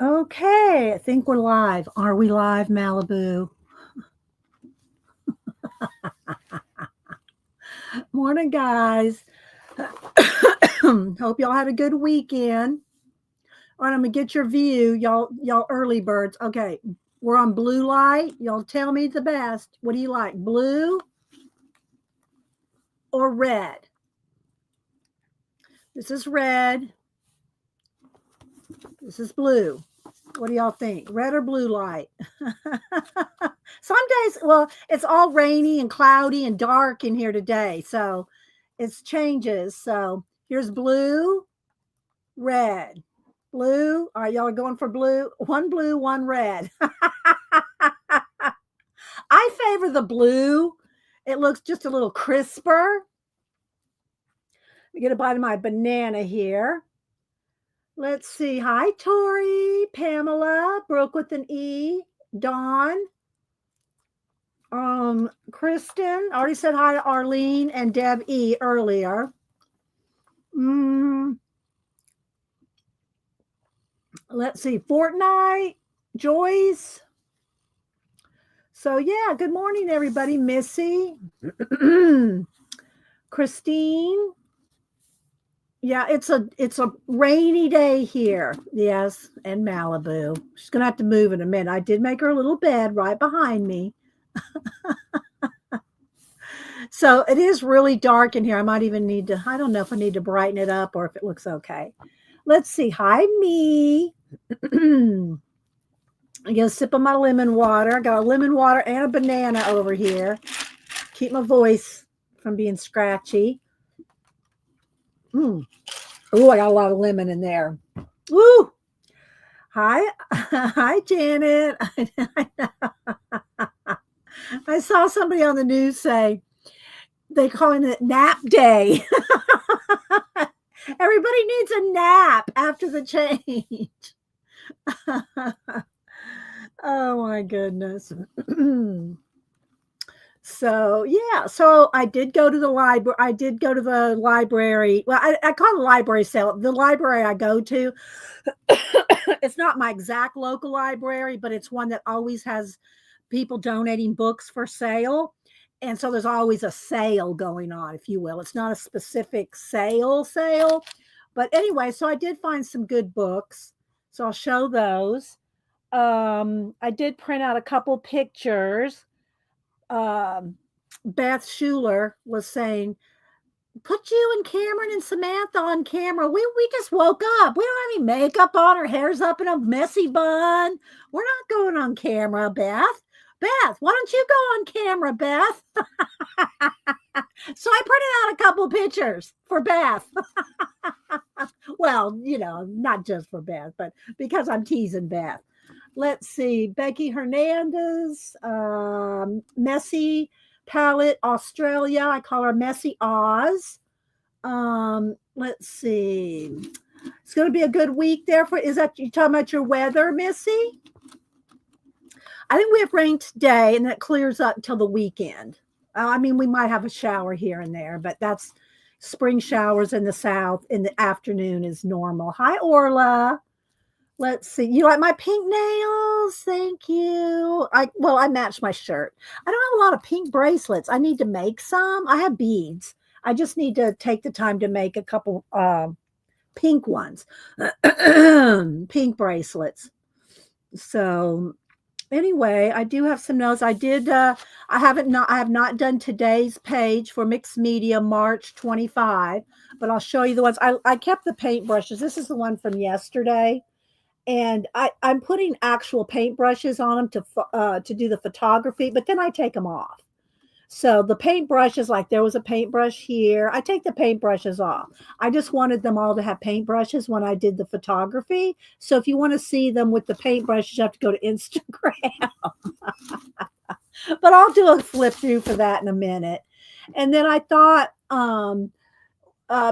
Okay, I think we're live. Are we live, Malibu? Morning, guys. Hope y'all had a good weekend. All right, I'm gonna get your view, y'all early birds. Okay, we're on blue light. Y'all tell me the best. What do you like, blue or red? This is red. This is blue. What do y'all think? Red or blue light? Some days, well, it's all rainy and cloudy and dark in here today, so it's changes. So here's blue, red, blue. All right, y'all are going for blue, one red. I favor the blue. It looks just a little crisper. Let me get a bite of my banana here. Let's see. Hi, Tori, Pamela, Brooke with an E, Dawn, Kristen. I already said hi to Arlene and Deb E earlier. Mm, let's see. Fortnite, Joyce. So yeah, good morning, everybody. Missy, Christine. Yeah, it's a rainy day here. Yes, and Malibu. She's gonna have to move in a minute. I did make her a little bed right behind me. So it is really dark in here. I might even need to, I don't know if I need to brighten it up or if it looks okay. Let's see. Hi, me. I'm gonna sip of my lemon water. I got a lemon water and a banana over here. Keep my voice from being scratchy. Mm. Oh, I got a lot of lemon in there. Woo! Hi, hi, Janet. I saw somebody on the news say they calling it nap day. Everybody needs a nap after the change. Oh my goodness. So yeah, so I did go to the library. I did go to the library. Well, I call it a library sale. The library I go to, it's not my exact local library, but it's one that always has people donating books for sale. And so there's always a sale going on, if you will. It's not a specific sale, but anyway, so I did find some good books. So I'll show those. I did print out a couple pictures. um, Beth Schuler was saying, "Put you and Cameron and Samantha on camera. We just woke up. We don't have any makeup on. Our hair's up in a messy bun. We're not going on camera, Beth. Beth, why don't you go on camera, Beth?" So I printed out a couple pictures for Beth. Well, not just for Beth, but because I'm teasing Beth. Let's see. Becky Hernandez, Messy Palette, Australia. I call her Messy Oz. Let's see. It's going to be a good week there for. Is that you talking about your weather, Missy? I think we have rain today, and that clears up until the weekend. I mean, we might have a shower here and there, but that's spring showers in the south in the afternoon is normal. Hi, Orla. Let's see. You like my pink nails? Thank you. I match my shirt. I don't have a lot of pink bracelets. I need to make some. I have beads. I just need to take the time to make a couple pink ones. Pink bracelets. So anyway, I do have some notes. I have not done today's page for Mixed Media March 25, but I'll show you the ones. I kept the paintbrushes. This is the one from yesterday, and I'm putting actual paintbrushes on them to do the photography, but then I take them off. So the paintbrushes, like there was a paintbrush here, I take the paintbrushes off. I just wanted them all to have paintbrushes when I did the photography. So if you want to see them with the paintbrushes, you have to go to Instagram. But I'll do a flip through for that in a minute. And then I thought,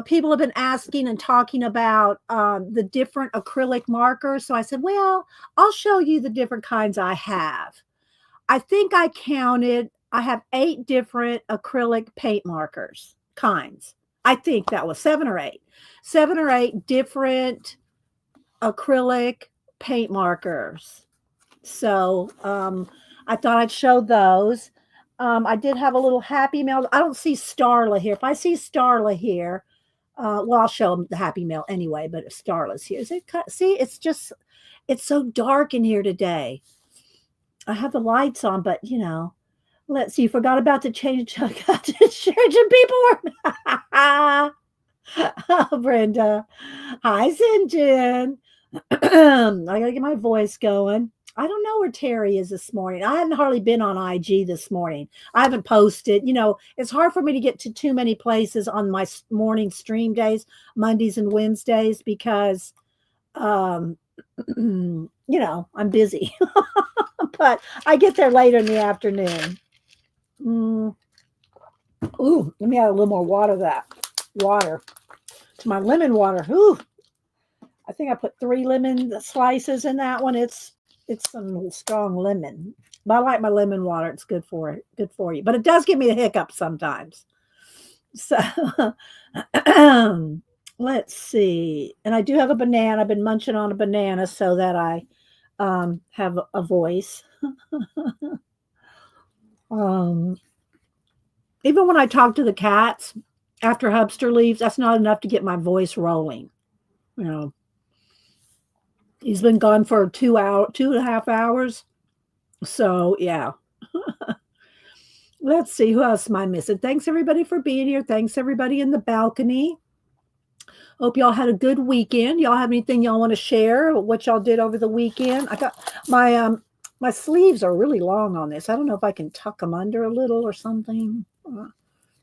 people have been asking and talking about the different acrylic markers. So I said, well, I'll show you the different kinds I have. I think I counted, I have 8 different acrylic paint markers kinds. I think that was 7 or 8. 7 or 8 different acrylic paint markers. So I thought I'd show those. I did have a little happy mail. I don't see Starla here. If I see Starla here, well, I'll show them the happy mail anyway, but if Starla's here, see, it's so dark in here today. I have the lights on, but let's see. Forgot about the change. I got to change and people were. Oh, Brenda. Hi, Sinjin. I gotta get my voice going. I don't know where Terry is this morning. I hadn't hardly been on IG this morning. I haven't posted. It's hard for me to get to too many places on my morning stream days, Mondays and Wednesdays, because, I'm busy. But I get there later in the afternoon. Ooh, let me add a little more water to my lemon water. Ooh, I think I put 3 lemon slices in that one. It's some strong lemon, but I like my lemon water. It's good for you, but it does give me the hiccups sometimes. So let's see. And I do have a banana. I've been munching on a banana so that I have a voice. Even when I talk to the cats after Hubster leaves, that's not enough to get my voice rolling. He's been gone for 2.5 hours. So yeah. Let's see, who else am I missing? Thanks everybody for being here. Thanks everybody in the balcony. Hope y'all had a good weekend. Y'all have anything y'all want to share? What y'all did over the weekend? I got my sleeves are really long on this. I don't know if I can tuck them under a little or something.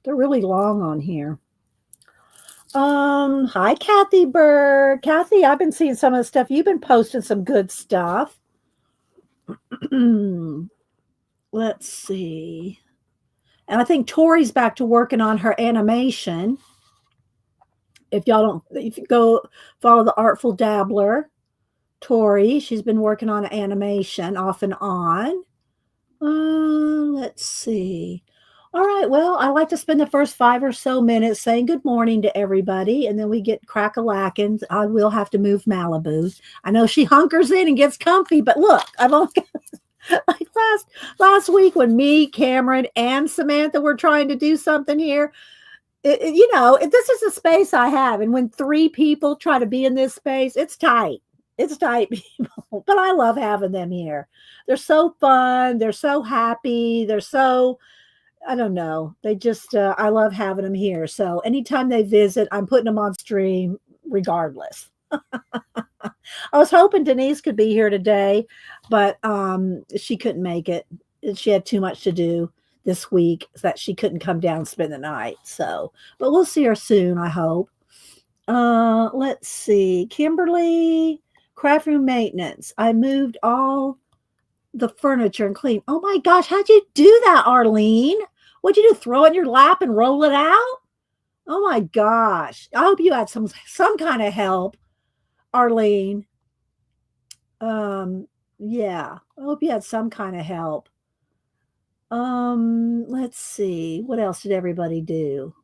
They're really long on here. Hi, Kathy Bird. Kathy, I've been seeing some of the stuff. You've been posting some good stuff. Let's see. And I think Tori's back to working on her animation. If you go follow the Artful Dabbler, Tori, she's been working on an animation off and on. Let's see. All right. Well, I like to spend the first 5 or so minutes saying good morning to everybody, and then we get crack-a-lacking. I will have to move Malibu. I know she hunkers in and gets comfy, but look, I've only like last week when me, Cameron, and Samantha were trying to do something here. This is the space I have, and when 3 people try to be in this space, it's tight. It's tight, people, but I love having them here. They're so fun. They're so happy. They're so, I don't know. They just, I love having them here. So anytime they visit, I'm putting them on stream regardless. I was hoping Denise could be here today, but she couldn't make it. She had too much to do this week that she couldn't come down and spend the night. So, but we'll see her soon, I hope. Let's see. Kimberly, craft room maintenance. I moved all the furniture and cleaned. Oh my gosh, how'd you do that, Arlene? What'd you do? Throw it in your lap and roll it out? Oh my gosh. I hope you had some kind of help, Arlene. Yeah, I hope you had some kind of help. Let's see. What else did everybody do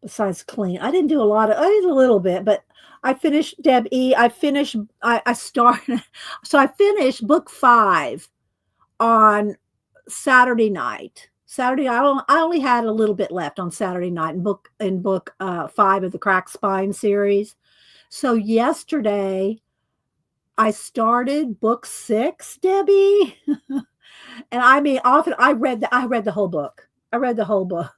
besides clean? I did a little bit, but I finished Deb E. I started, so I finished book 5 on Saturday night. I only had a little bit left on Saturday night in book 5 of the Cracked Spine series. So yesterday I started book 6, Debbie. And I mean, often I read the whole book. I read the whole book.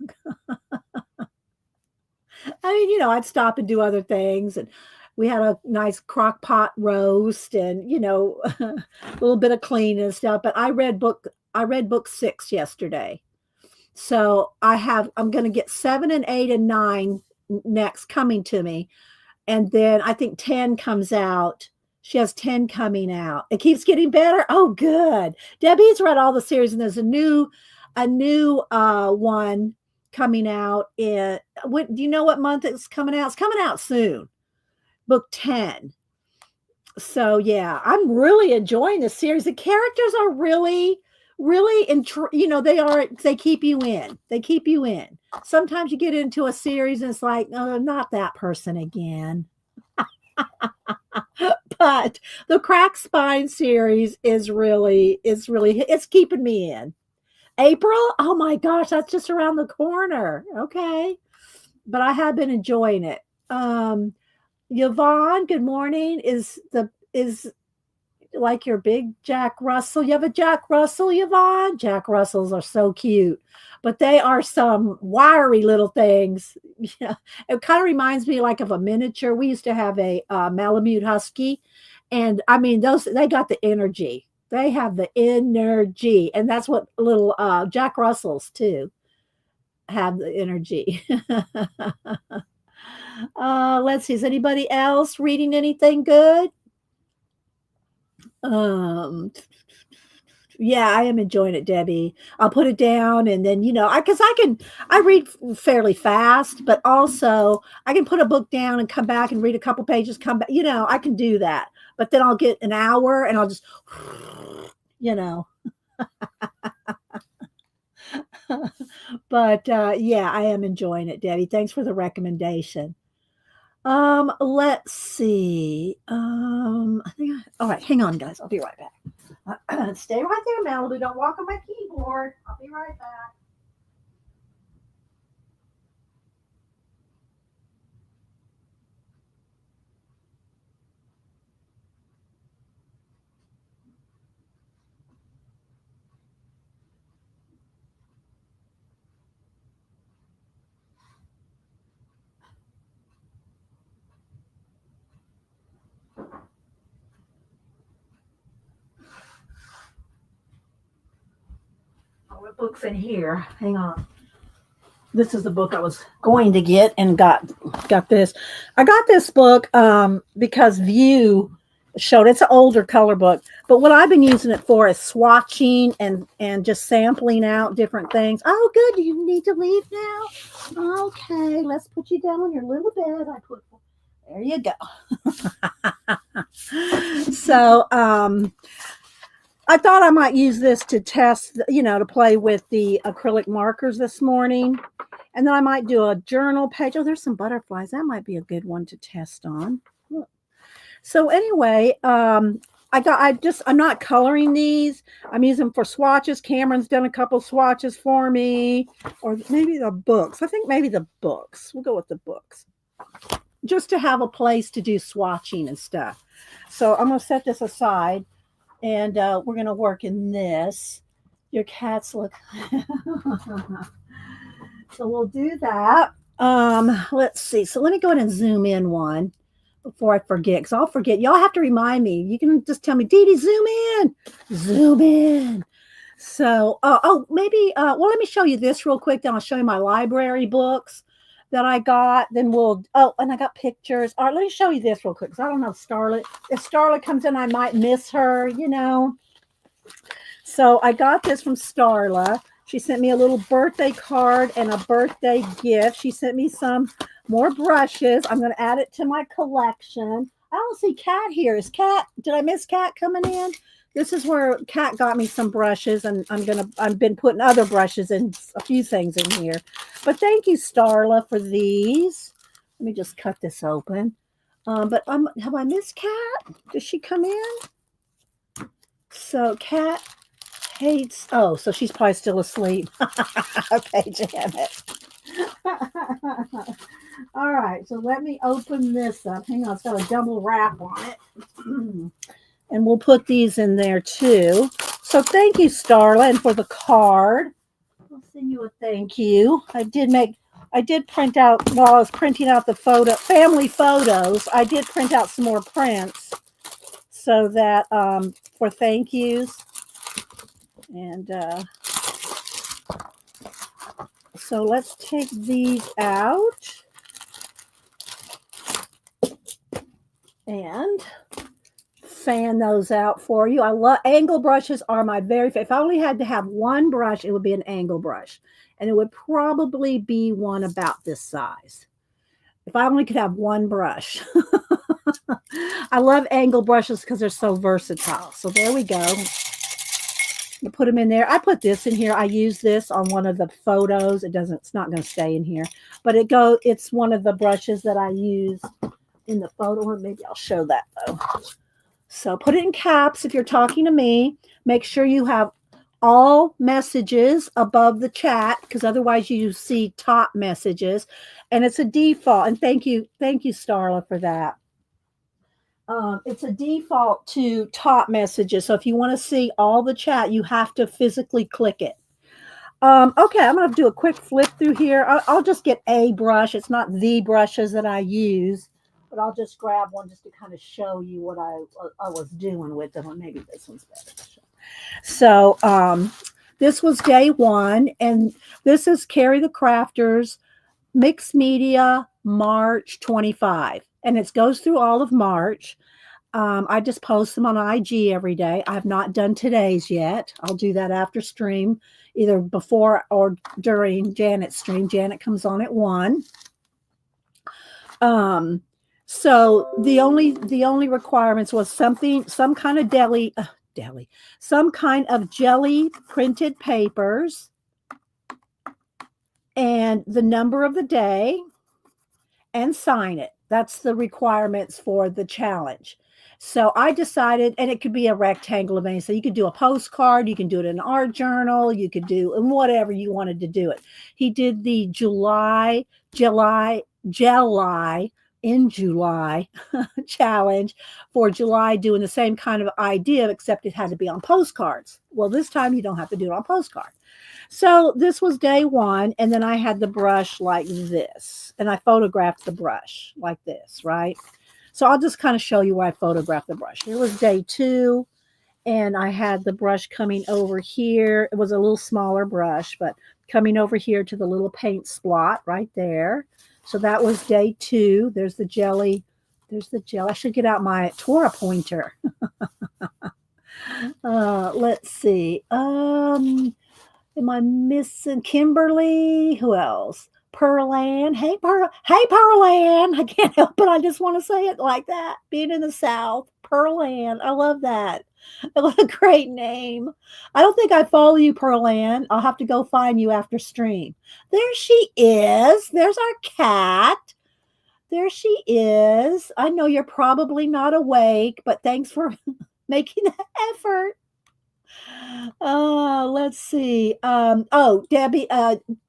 I mean, I'd stop and do other things, and we had a nice crock pot roast, and a little bit of cleaning and stuff. But I read book 6 yesterday, so I'm going to get 7 and 8 and 9 next coming to me, and then I think 10 comes out. She has 10 coming out. It keeps getting better. Oh, good. Debbie's read all the series, and there's a new one coming out in. Do you know what month it's coming out? It's coming out soon. Book 10. So yeah, I'm really enjoying the series. The characters are really, really, they keep you in. They keep you in. Sometimes you get into a series and it's like, oh, not that person again. But the Crack Spine series it's keeping me in. April? Oh my gosh, that's just around the corner. Okay. But I have been enjoying it. Um, Yvonne, good morning. Is like your big Jack Russell. You have a Jack Russell, Yvonne? Jack Russells are so cute, but they are some wiry little things. Yeah, it kind of reminds me like of a miniature. We used to have a Malamute Husky, and I mean those they got the energy. They have the energy, and that's what little Jack Russells too have the energy. Let's see. Is anybody else reading anything good? Um, yeah, I am enjoying it, Debbie. I'll put it down and then, because I read fairly fast, but also I can put a book down and come back and read a couple pages, come back, I can do that. But then I'll get an hour and I'll just, you know. But yeah, I am enjoying it, Debbie. Thanks for the recommendation. Let's see. All right, hang on, guys. I'll be right back. Stay right there, Melody. Don't walk on my keyboard. I'll be right back. What book's in here? Hang on. This is the book I was going to get and got this. I got this book because View showed it's an older color book, but what I've been using it for is swatching and just sampling out different things. Oh, good. You need to leave now? Okay, let's put you down on your little bed. There you go. So I thought I might use this to test, to play with the acrylic markers this morning. And then I might do a journal page. Oh, there's some butterflies. That might be a good one to test on. So anyway, I'm not coloring these. I'm using them for swatches. Cameron's done a couple swatches for me. Or maybe the books. I think maybe the books. We'll go with the books. Just to have a place to do swatching and stuff. So I'm going to set this aside. And we're going to work in this. Your cats look. So we'll do that. Let's see. So let me go ahead and zoom in one before I forget, because I'll forget. Y'all have to remind me. You can just tell me, Dee Dee, zoom in. Zoom in. So, maybe, let me show you this real quick. Then I'll show you my library books that I got. Then and I got pictures. All right, let me show you this real quick, because I don't know Starlet. If Starlet comes in, I might miss her, So I got this from Starla. She sent me a little birthday card and a birthday gift. She sent me some more brushes. I'm going to add it to my collection. I don't see Kat here. Did I miss Kat coming in? This is where Kat got me some brushes, and I've been putting other brushes and a few things in here. But thank you, Starla, for these. Let me just cut this open. But have I missed Kat? Did she come in? So Kat hates. Oh, so she's probably still asleep. Okay, damn it. All right, so let me open this up. Hang on, it's got a double wrap on it. And we'll put these in there too. So thank you, Starla, and for the card. I'll send you a thank you. I did print out, while I was printing out the family photos, I did print out some more prints so that for thank yous. And so let's take these out. And fan those out for you. I love angle brushes are my very favorite. If I only had to have one brush, it would be an angle brush. And it would probably be one about this size. If I only could have one brush. I love angle brushes because they're so versatile. So there we go. You put them in there. I put this in here. I use this on one of the photos. It's not going to stay in here. But it's one of the brushes that I use in the photo. Or maybe I'll show that though. So put it in caps if you're talking to me. Make sure you have all messages above the chat because otherwise you see top messages and it's a default. And thank you, Starla, for that. It's a default to top messages. So if you want to see all the chat, you have to physically click it. Okay, I'm going to do a quick flip through here. I'll just get a brush. It's not the brushes that I use, but I'll just grab one just to kind of show you what I was doing with them. Or maybe this one's better. So this was day one, and this is Carrie the Crafter's MixedMedia March 25, and it goes through all of March. I just post them on IG every day. I have not done today's yet. I'll do that after stream, either before or during Janet's stream. Janet comes on at 1. So the only requirements was some kind of some kind of jelly printed papers and the number of the day and sign it. That's the requirements for the challenge. So I decided, and it could be a rectangle of any, so you could do a postcard, you can do it in an art journal, you could do in whatever you wanted to do it. He did the July in July challenge for July, doing the same kind of idea, except it had to be on postcards. Well, this time you don't have to do it on postcard. So this was day one, and then I had the brush like this, and I photographed the brush like this, right? So I'll just kind of show you where I photographed the brush. Here was day 2, and I had the brush coming over here. It was a little smaller brush, but coming over here to the little paint splot right there. So that was day 2. There's the jelly. There's the gel. I should get out my Tora pointer. Let's see. Am I missing Kimberly? Who else? Pearl Ann. Hey, Pearl Ann. I can't help it. I just want to say it like that. Being in the South. Pearl Ann. I love that. What a great name. I don't think I follow you, Pearl Ann. I'll have to go find you after stream. There she is. There's our cat. There she is. I know you're probably not awake, but thanks for making the effort. Let's see.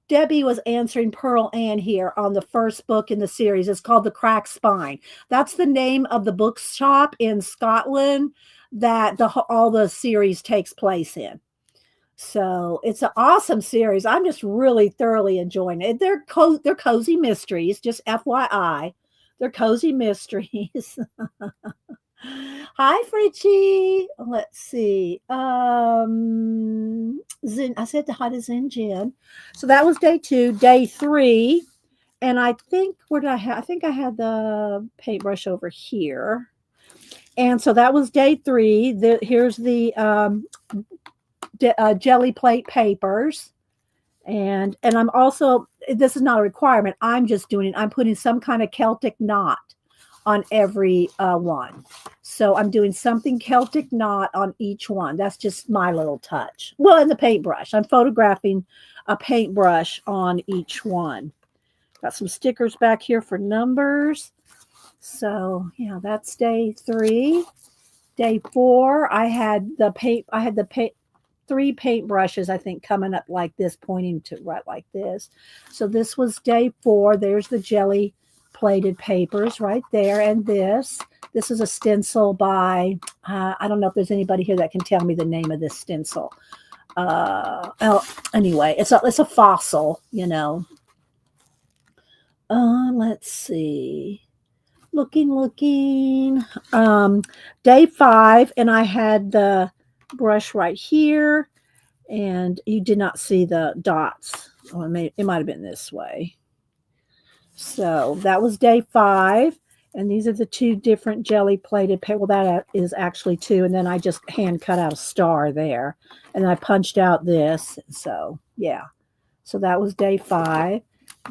Debbie was answering Pearl Ann here on the first book in the series. It's called The Cracked Spine. That's the name of the bookshop in Scotland that all the series takes place in. So it's an awesome series. I'm just really thoroughly enjoying it. They're cozy mysteries, just FYI. They're cozy mysteries. Hi, Fritchie. Let's see. Zin, I said hi to Zin Jin. So that was day 2. Day 3, and I think where did I have? I think I had the paintbrush over here. And so that was day 3. Here's the jelly plate papers, and I'm also, this is not a requirement. I'm just doing it. I'm putting some kind of Celtic knot on every one. So I'm doing something Celtic knot on each one. That's just my little touch. Well, and the paintbrush. I'm photographing a paintbrush on each one. Got some stickers back here for numbers. So yeah, that's day 3. Day 4, I had the 3 paintbrushes, I think, coming up like this, pointing to right like this. So this was day 4. There's the jelly plated papers right there. And this is a stencil by, I don't know if there's anybody here that can tell me the name of this stencil. Anyway, it's a fossil, you know. Let's see. Looking. Day 5, and I had the brush right here, and you did not see the dots. Oh, it might have been this way. So that was day 5, and these are the 2 different jelly plated paper. Well, that is actually 2, and then I just hand cut out a star there, and I punched out this. So yeah, so that was day 5.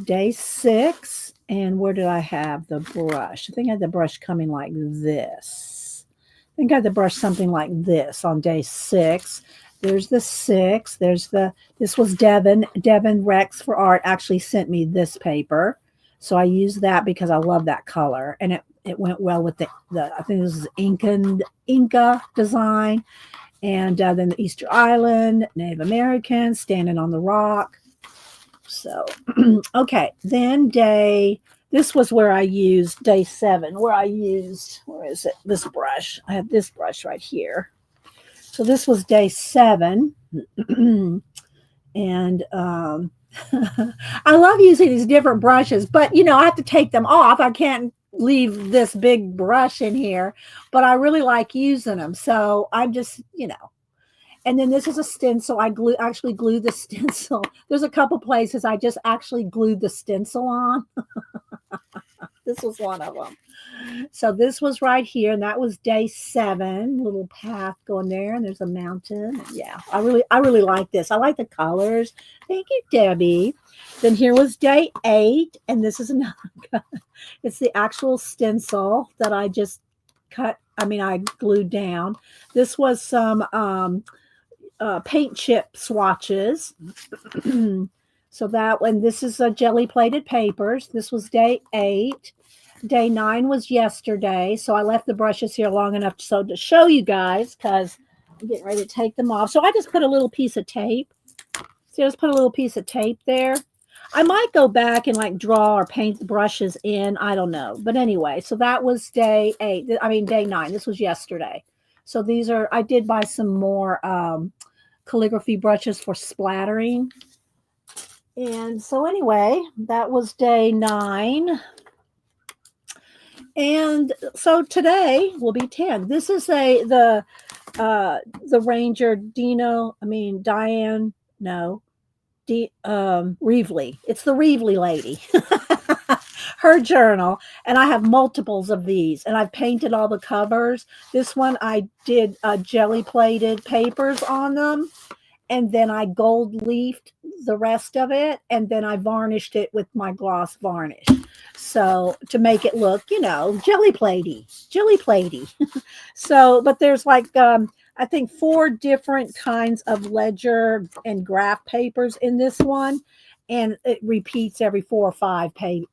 Day 6, and where did I have the brush? I think I had the brush coming like this. I think I had the brush something like this on day 6. There's the 6. This was Devin. Devin Rex for Art actually sent me this paper. So I used that because I love that color. And it went well with the I think this is Inca design, and then the Easter Island, Native Americans, Standing on the Rock. So, okay, then this was where I used day 7, where is it? This brush. I have this brush right here. So this was day 7. And I love using these different brushes, but I have to take them off. I can't leave this big brush in here, but I really like using them. So I'm just, and then this is a stencil. I actually glued the stencil. There's a couple places I just actually glued the stencil on. This was one of them. So this was right here, and that was day 7. Little path going there, and there's a mountain. Yeah, I really like this. I like the colors. Thank you, Debbie. Then here was day 8, and this is another. It's the actual stencil that I just cut. I glued down. This was some paint chip swatches. So that one, this is a jelly plated papers. This was day 8. Day 9 was yesterday. So I left the brushes here long enough to show you guys, because I'm getting ready to take them off. So I just put a little piece of tape. See, I just put a little piece of tape there. I might go back and like draw or paint the brushes in. I don't know. But anyway, so that was day 9. This was yesterday. So these are, I did buy some more calligraphy brushes for splattering. And so anyway, that was day 9. And so today will be 10. This is the Ranger Reevely. It's the Reevely lady. Her journal. And I have multiples of these. And I've painted all the covers. This one I did jelly plated papers on them. And then I gold leafed the rest of it, and then I varnished it with my gloss varnish. So to make it look, jelly platey. So, but there's like, I think 4 different kinds of ledger and graph papers in this one, and it repeats every 4 or 5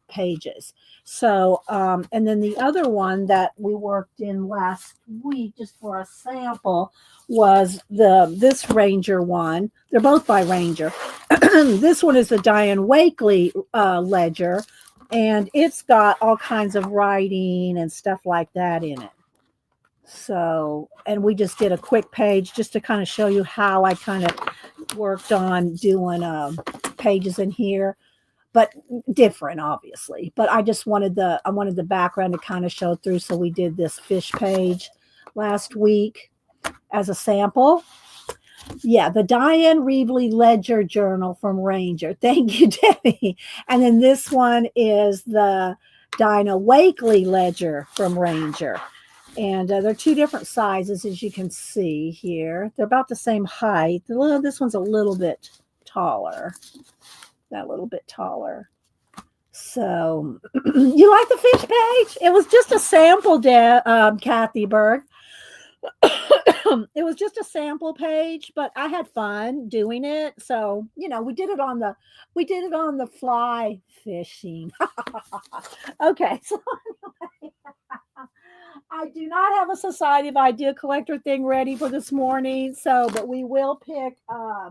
pages. So, and then the other one that we worked in last week just for a sample was this Ranger one. They're both by Ranger. This one is the Diane Wakely ledger, and it's got all kinds of writing and stuff like that in it. So, and we just did a quick page just to kind of show you how I kind of worked on doing pages in here, but different, obviously. But I just wanted the background to kind of show through. So we did this fish page last week as a sample. Yeah, the Diane Reevely Ledger Journal from Ranger. Thank you, Debbie. And then this one is the Dinah Wakely Ledger from Ranger. And they're 2 different sizes, as you can see here. They're about the same height. This one's a little bit taller. That little bit taller. So, you like the fish page? It was just a sample, Kathy Berg. It was just a sample page, but I had fun doing it. So, we did it on the fly fishing. Okay, so anyway, I do not have a Society of Idea Collector thing ready for this morning. So, but we will pick out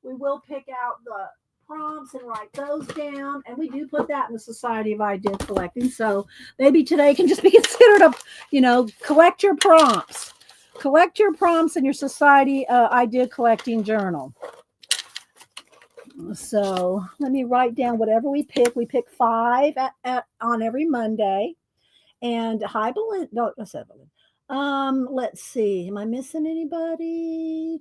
the prompts and write those down, and we do put that in the Society of Idea Collecting. So maybe today can just be considered collect your prompts. Collect your prompts in your Society Idea Collecting journal. So let me write down whatever we pick. We pick 5 on every Monday. And hi, Belinda. No, I said Belinda. Let's see. Am I missing anybody?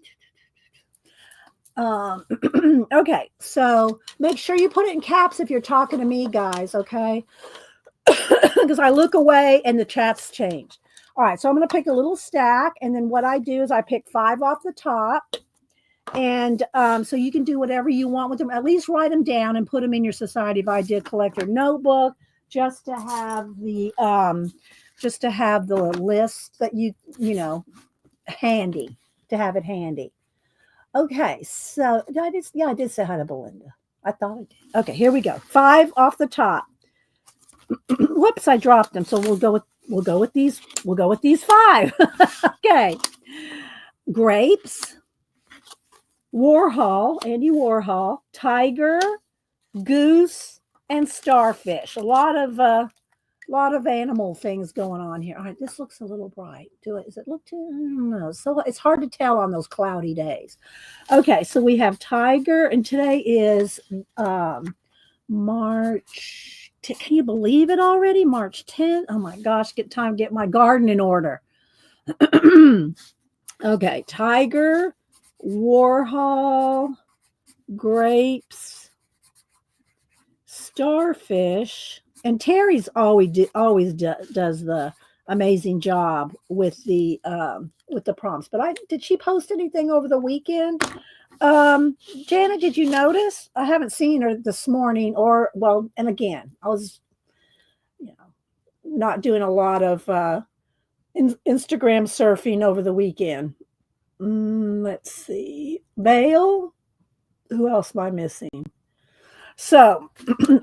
Okay. So make sure you put it in caps if you're talking to me, guys. Okay. Because I look away and the chat's changed. All right. So I'm going to pick a little stack. And then what I do is I pick 5 off the top. And so you can do whatever you want with them. At least write them down and put them in your Society of Idea Collector notebook, just to have the list that handy, to have it handy. Okay, so I did say hi to Belinda. I thought I did. Okay, here we go. 5 off the top. Whoops, I dropped them. So we'll go with we'll go with these. We'll go with these 5. Okay. Grapes, Warhol, Andy Warhol, tiger, goose, and starfish. A lot of animal things going on here. All right, this looks a little bright. Does it look too? I don't know. So it's hard to tell on those cloudy days. Okay, so we have tiger, and today is March. Can you believe it already? March 10th. Oh my gosh, time to get my garden in order. Okay, tiger, Warhol, grapes, starfish, and Terry's always does the amazing job with the prompts. But did she post anything over the weekend? Janet, did you notice? I haven't seen her this morning, and again, I was, not doing a lot of Instagram surfing over the weekend. Let's see. Vale. Who else am I missing? So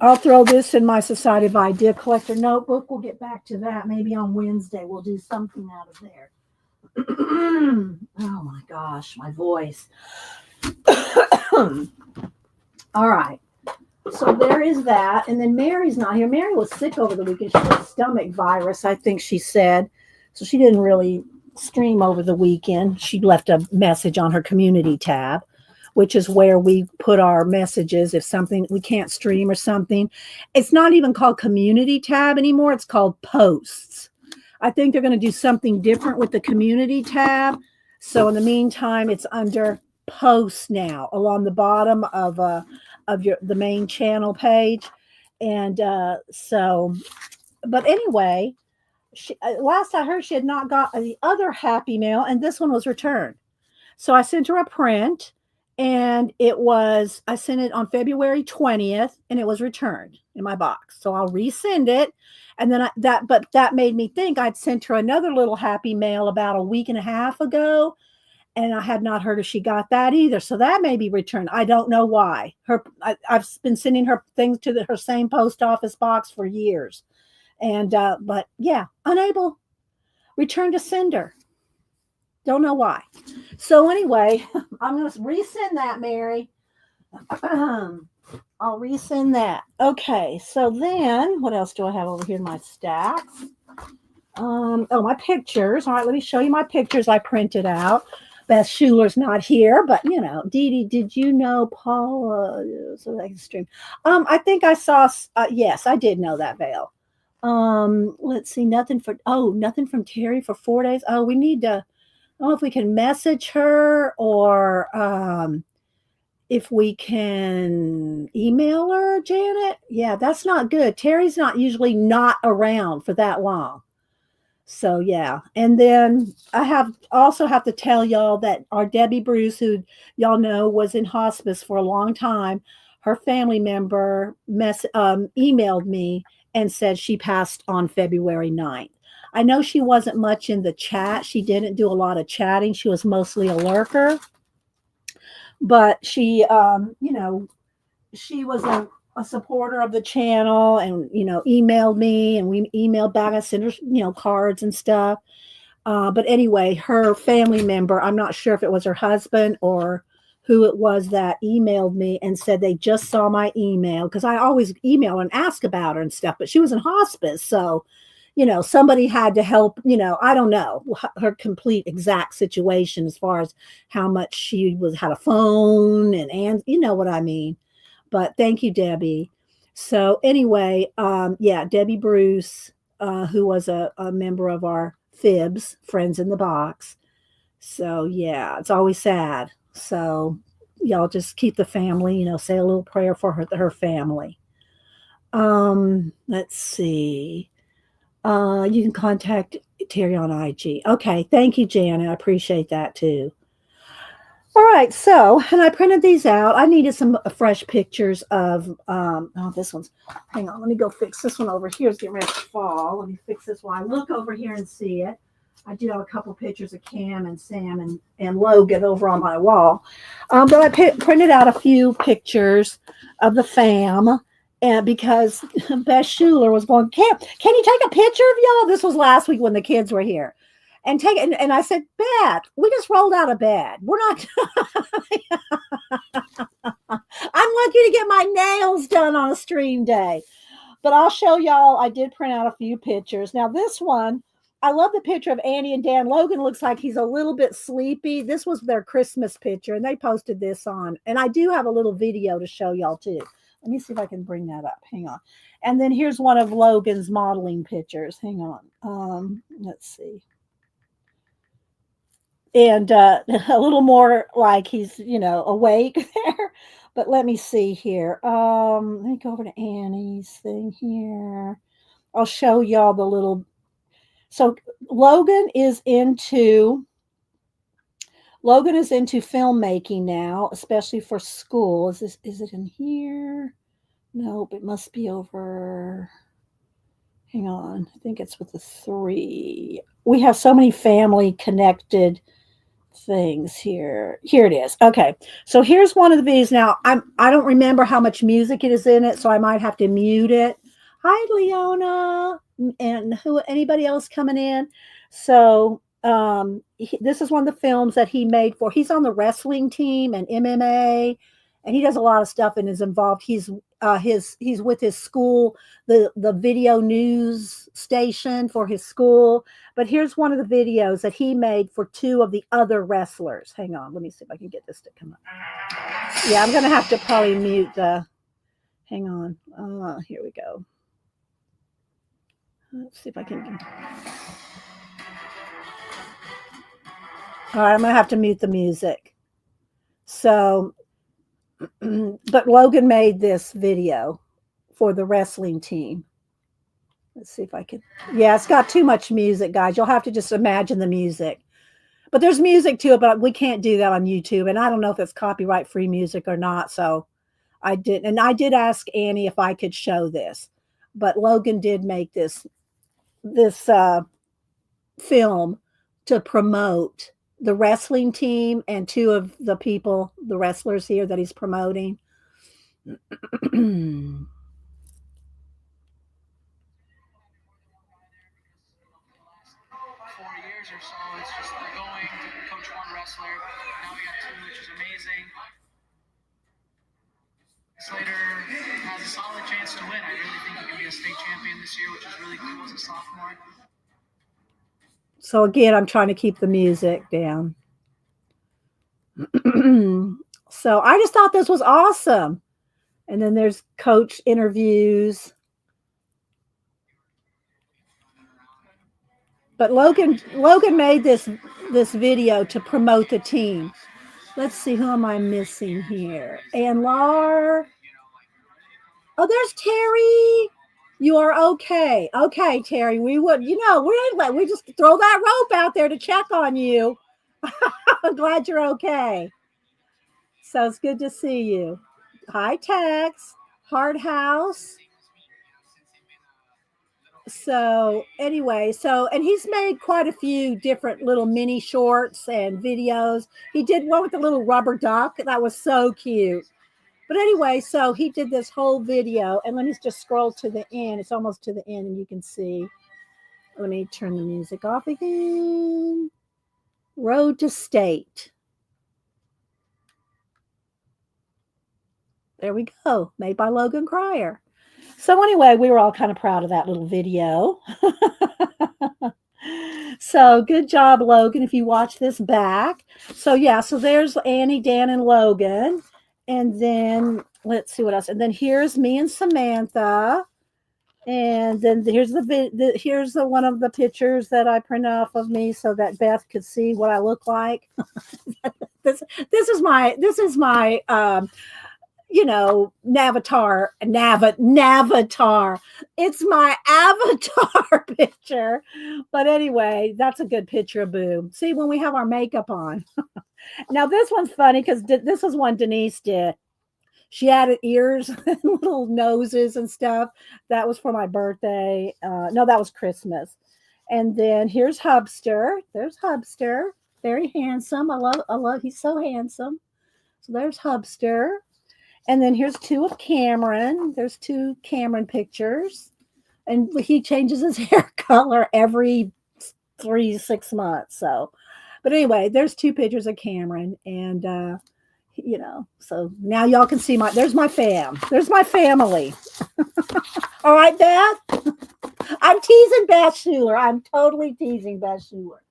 I'll throw this in my Society of Idea Collector notebook. We'll get back to that. Maybe on Wednesday we'll do something out of there. Oh my gosh, my voice. All right. So there is that. And then Mary's not here. Mary was sick over the weekend. She had a stomach virus, I think she said. So she didn't really stream over the weekend. She left a message on her community tab, which is where we put our messages if something we can't stream or something. It's not even called community tab anymore. It's called posts. I think they're going to do something different with the community tab. So in the meantime, it's under posts now along the bottom of the main channel page. And but anyway, last I heard she had not got the other happy mail, and this one was returned. So I sent her a print, and I sent it on February 20th, and it was returned in my box. So I'll resend it. And then that made me think I'd sent her another little happy mail about a week and a half ago, and I had not heard if she got that either. So that may be returned. I don't know why. I've been sending her things to her same post office box for years. And, but yeah, unable. Return to sender. Don't know why. So anyway, I'm going to resend that, Mary. I'll resend that. Okay. So then what else do I have over here in my stacks? My pictures. All right. Let me show you my pictures I printed out. Beth Schuler's not here, but Dee Dee, did you know Paula? So they can stream. I think I saw, yes, I did know that, Vale. Let's see, nothing from Terry for 4 days. Oh, we need to, I don't know if we can message her or if we can email her, Janet. Yeah, that's not good. Terry's not usually not around for that long. So yeah. And then I also have to tell y'all that our Debbie Bruce, who y'all know was in hospice for a long time, her family member emailed me and said she passed on February 9th. I know she wasn't much in the chat. She didn't do a lot of chatting. She was mostly a lurker. But she, she was a supporter of the channel and, emailed me, and we emailed back. I sent her, cards and stuff. But anyway, her family member, I'm not sure if it was her husband or who it was that emailed me and said they just saw my email, because I always email and ask about her and stuff, but she was in hospice. So, somebody had to help, I don't know her complete exact situation as far as how much she had a phone and you know what I mean. But thank you, Debbie. So anyway, Debbie Bruce, who was a member of our FIBS, Friends in the Box. So yeah, it's always sad. So y'all just keep the family, say a little prayer for her family. Let's see. You can contact Terry on IG. Okay. Thank you, Janet. I appreciate that too. All right. So, and I printed these out. I needed some fresh pictures of, this one's, hang on. Let me go fix this one over here. It's getting ready to fall. Let me fix this while I look over here and see it. I do have a couple pictures of Cam and Sam and Logan over on my wall. But I printed out a few pictures of the fam. And because Beth Schuler was going, can you take a picture of y'all? This was last week when the kids were here. And take it. And I said, Beth, we just rolled out of bed. We're not. I'm lucky to get my nails done on a stream day. But I'll show y'all. I did print out a few pictures. Now, this one, I love the picture of Annie and Dan. Logan looks like he's a little bit sleepy. This was their Christmas picture, and they posted this on. And I do have a little video to show y'all, too. Let me see if I can bring that up. Hang on. And then here's one of Logan's modeling pictures. Hang on. Let's see. And a little more like he's, awake there. But let me see here. Let me go over to Annie's thing here. I'll show y'all the little. So Logan is into filmmaking now, especially for school. Is it in here? Nope, it must be over. Hang on. I think it's with the 3. We have so many family connected things here. Here it is. Okay. So here's one of the videos. Now I don't remember how much music it is in it, so I might have to mute it. Hi, Leona. And anybody else coming in? So this is one of the films that he made he's on the wrestling team and MMA, and he does a lot of stuff and is involved. He's with his school, the video news station for his school. But here's one of the videos that he made for 2 of the other wrestlers. Hang on, let me see if I can get this to come up. Yeah, I'm gonna have to probably mute the. Hang on. Here we go. Let's see if I can. All right, I'm gonna have to mute the music. So, but Logan made this video for the wrestling team. Let's see if I can. Yeah, it's got too much music, guys. You'll have to just imagine the music. But there's music to it, but we can't do that on YouTube. And I don't know if it's copyright free music or not. So I did. And I did ask Annie if I could show this. But Logan did make this film to promote the wrestling team and 2 of the wrestlers here that he's promoting. 4 years or so. It's just going to coach one wrestler. Now we got 2, which is amazing. Slater has a solid chance to win. I really think he can be a state champion this year, which is really cool as a sophomore. So again, I'm trying to keep the music down. So I just thought this was awesome. And then there's coach interviews. But Logan made this video to promote the team. Let's see, who am I missing here? And Lar. Oh, there's Terry. You are okay. Okay, Terry. We just throw that rope out there to check on you. I'm glad you're okay. So it's good to see you. Hi, Tex. Hard House. So anyway, and he's made quite a few different little mini shorts and videos. He did one with the little rubber duck. That was so cute. But anyway, so he did this whole video, and let me just scroll to the end. It's almost to the end, and you can see. Let me turn the music off again. Road to State. There we go. Made by Logan Cryer. So anyway, we were all kind of proud of that little video. So good job, Logan, if you watch this back. So yeah, so there's Annie, Dan, and Logan. And then let's see what else. And then here's me and Samantha. And then here's here's one of the pictures that I print off of me so that Beth could see what I look like. this is my Navatar. It's my avatar picture. But anyway, that's a good picture of Boo. See, when we have our makeup on. Now, this one's funny because this is one Denise did. She added ears and little noses and stuff. That was for my birthday. No, that was Christmas. And then here's Hubster. There's Hubster. Very handsome. I love, he's so handsome. So there's Hubster. And then here's two of Cameron. There's two Cameron pictures. And he changes his hair color every 6 months. So, but anyway, there's two pictures of Cameron. And, so now y'all can see there's my fam. There's my family. All right, Beth? I'm teasing Beth Schuler. I'm totally teasing Beth Schuler.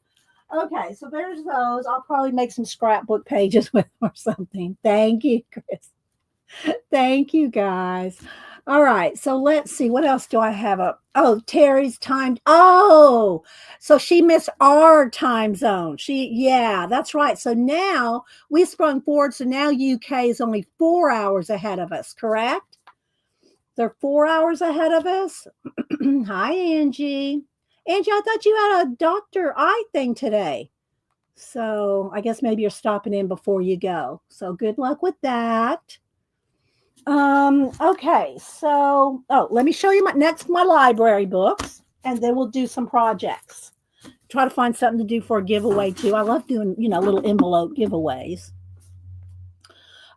Okay, so there's those. I'll probably make some scrapbook pages with them or something. Thank you, Chris. Thank you, guys. All right, so let's see. What else do I have up? Oh, Terry's time. Oh, so she missed our time zone. Yeah, that's right. So now we sprung forward. So now UK is only 4 hours ahead of us, correct? They're 4 hours ahead of us. Hi, Angie. Angie, I thought you had a doctor eye thing today. So I guess maybe you're stopping in before you go. So good luck with that. Okay, so let me show you my library books, and then we'll do some projects. Try to find something to do for a giveaway too. I love doing, little envelope giveaways.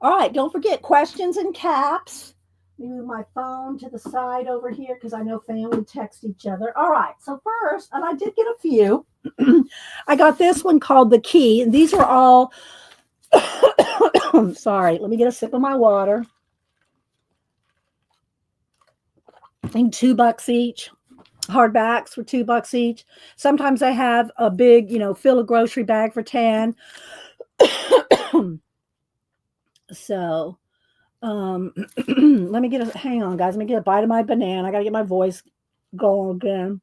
All right, don't forget questions in caps. Let me move my phone to the side over here because I know family text each other. All right, so first, and I did get a few. I got this one called The Key, and these are all sorry, let me get a sip of my water. I think $2 each. Hardbacks for $2 each. Sometimes I have a big, fill a grocery bag for 10. So, let me hang on, guys. Let me get a bite of my banana. I got to get my voice going again.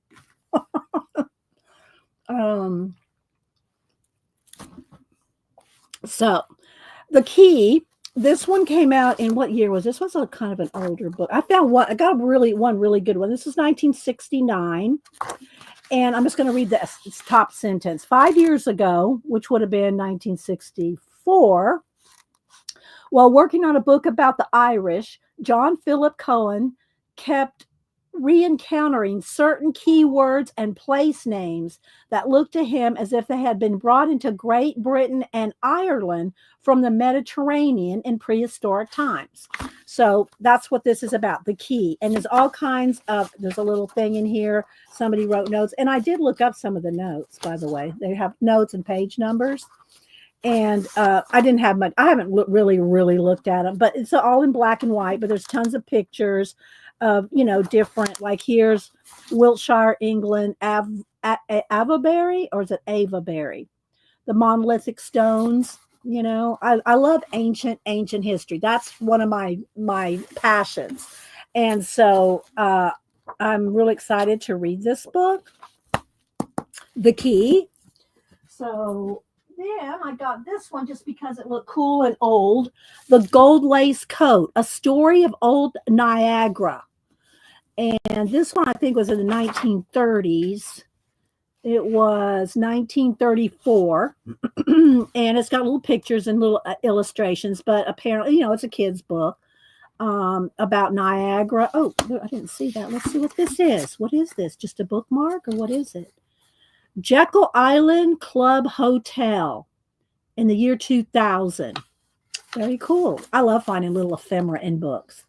So, The Key. This one came out in what year was this? Was a kind of an older book. I found one. I got one really good one. This is 1969, and I'm just going to read this top sentence. 5 years ago, which would have been 1964, while working on a book about the Irish, John Philip Cohen kept re-encountering certain keywords and place names that looked to him as if they had been brought into Great Britain and Ireland from the Mediterranean in prehistoric times. So that's what this is about, The Key. And there's all kinds of, there's a little thing in here. Somebody wrote notes. And I did look up some of the notes, by the way. They have notes and page numbers. And I didn't have much. I haven't really looked at them. But it's all in black and white. But there's tons of pictures of, different, like here's Wiltshire, England, Avaberry, or is it Avaberry? The monolithic stones, I love ancient history. That's one of my passions. And so I'm really excited to read this book, The Key. So then I got this one just because it looked cool and old. The Gold Lace Coat, A Story of Old Niagara. And this one I think was in the 1930s. It was 1934. And it's got little pictures and little illustrations, but apparently, it's a kid's book about Niagara. Oh, I didn't see that. Let's see what this is. What is this? Just a bookmark, or what is it? Jekyll Island Club Hotel in the year 2000. Very cool. I love finding little ephemera in books.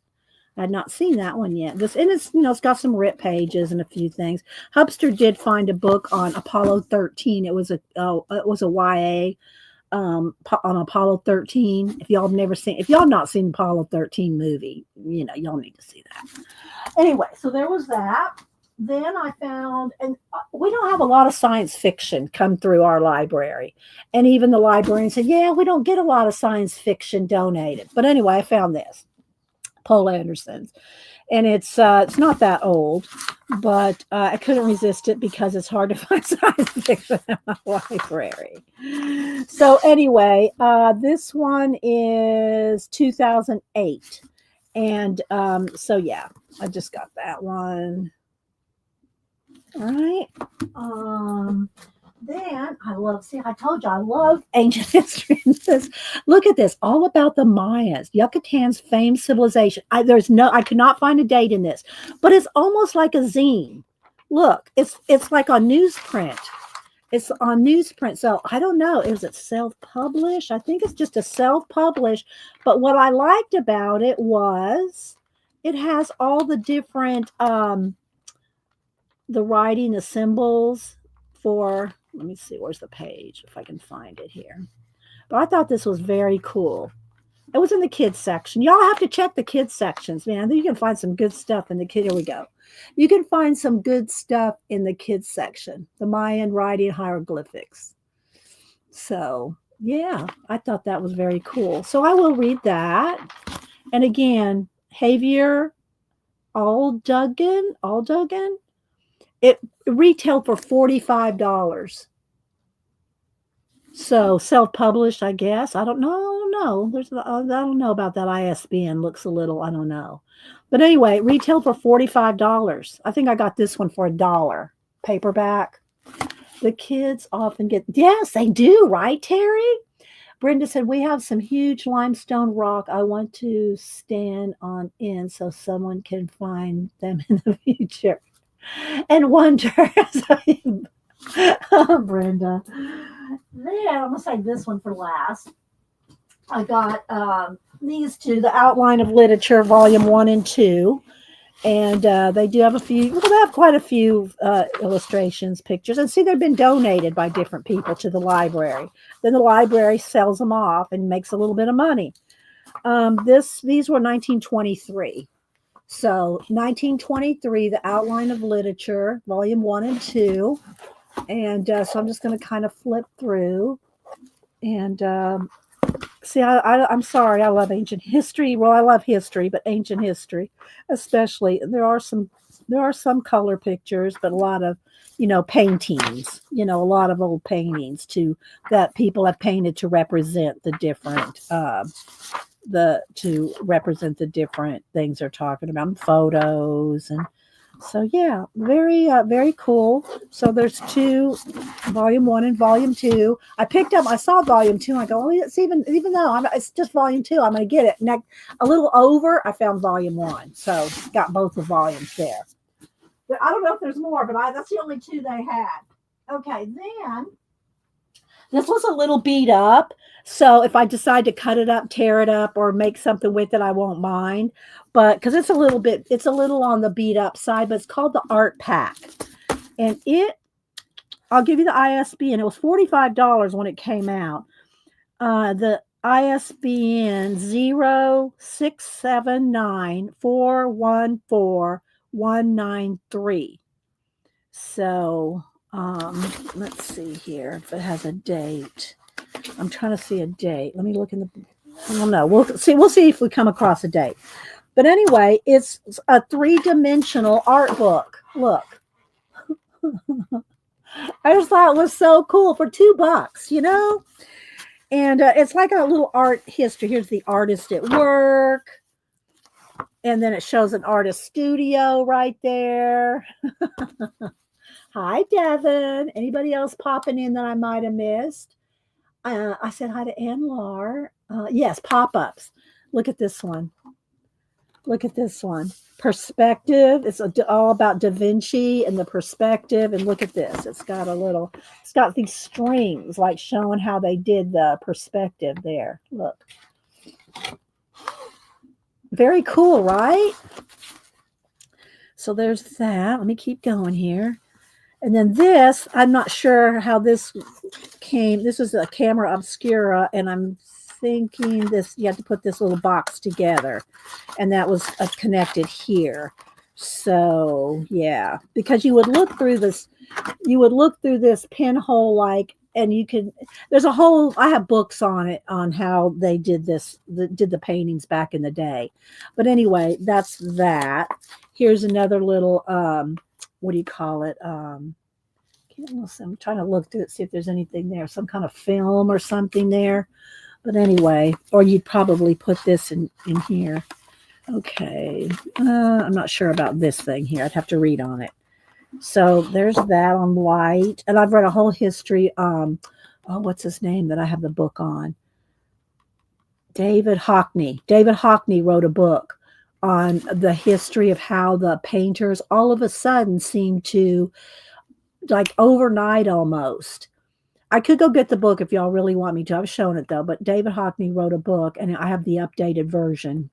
I had not seen that one yet. It's got some rip pages and a few things. Hubster did find a book on Apollo 13. It was a YA on Apollo 13. If y'all have not seen Apollo 13 movie, y'all need to see that. Anyway, so there was that. Then I found, and we don't have a lot of science fiction come through our library. And even the librarian said, yeah, we don't get a lot of science fiction donated. But anyway, I found this, Paul Anderson's. And it's not that old, but I couldn't resist it because it's hard to find science fiction in my library. So anyway, this one is 2008. And so, yeah, I just got that one. All right. Then I told you I love ancient history. Look at this, all about the Mayas, Yucatan's famed civilization. I could not find a date in this, but it's almost like a zine. Look, it's like on newsprint. It's on newsprint. So I don't know. Is it self-published? I think it's just a self-published. But what I liked about it was it has all the different the writing, the symbols for, let me see, where's the page if I can find it here. But I thought this was very cool. It was in the kids section. Y'all have to check the kids sections, man. You can find some good stuff in the kid. Here we go. You can find some good stuff in the kids section, the Mayan writing hieroglyphics. So yeah, I thought that was very cool. So I will read that. And again, Javier Aldogan, it retailed for $45. So self-published, I guess. I don't know. I don't know about that ISBN. Looks a little, I don't know. But anyway, it retailed for $45. I think I got this one for $1. Paperback. The kids often get, yes, they do, right, Terry? Brenda said, we have some huge limestone rock I want to stand on in so someone can find them in the future. And wonder, oh, Brenda. Then I'm going to say this one for last. I got these two, the Outline of Literature, Volume 1 and 2. And they do have a few, well, they have quite a few illustrations, pictures. And see, they've been donated by different people to the library. Then the library sells them off and makes a little bit of money. These were 1923. So 1923, the Outline of Literature, Volume 1 and 2. And so I'm just going to kind of flip through. And see, I'm sorry, I love ancient history. Well, I love history, but ancient history especially. There are some color pictures, but a lot of, paintings, a lot of old paintings that people have painted to represent the different things they're talking about, photos. And so yeah, very very cool. So there's two, Volume 1 and Volume 2. I saw Volume 2 and I go, oh, it's even though it's just Volume 2, I'm gonna get it. And a little over, I found Volume 1. So got both the volumes there. But I don't know if there's more, but that's the only two they had. Okay, then this was a little beat up. So if I decide to cut it up, tear it up, or make something with it, I won't mind. But because it's a little on the beat up side, but it's called the Art Pack. And I'll give you the ISBN. It was $45 when it came out. The ISBN 0679414193. So let's see here if it has a date. I'm trying to see a date. Let me look in the, I don't know. We'll see if we come across a date. But anyway, it's a 3-dimensional art book. Look. I just thought it was so cool for $2, And it's like a little art history. Here's the artist at work. And then it shows an artist studio right there. Hi, Devin. Anybody else popping in that I might have missed? I said hi to Ann Lar. Yes, pop-ups. Look at this one. Perspective. It's all about Da Vinci and the perspective. And look at this. It's got these strings like showing how they did the perspective there. Look. Very cool, right? So there's that. Let me keep going here. And then this, I'm not sure how this came. This is a camera obscura, and I'm thinking you have to put this little box together, and that was connected here. So yeah, because you would look through this pinhole and you can. There's a whole. I have books on it on how they did did the paintings back in the day. But anyway, that's that. Here's another little. What do you call it? I'm trying to look through it, see if there's anything there, some kind of film or something there. But anyway, or you'd probably put this in here. Okay. I'm not sure about this thing here. I'd have to read on it. So there's that on white. And I've read a whole history. What's his name that I have the book on? David Hockney. David Hockney wrote a book on the history of how the painters all of a sudden seem to like overnight almost. I could go get the book if y'all really want me to. I've shown it though, but David Hockney wrote a book and I have the updated version.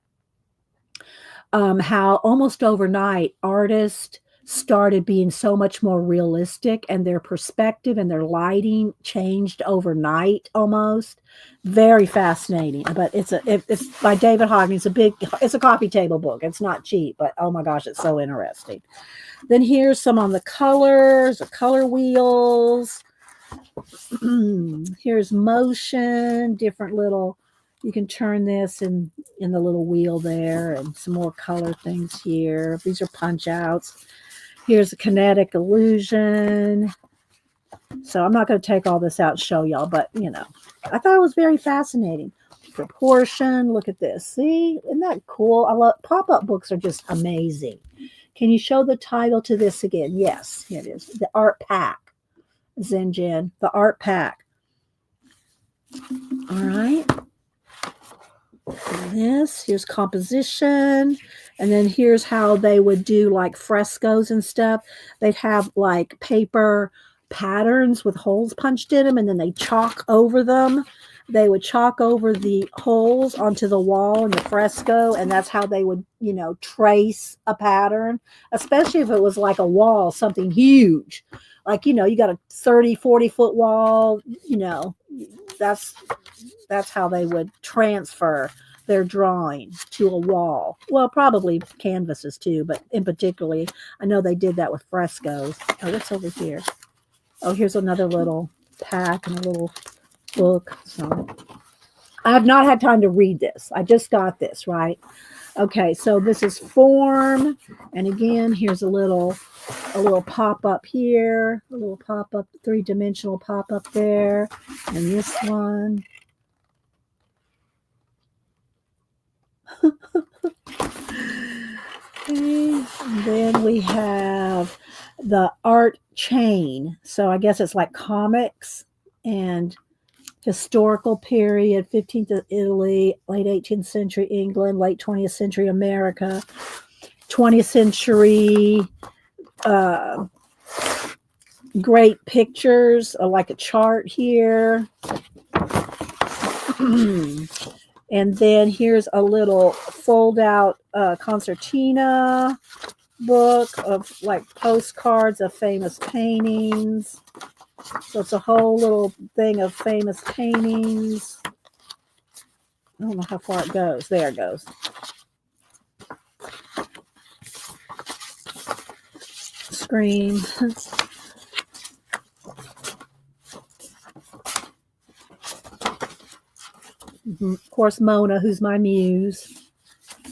How almost overnight artists started being so much more realistic and their perspective and their lighting changed overnight almost. Very fascinating. But it's by David Hockney. It's a coffee table book. It's not cheap, but oh my gosh, it's so interesting. Then here's some on the colors, the color wheels. Here's motion, different little, you can turn this in the little wheel there, and some more color things here. These are punch outs. Here's a kinetic illusion. So I'm not going to take all this out and show y'all, but you know, I thought it was very fascinating. Proportion, look at this. See, isn't that cool? I love pop-up books, are just amazing. Can you show the title to this again? Yes, here it is. The Art Pack. Zenjen, the Art Pack. All right. And here's composition. And then here's how they would do like frescoes and stuff. They'd have like paper patterns with holes punched in them, and then they chalk over them. They would chalk over the holes onto the wall in the fresco, and that's how they would, you know, trace a pattern, especially if it was like a wall, something huge. Like, you know, you got a 30, 40-foot wall, you know, that's how they would transfer their drawing to a wall. Well, probably canvases too, but in particularly, I know they did that with frescoes. Oh, what's over here? Oh, here's another little pack and a little book. So I have not had time to read this. I just got this, right? Okay, so this is form. And again, here's a little pop-up here, a little pop-up, three-dimensional pop-up there, and this one. Okay, and then we have the art chain. So I guess it's like comics and historical period, 15th Italy, late 18th century England, late 20th century America, 20th century great pictures, like a chart here. And then here's a little fold out concertina book of like postcards of famous paintings. So it's a whole little thing of famous paintings. I don't know how far it goes. There it goes. Screen. Of course, Mona, who's my muse.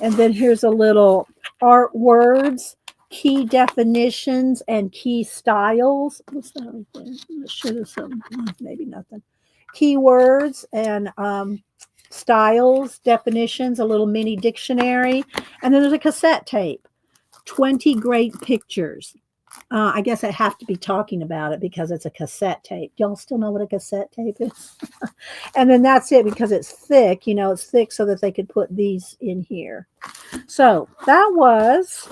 And then here's a little art words, key definitions, and key styles. What's that right there? I'm sure there's some, maybe nothing. Keywords and styles, definitions, a little mini dictionary. And then there's a cassette tape, 20 great pictures. I guess I have to be talking about it because it's a cassette tape. Y'all still know what a cassette tape is? And then that's it, because it's thick. You know, it's thick so that they could put these in here. So that was,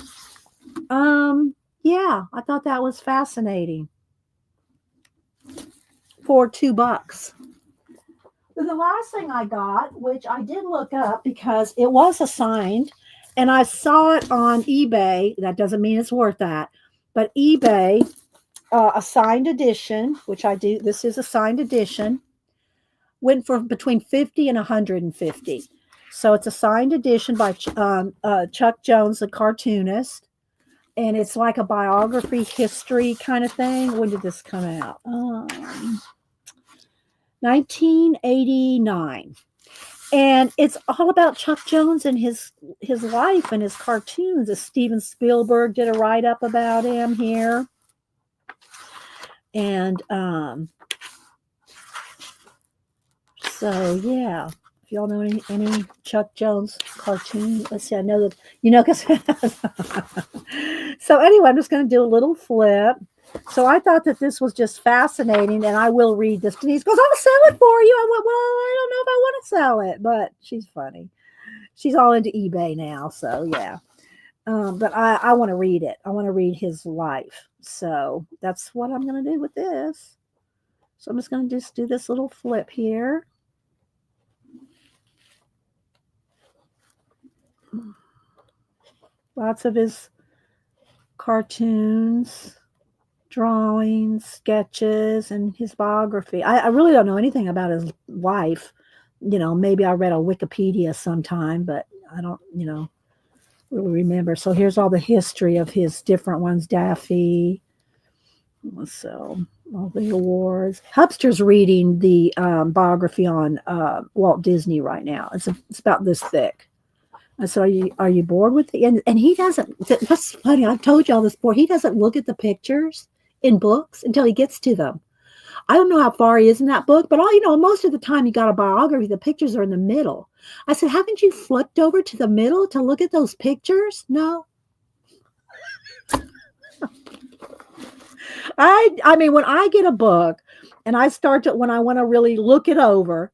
yeah, I thought that was fascinating. For $2. Then the last thing I got, which I did look up because it was assigned, and I saw it on eBay. That doesn't mean it's worth that. But eBay, a signed edition, which I do, this is a signed edition, went for between $50 and $150. So it's a signed edition by Chuck Jones, the cartoonist. And it's like a biography history kind of thing. When did this come out? 1989. And it's all about Chuck Jones and his life and his cartoons. Steven Spielberg did a write-up about him here. And so, yeah. If y'all know any Chuck Jones cartoon, let's see, I know that, you know, because so anyway, I'm just going to do a little flip. So I thought that this was just fascinating, and I will read this. Denise goes, I'll sell it for you. I went, well, I don't know if I want to sell it, but she's funny. She's all into eBay now, so yeah. But I want to read it. I want to read his life. So that's what I'm going to do with this. So I'm just going to just do this little flip here. Lots of his cartoons, drawings, sketches, and his biography. I really don't know anything about his wife. Maybe I read a Wikipedia sometime, but I don't, really remember. So here's all the history of his different ones. Daffy. So all the awards. Hubster's reading the biography on Walt Disney right now. It's about this thick. I said, are you bored with it? And he doesn't. That's funny. I've told y'all this before. He doesn't look at the pictures in books until he gets to them. I don't know how far he is in that book, but most of the time you got a biography, the pictures are in the middle. I said, haven't you flipped over to the middle to look at those pictures? No. I mean, when I get a book and when I want to really look it over,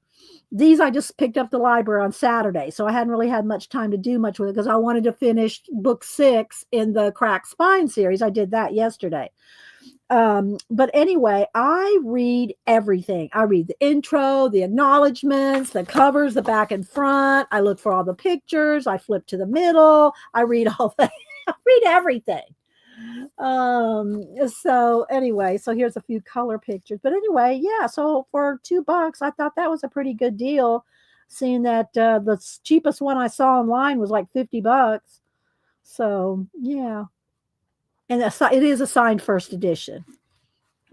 these I just picked up the library on Saturday, so I hadn't really had much time to do much with it because I wanted to finish book 6 in the Cracked Spine series. I did that yesterday. But anyway, I read everything. I read the intro, the acknowledgments, the covers, the back and front. I look for all the pictures. I flip to the middle. I read all that. I read everything. So anyway, so here's a few color pictures, but anyway, yeah, so for $2 I thought that was a pretty good deal, seeing that the cheapest one I saw online was like $50. So yeah, and it is a signed first edition.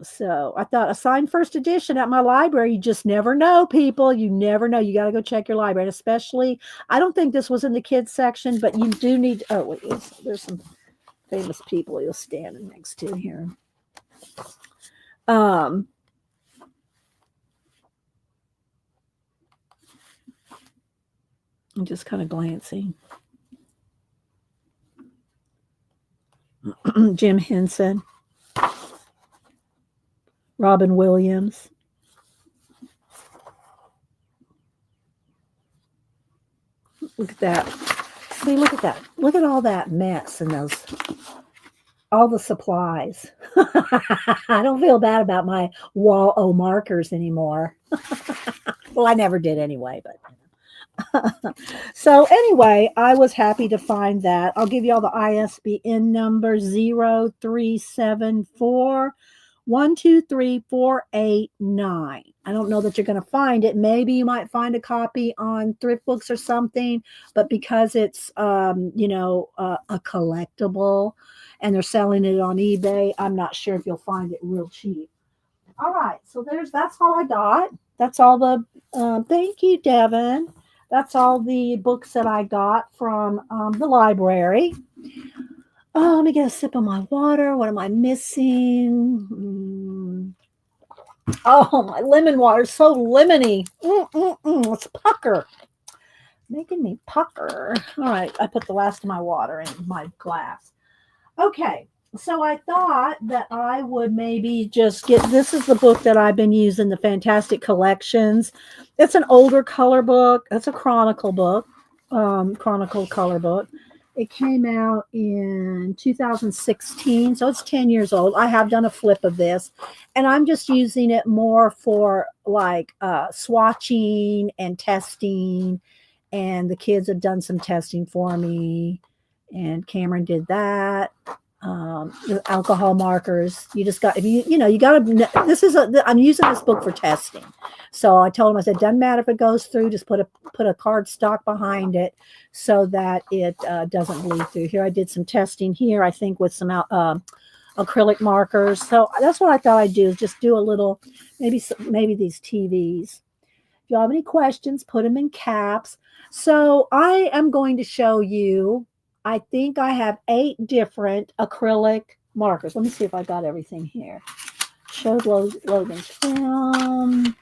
So I thought a signed first edition at my library, you just never know, people. You never know. You got to go check your library. And especially, I don't think this was in the kids section, but you do need, oh wait, there's some famous people you're standing next to here. I'm just kind of glancing. Jim Henson, Robin Williams. Look at that. See, look at that. Look at all that mess and all the supplies. I don't feel bad about my wall markers anymore. Well, I never did anyway, but so anyway, I was happy to find that. I'll give you all the ISBN number 0374 123489. I don't know that you're going to find it. Maybe you might find a copy on Thrift Books or something, but because it's a collectible and they're selling it on eBay, I'm not sure if you'll find it real cheap. All right, so that's all I got. That's all the thank you, Devin. That's all the books that I got from the library. Oh, let me get a sip of my water. What am I missing? Oh, my lemon water is so lemony. It's pucker. Making me pucker. All right, I put the last of my water in my glass. Okay, so I thought that I would maybe just this is the book that I've been using, the Fantastic Collections. It's an older color book. It's a chronicle book, chronicle color book. It came out in 2016, so it's 10 years old. I have done a flip of this, and I'm just using it more for like swatching and testing, and the kids have done some testing for me, and Cameron did that. The alcohol markers. You just got, if you got to, I'm using this book for testing. So I told him, I said, doesn't matter if it goes through, just put a card stock behind it so that it doesn't bleed through. Here I did some testing here, I think, with some acrylic markers. So that's what I thought I'd do, is just do a little, maybe these TVs. If you have any questions, put them in caps. So I am going to show you, I think I have 8 different acrylic markers. Let me see if I got everything here. Showed Logan's film.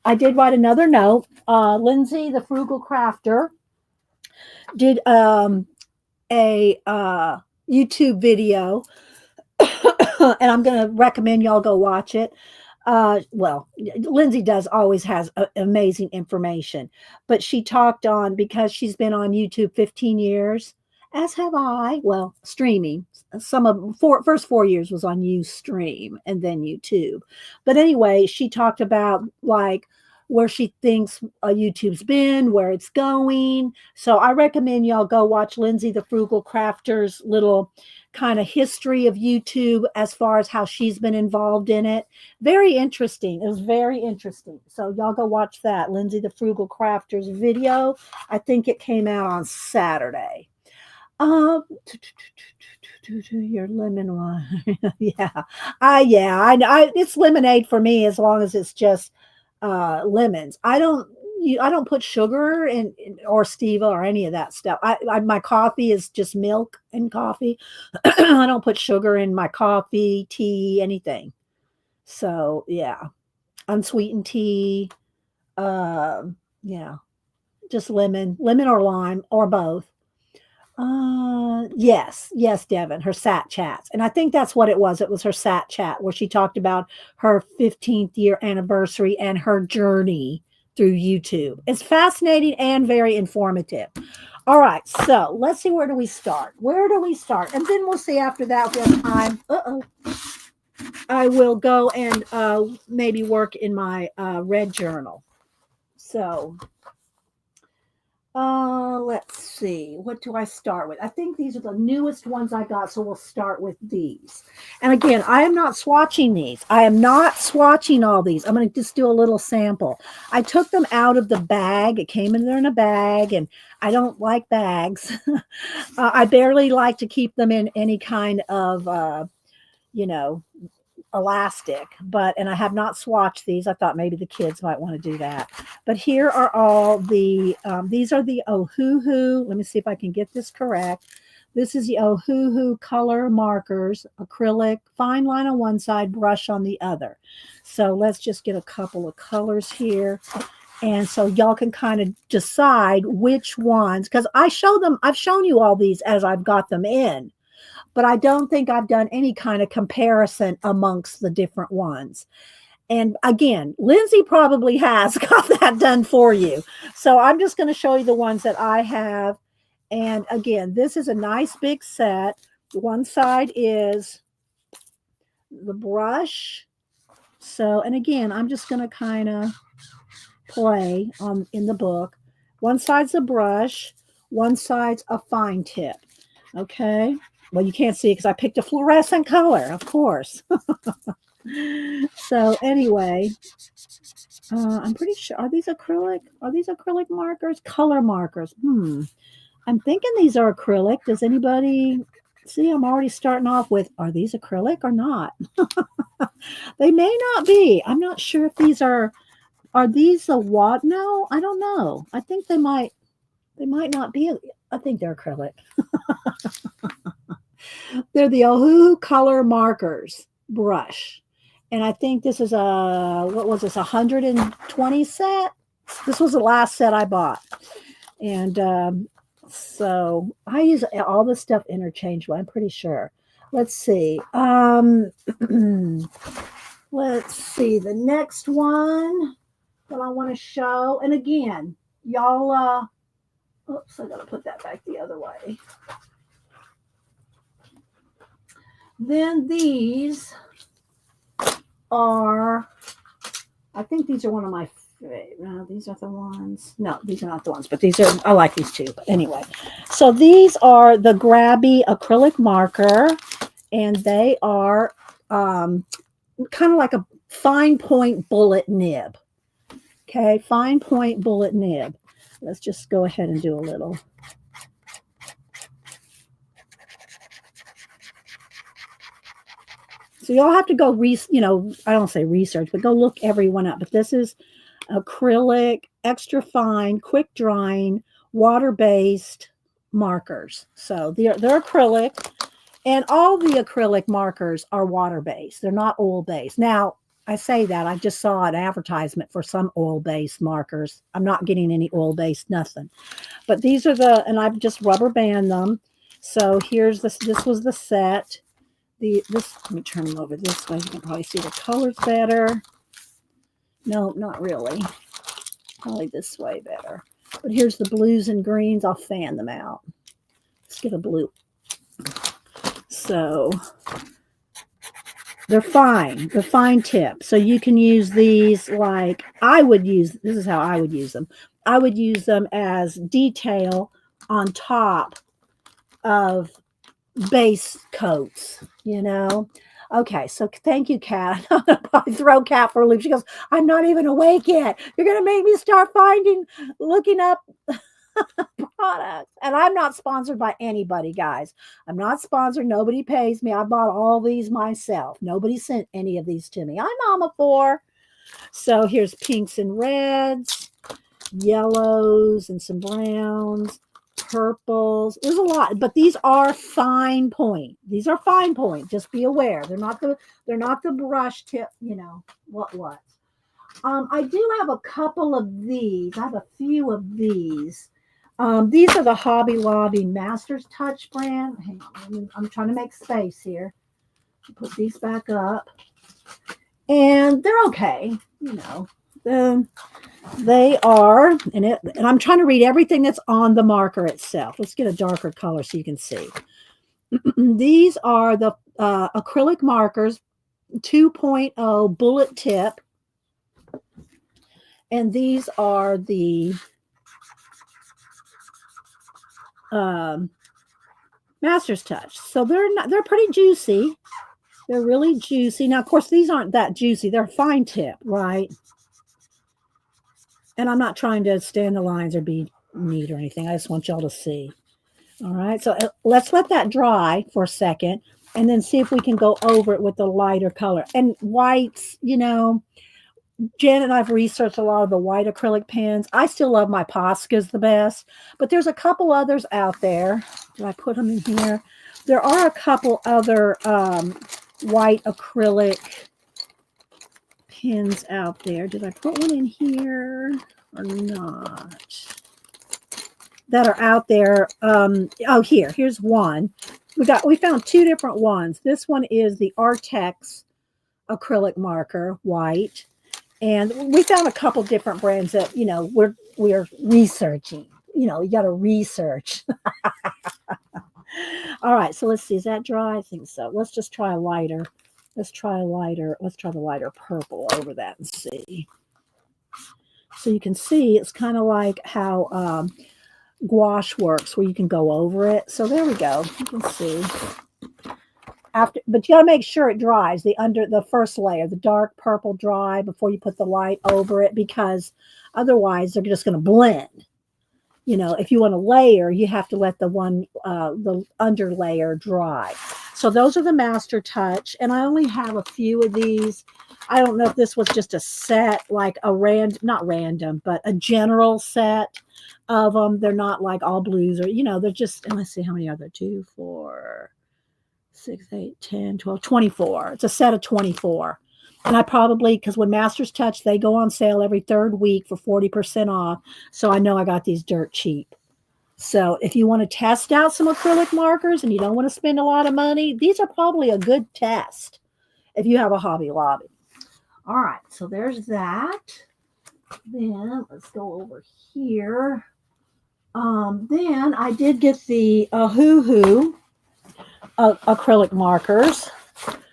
I did write another note. Lindsay, the Frugal Crafter, did a YouTube video, and I'm going to recommend y'all go watch it. Well, Lindsay always has amazing information, but she talked on, because she's been on YouTube 15 years, As have I. Well, streaming. Some of first 4 years was on Ustream and then YouTube. But anyway, she talked about like where she thinks YouTube's been, where it's going. So I recommend y'all go watch Lindsay the Frugal Crafter's little kind of history of YouTube as far as how she's been involved in it. Very interesting. It was very interesting. So y'all go watch that Lindsay the Frugal Crafter's video. I think it came out on Saturday. Um, your lemon one. Yeah. It's lemonade for me as long as it's just lemons. I don't put sugar or stevia or any of that stuff. My coffee is just milk and coffee. I don't put sugar in my coffee, tea, anything. So yeah, unsweetened tea. Yeah, just lemon or lime or both. Yes, Devin, her sat chats. And I think that's what it was. It was her sat chat where she talked about her 15th year anniversary and her journey through YouTube. It's fascinating and very informative. All right, so let's see, where do we start? Where do we start? And then we'll see after that if we have time. I will go and maybe work in my red journal. So let's see. What do I start with? I think these are the newest ones I got, so we'll start with these. And again, I am not swatching these. I am not swatching all these. I'm going to just do a little sample. I took them out of the bag. It came in there in a bag, and I don't like bags. I barely like to keep them in any kind of, elastic, and I have not swatched these. I thought maybe the kids might want to do that. But here are all the, these are the Ohuhu. Let me see if I can get this correct. This is the Ohuhu color markers, acrylic, fine line on one side, brush on the other. So let's just get a couple of colors here. And so y'all can kind of decide which ones, because I've shown you all these as I've got them in. But I don't think I've done any kind of comparison amongst the different ones. And again, Lindsay probably has got that done for you. So I'm just going to show you the ones that I have. And again, this is a nice big set. One side is the brush. So, and again, I'm just going to kind of play in the book. One side's a brush, one side's a fine tip. Okay. Well, you can't see it because I picked a fluorescent color, of course. So anyway, I'm pretty sure, are these acrylic? Are these acrylic markers? Color markers. I'm thinking these are acrylic. Does anybody see? I'm already starting off with, are these acrylic or not? They may not be. I'm not sure if these are these a what? No, I don't know. I think they might not be. I think they're acrylic. They're the Ohuhu color markers brush. And I think this is what was this, 120 set? This was the last set I bought. And so I use all this stuff interchangeable, I'm pretty sure. Let's see. Let's see. The next one that I want to show. And again, y'all, oops, I got to put that back the other way. Then these are, I think these are one of my favorite. No, these are the ones. No, these are not the ones, but these are, I like these too. But anyway, so these are the Grabby acrylic marker, and they are kind of like a fine point bullet nib. Okay, fine point bullet nib. Let's just go ahead and do a little. So y'all have to go, I don't say research, but go look everyone up. But this is acrylic, extra fine, quick drying, water-based markers. So they're acrylic, and all the acrylic markers are water-based. They're not oil-based. Now, I say that. I just saw an advertisement for some oil-based markers. I'm not getting any oil-based, nothing. But these are and I've just rubber band them. So here's this was the set. Let me turn them over this way. You can probably see the colors better. No, not really. Probably this way better. But here's the blues and greens. I'll fan them out. get a blue. So they're fine. They're fine tip. So you can use these like I would use. This is how I would use them. I would use them as detail on top of base coats, you know. Okay, so thank you, Kat. I throw Kat for a loop. She goes, I'm not even awake yet. You're gonna make me start looking up products. And I'm not sponsored by anybody, guys. I'm not sponsored. Nobody pays me. I bought all these myself. Nobody sent any of these to me. I'm Mama 4. So here's pinks and reds, yellows and some browns, purples. There's a lot, but these are fine point. These are fine point. Just be aware. They're not the brush tip, you know, what. I do have a couple of these. I have a few of these. These are the Hobby Lobby Master's Touch brand. Hang on, I'm trying to make space here. Put these back up. And they're okay, you know. They are, and I'm trying to read everything that's on the marker itself. Let's get a darker color so you can see. These are the acrylic markers, 2.0 bullet tip. And these are the Master's Touch. So they're pretty juicy. They're really juicy. Now, of course, these aren't that juicy. They're fine tip, right? And I'm not trying to stand the lines or be neat or anything. I just want y'all to see. All right. So let's let that dry for a second and then see if we can go over it with a lighter color. And whites, you know, Jen and I've researched a lot of the white acrylic pens. I still love my Posca's the best, but there's a couple others out there. Did I put them in here? There are a couple other white acrylic pens out there. Did I put one in here or not? That are out there. Oh, here's one. We found two different ones. This one is the Artex acrylic marker, white. And we found a couple different brands that, you know, we're researching. You know, you got to research. All right, so let's see. Is that dry? I think so. Let's just try a lighter. Let's try the lighter purple over that and see. So you can see it's kind of like how gouache works, where you can go over it. So there we go. You can see. But you got to make sure it dries. The first layer, the dark purple, dry before you put the light over it, because otherwise they're just going to blend. You know, if you want to layer, you have to let the under layer dry. So those are the Master Touch, and I only have a few of these. I don't know if this was just a set, like not random, but a general set of them. They're not like all blues or, you know, they're just, and let's see how many are there. 2, 4, 6, 8, 10, 12, 24. It's a set of 24. And I probably, because when Masters Touch, they go on sale every third week for 40% off. So I know I got these dirt cheap. So if you want to test out some acrylic markers and you don't want to spend a lot of money, these are probably a good test if you have a Hobby Lobby. All right, so there's that. Then let's go over here. Then I did get the Hoo acrylic markers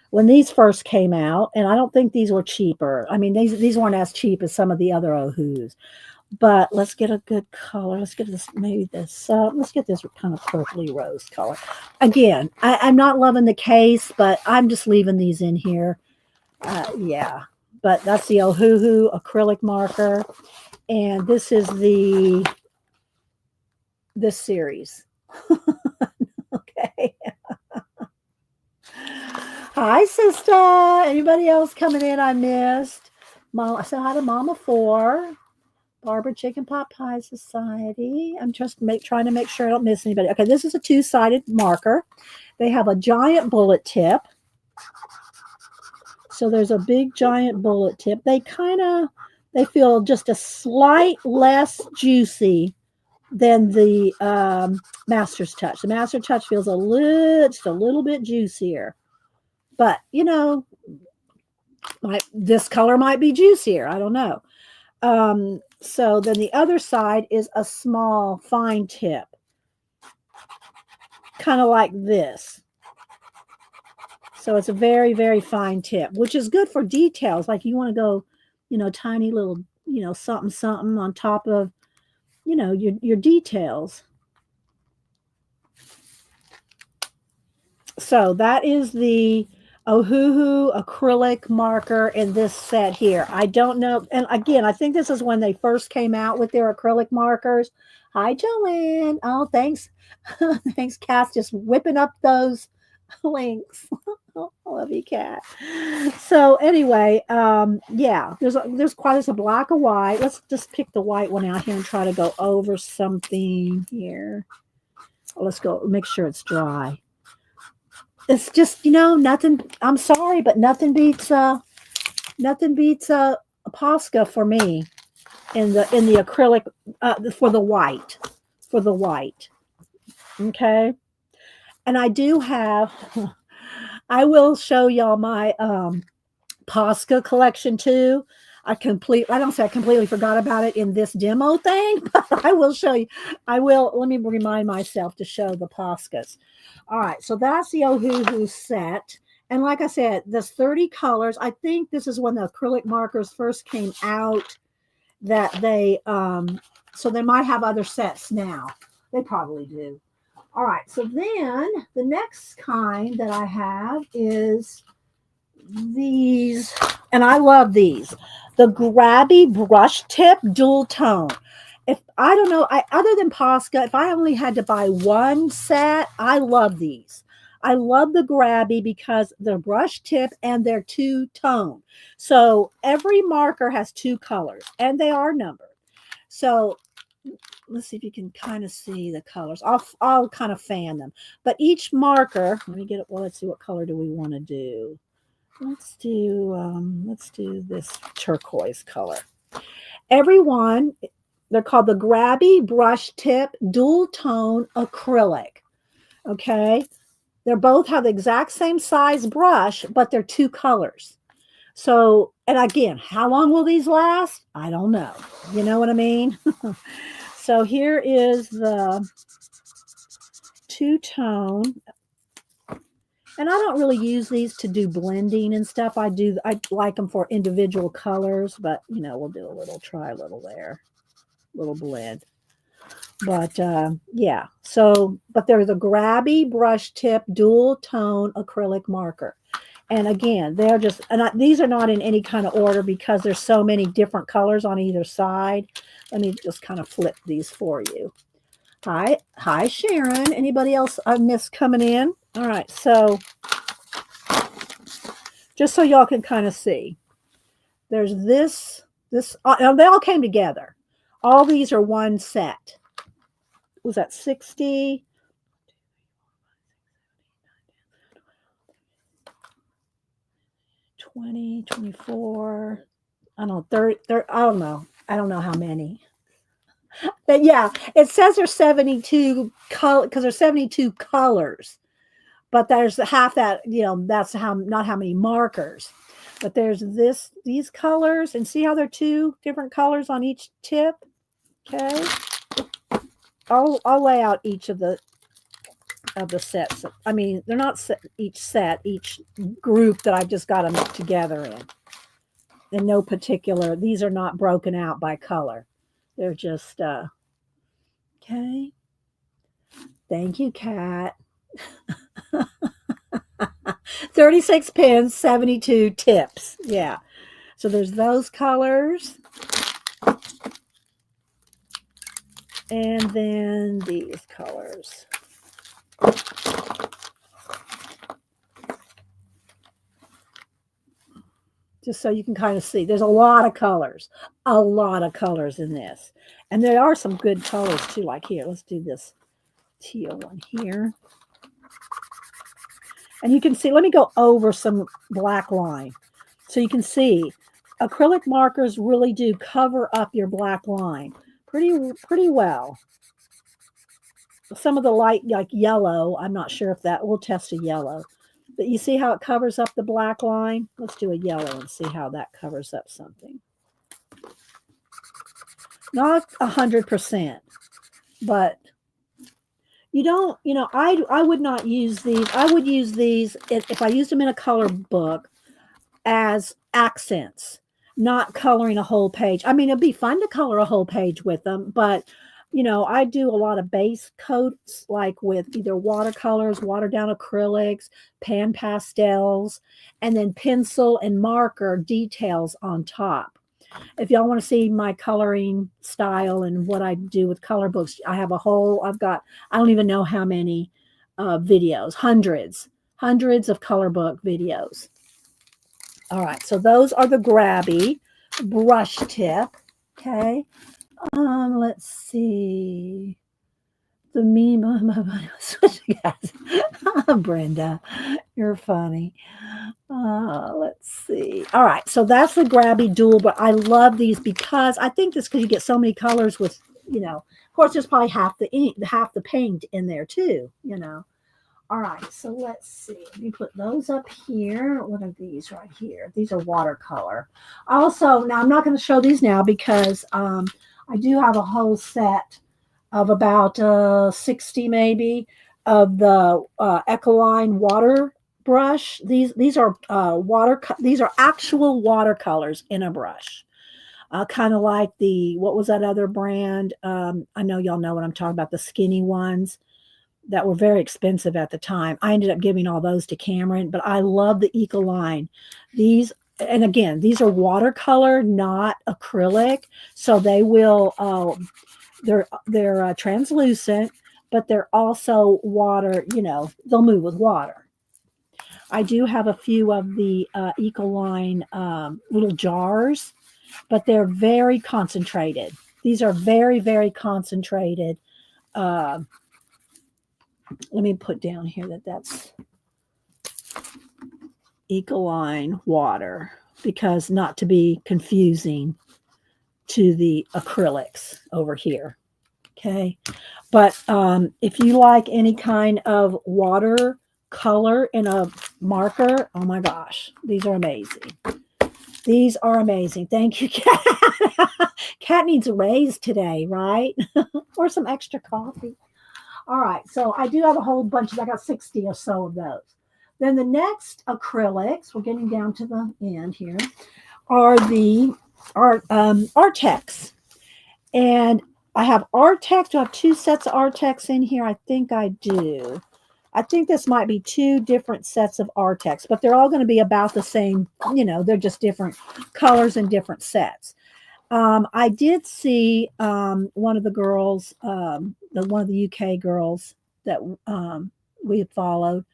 when these first came out, and I don't think these were cheaper. I mean, these weren't as cheap as some of the other Ohus. But let's get a good color. Let's get this, let's get this kind of purpley rose color. Again, I'm not loving the case, but I'm just leaving these in here. Yeah, but that's the Ohuhu acrylic marker. And this is this series. Okay. Hi, sister. Anybody else coming in I missed? Mom, say hi to Mama 4. Barbara Chicken Pot Pie Society. I'm just trying to make sure I don't miss anybody. Okay, this is a 2-sided marker. They have a giant bullet tip. So there's a big giant bullet tip. They feel just a slight less juicy than the Master's Touch. The Master Touch feels just a little bit juicier. But, you know, this color might be juicier. I don't know. So then the other side is a small fine tip. kind of like this. So it's a very, very fine tip, which is good for details. Like you want to go, tiny little, something, something on top of, your details. So that is the Ohuhu acrylic marker in this set here. I don't know. And again, I think this is when they first came out with their acrylic markers. Hi, Joanne. Oh, thanks. Thanks, Cass. Just whipping up those links. Oh, I love you, Cat. So anyway, yeah, there's quite a black or white. Let's just pick the white one out here and try to go over something here. Let's go make sure it's dry. It's just, nothing. I'm sorry, but nothing beats a Posca for me in the acrylic for the white. Okay. And I do have I will show y'all my Posca collection too. I don't say I completely forgot about it in this demo thing, but I will show you. Let me remind myself to show the Poscas. All right, so that's the Ohuhu set. And like I said, there's 30 colors. I think this is when the acrylic markers first came out that they, so they might have other sets now. They probably do. All right, so then the next kind that I have is these, and I love these, the Grabby Brush Tip Dual Tone. If I don't know, other than Posca, if I only had to buy one set, I love these. I love the Grabby because they're brush tip and they're two-tone. So every marker has two colors and they are numbered. So let's see if you can kind of see the colors. I'll kind of fan them. But each marker, let me get it. Well, let's see, what color do we want to do? Let's do this turquoise color. Everyone, they're called the Grabby Brush Tip Dual Tone Acrylic. Okay. They both have the exact same size brush, but they're two colors. So, and again, how long will these last? I don't know. You know what I mean? So here is the two-tone. And I don't really use these to do blending and stuff. I like them for individual colors, but we'll do try a little there, little blend. But yeah, so, but they're the Grabby Brush Tip Dual Tone Acrylic Marker. And again, they're just, these are not in any kind of order because there's so many different colors on either side. Let me just kind of flip these for you. Hi, Sharon. Anybody else I missed coming in? All right, so just so y'all can kind of see, there's this, they all came together. All these are one set. Was that 60? 20, 24, I don't know, 30, I don't know. I don't know how many. But yeah, it says there's 72 color because there's 72 colors. But there's half that, that's not how many markers. But there's these colors, and see how they're two different colors on each tip. Okay. I'll lay out each of the sets. I mean, they're not each group that I've just got them together in no particular. These are not broken out by color. They're just okay. Thank you, Kat. 36 pins, 72 tips. Yeah. So there's those colors. And then these colors. Just so you can kind of see. There's a lot of colors. A lot of colors in this. And there are some good colors too, like here. Let's do this teal one here. And you can see, let me go over some black line. So you can see acrylic markers really do cover up your black line pretty well. Some of the light, like yellow, I'm not sure if that, we'll test a yellow. But you see how it covers up the black line? Let's do a yellow and see how that covers up something. Not 100%, but You don't, I would not use these. I would use these if I used them in a color book as accents, not coloring a whole page. I mean, it'd be fun to color a whole page with them, but I do a lot of base coats, like with either watercolors, watered down acrylics, pan pastels, and then pencil and marker details on top. If y'all want to see my coloring style and what I do with color books, I've got, I don't even know how many videos, hundreds of color book videos. All right, so those are the grabby brush tip. Okay, let's see. The meme, Brenda, you're funny. Let's see. All right, so that's the grabby dual, but I love these because I think this because you get so many colors with, of course, there's probably half the ink, half the paint in there too. All right, so let's see. Let me put those up here. What are these right here? These are watercolor. Also, now I'm not going to show these now because I do have a whole set of about 60 maybe of the Acrylic water brush. These are these are actual watercolors in a brush. Kind of like what was that other brand? I know y'all know what I'm talking about, the skinny ones that were very expensive at the time. I ended up giving all those to Cameron, but I love the Ecoline. These, and again, these are watercolor, not acrylic. So they will, they're translucent, but they're also water, they'll move with water. I do have a few of the Ecoline little jars, but they're very concentrated. These are very, very concentrated. Let me put down here that's Ecoline water, because not to be confusing to the acrylics over here. Okay. But if you like any kind of water color in a marker, oh my gosh, these are amazing. These are amazing. Thank you, Kat. Kat needs a raise today, right? Or some extra coffee. All right, so I do have a whole bunch. I got 60 or so of those. Then the next acrylics, we're getting down to the end here, are the Artex. And I have Artex. Do I have two sets of Artex in here? I think I do. I think this might be two different sets of Artex, but they're all going to be about the same. They're just different colors and different sets. I did see one of the girls, one of the UK girls that we have followed,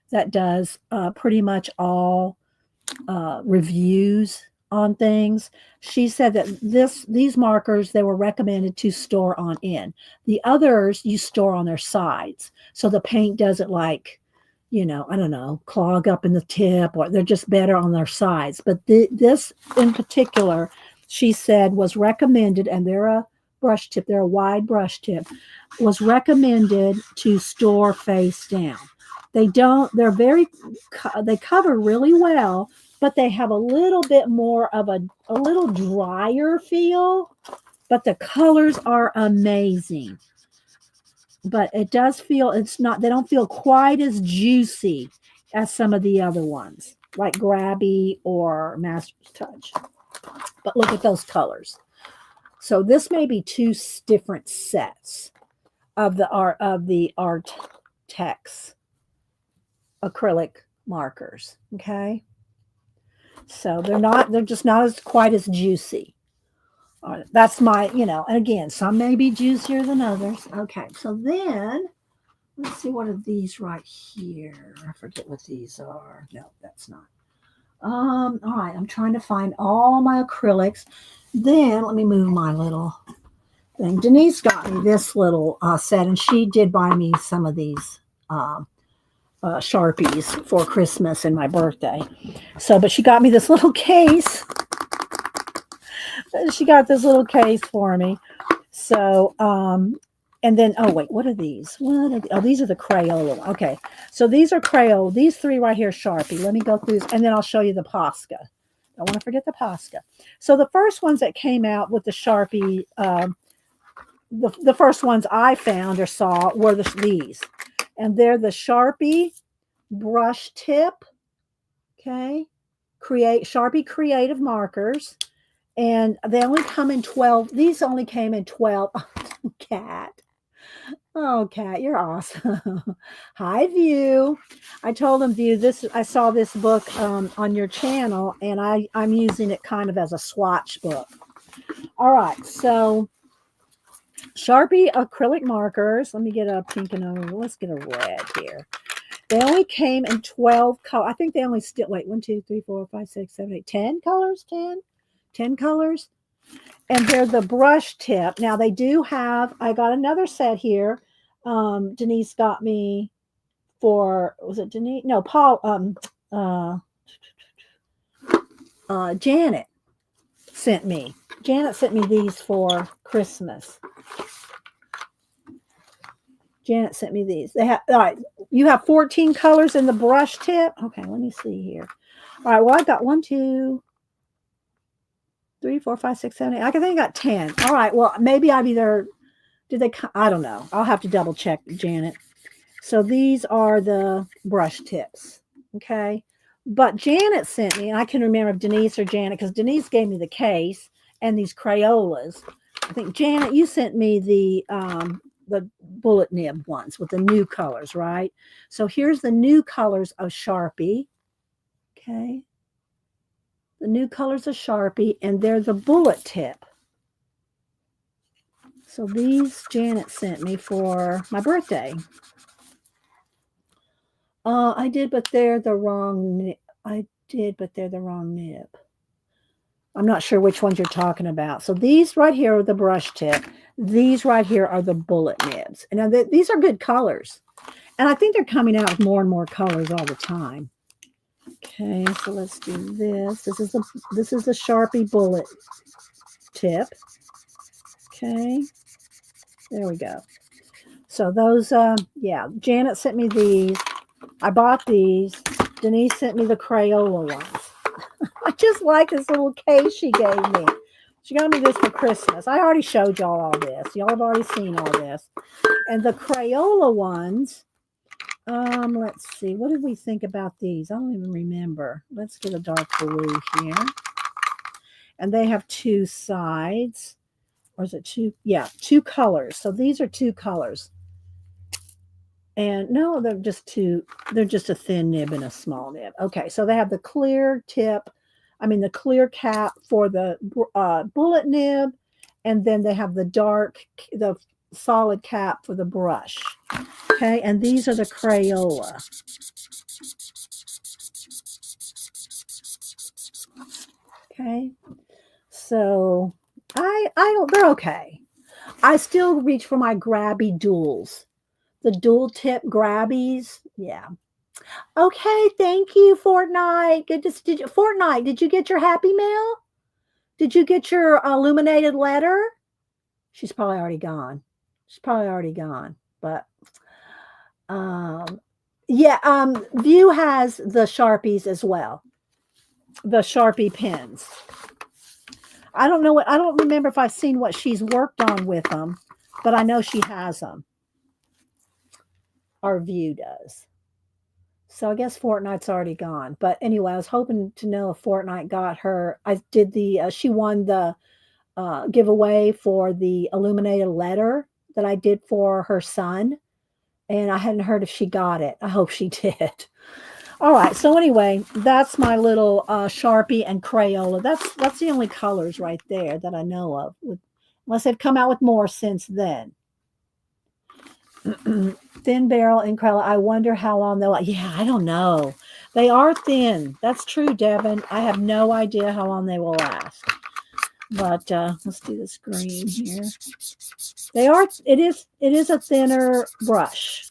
that does pretty much all reviews on things. She said that these markers, they were recommended to store on in. The others you store on their sides, so the paint doesn't I don't know, clog up in the tip, or they're just better on their sides. But this in particular, she said, was recommended, and they're a brush tip, they're a wide brush tip, was recommended to store face down. They cover really well, but they have a little bit more of a little drier feel, but the colors are amazing. But it does feel, they don't feel quite as juicy as some of the other ones, like Grabby or Master's Touch. But look at those colors. So this may be two different sets of the Artex acrylic markers. Okay. So they're just not as quite as juicy. That's my, and again, some may be juicier than others. Okay. So then let's see, what are these right here? I forget what these are. No, that's not. All right, I'm trying to find all my acrylics. Then let me move my little thing. Denise got me this little set, and she did buy me some of these Sharpies for Christmas and my birthday. So, but she got me this little case. She got this little case for me. So, and then, oh wait, what are these? Oh, these are the Crayola. Okay, so these are Crayola. These three right here, Sharpie. Let me go through this, and then I'll show you the Posca. Don't want to forget the Posca. So the first ones that came out with the Sharpie the first ones I found or saw were these. And they're the Sharpie brush tip. Okay. Sharpie creative markers. And they only come in 12. These only came in 12. Cat. Oh, Cat, you're awesome. Hi, View. I told him, View, this. I saw this book on your channel, and I'm using it kind of as a swatch book. All right, so Sharpie acrylic markers. Let me get a pink and let's get a red here. They only came in 12 colors. I think they only still, wait, 1, 2, 3, 4, 5, 6, 7, 8, 10 colors, 10 colors. And they're the brush tip. Now they do have, I got another set here. Denise got me for, was it Denise? No, Paul, Janet sent me. Janet sent me these for Christmas. Janet sent me these. They have, all right, you have 14 colors in the brush tip. Okay, let me see here. All right, well, I got 1, 2, 3, 4, 5, 6, 7, 8. I think I got 10. All right, well, maybe I've either, I don't know. I'll have to double check, Janet. So these are the brush tips, okay? But Janet sent me, and I can remember if Denise or Janet, because Denise gave me the case and these Crayolas. I think, Janet, you sent me the bullet nib ones with the new colors, right? So here's the new colors of Sharpie, okay? The new colors of Sharpie, and they're the bullet tip. So these Janet sent me for my birthday. I did, but they're the wrong nib. I'm not sure which ones you're talking about. So these right here are the brush tip. These right here are the bullet nibs. And now these are good colors. And I think they're coming out with more and more colors all the time. Okay, so let's do this. This is the Sharpie bullet tip. Okay, there we go. So those, yeah, Janet sent me these. I bought these. Denise sent me the Crayola ones. I just like this little case she gave me. She got me this for Christmas. I already showed y'all all this. Y'all have already seen all this. And the Crayola ones, let's see. What did we think about these? I don't even remember. Let's get a dark blue here. And they have 2 sides. Or is it 2? Yeah, 2 colors. So these are 2 colors. And no, they're just a thin nib and a small nib. Okay, so they have the clear tip, the clear cap for the bullet nib, and then they have the solid cap for the brush. Okay, and these are the Crayola. Okay, so they're okay. I still reach for my grabby duals. The dual tip grabbies. Yeah. Okay. Thank you, Fortnite. Fortnite, did you get your Happy Mail? Did you get your illuminated letter? She's probably already gone. But yeah, View has the Sharpies as well. The Sharpie pens. I don't remember if I've seen what she's worked on with them, but I know she has them. Our View does. So I guess Fortnite's already gone. But anyway, I was hoping to know if Fortnite got her. I did she won the giveaway for the illuminated letter that I did for her son. And I hadn't heard if she got it. I hope she did. All right. So anyway, that's my little Sharpie and Crayola. That's the only colors right there that I know of. Unless they've come out with more since then. Thin barrel and Crayola. I wonder how long they'll. Yeah, I don't know. They are thin. That's true, Devin. I have no idea how long they will last. But let's do this green here. It is a thinner brush,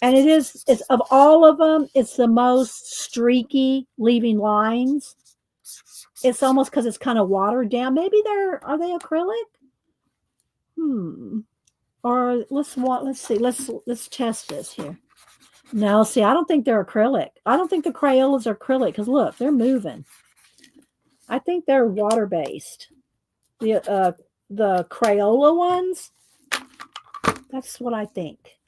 and it's of all of them, it's the most streaky, leaving lines. It's almost because it's kind of watered down. Maybe are they acrylic? Or let's see. Let's test this here. No, see, I don't think they're acrylic. I don't think the Crayolas are acrylic because look, they're moving. I think they're water-based. The Crayola ones. That's what I think.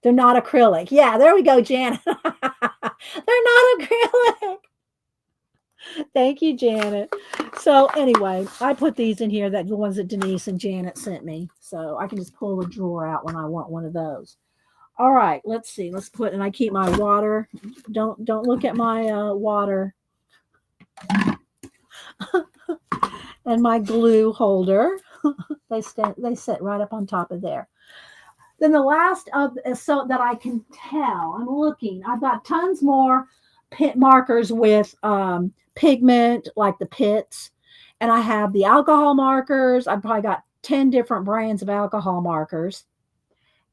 They're not acrylic. Yeah, there we go, Janet. They're not acrylic. Thank you, Janet. So anyway, I put these in here, that the ones that Denise and Janet sent me. So I can just pull the drawer out when I want one of those. All right, let's see. Let's put, and I keep my water. Don't look at my water and my glue holder. They sit right up on top of there. Then the last of, so that I can tell, I'm looking. I've got tons more markers with pigment, like the pits, and I have the alcohol markers. I've probably got 10 different brands of alcohol markers,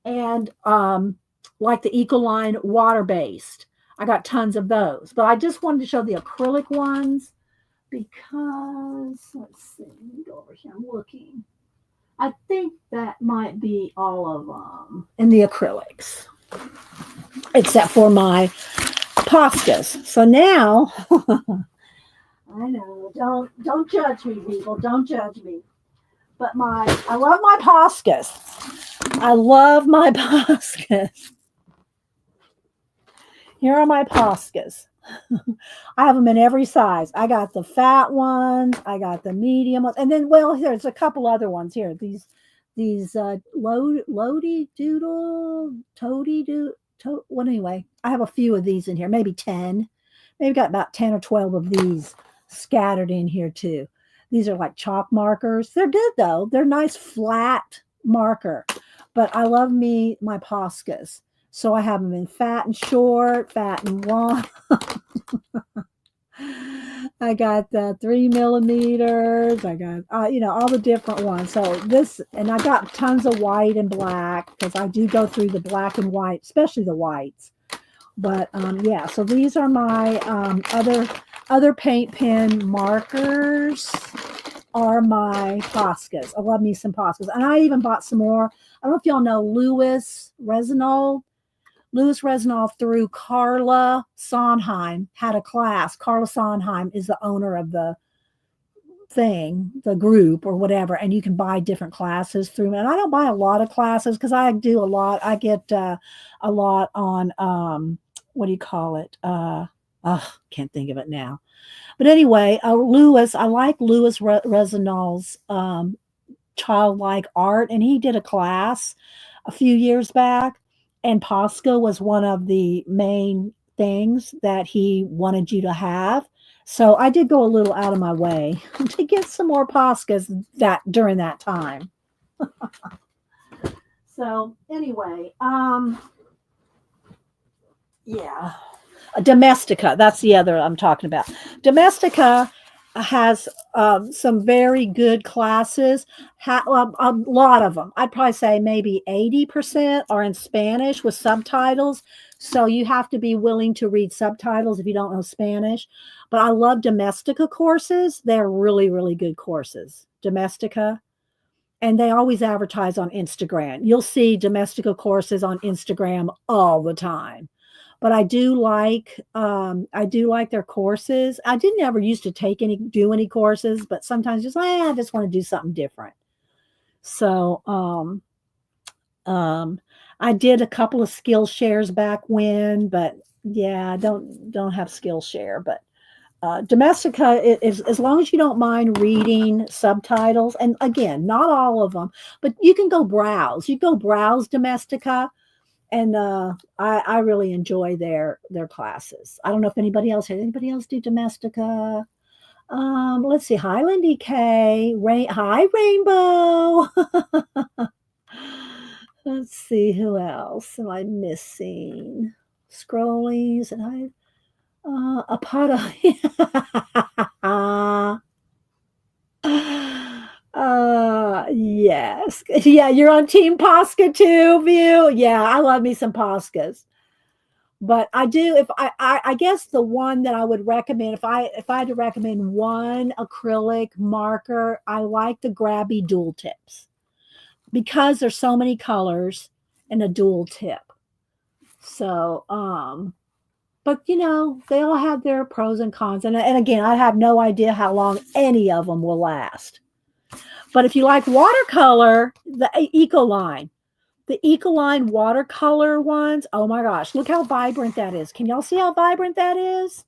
and like the Ecoline water-based. I got tons of those, but I just wanted to show the acrylic ones because, let's see, let me go over here. I'm looking. I think that might be all of them in the acrylics, except for my Poscas. So now, I know, don't judge me, people. Don't judge me. But I love my Poscas. I love my Poscas. Here are my Poscas. I have them in every size. I got the fat ones, I got the medium ones, and then, well, there's a couple other ones here. These Lodi Doodle, Toady Doodle. Well, anyway, I have a few of these in here, maybe 10. Maybe got about 10 or 12 of these scattered in here too. These are like chalk markers. They're good though. They're nice flat marker. But I love my Poscas. So I have them in fat and short, fat and long. I got the 3 millimeters. I got, all the different ones. So this, and I got tons of white and black because I do go through the black and white, especially the whites. But yeah, so these are my other paint pen markers are my Poscas. I love me some Poscas. And I even bought some more. I don't know if y'all know Louis Resinol. Louis Resinol through Carla Sondheim had a class. Carla Sondheim is the owner of the thing, the group or whatever, and you can buy different classes through. And I don't buy a lot of classes because I do a lot. I get a lot on what do you call it? Can't think of it now. But anyway, Louis, I like Louis Resinol's childlike art, and he did a class a few years back. And Posca was one of the main things that he wanted you to have. So I did go a little out of my way to get some more Poscas during that time. So anyway, yeah. Domestica, that's the other I'm talking about. Domestica has some very good classes. A lot of them, I'd probably say maybe 80% are in Spanish with subtitles. So you have to be willing to read subtitles if you don't know Spanish. But I love Domestica courses. They're really, really good courses. Domestica. And they always advertise on Instagram. You'll see Domestica courses on Instagram all the time. But I do like their courses. I didn't ever used to do any courses, but sometimes just I just want to do something different. So I did a couple of Skillshares back when, but yeah, I don't have Skillshare. But Domestica is, as long as you don't mind reading subtitles, and again, not all of them, but you can go browse. You go browse Domestica. And I really enjoy their classes. I don't know if anybody else do Domestica. Let's see, Highland EK, hi Rainbow. Let's see, who else am I missing? Scrollies and Apata. Yes. Yeah, you're on Team Posca too, View. Yeah, I love me some Poscas. But I do, if I guess the one that I would recommend, if I had to recommend one acrylic marker, I like the Grabby dual tips because there's so many colors in a dual tip. So, but they all have their pros and cons. And again, I have no idea how long any of them will last. But if you like watercolor, the Ecoline watercolor ones, oh my gosh, look how vibrant that is. Can y'all see how vibrant that is?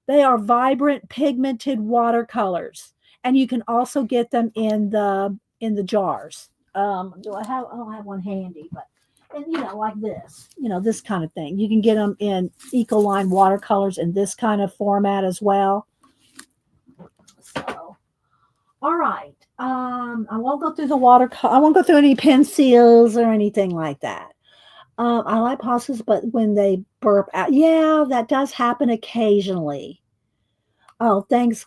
They are vibrant pigmented watercolors. And you can also get them in the jars. I don't have one handy, but and like this, this kind of thing. You can get them in Ecoline watercolors in this kind of format as well. So, all right. I won't go through I won't go through any pencils or anything like that. I like pastas, but when they burp out, yeah, that does happen occasionally. Oh, thanks,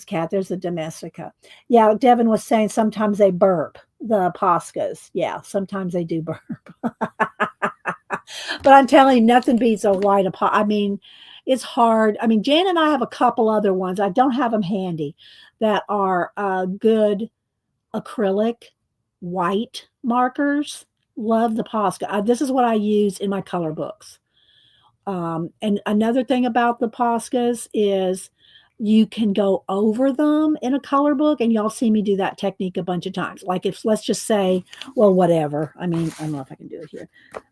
Kat. There's a Domestica. Yeah, Devin was saying sometimes they burp the pastas. Yeah, sometimes they do burp. But I'm telling you, nothing beats a white I mean, it's hard. I mean, Jan and I have a couple other ones. I don't have them handy that are good acrylic white markers. Love the Posca. This is what I use in my color books. And another thing about the Poscas is you can go over them in a color book, and y'all see me do that technique a bunch of times. Like if let's just say, well, whatever. I mean, I don't know if I can do it here,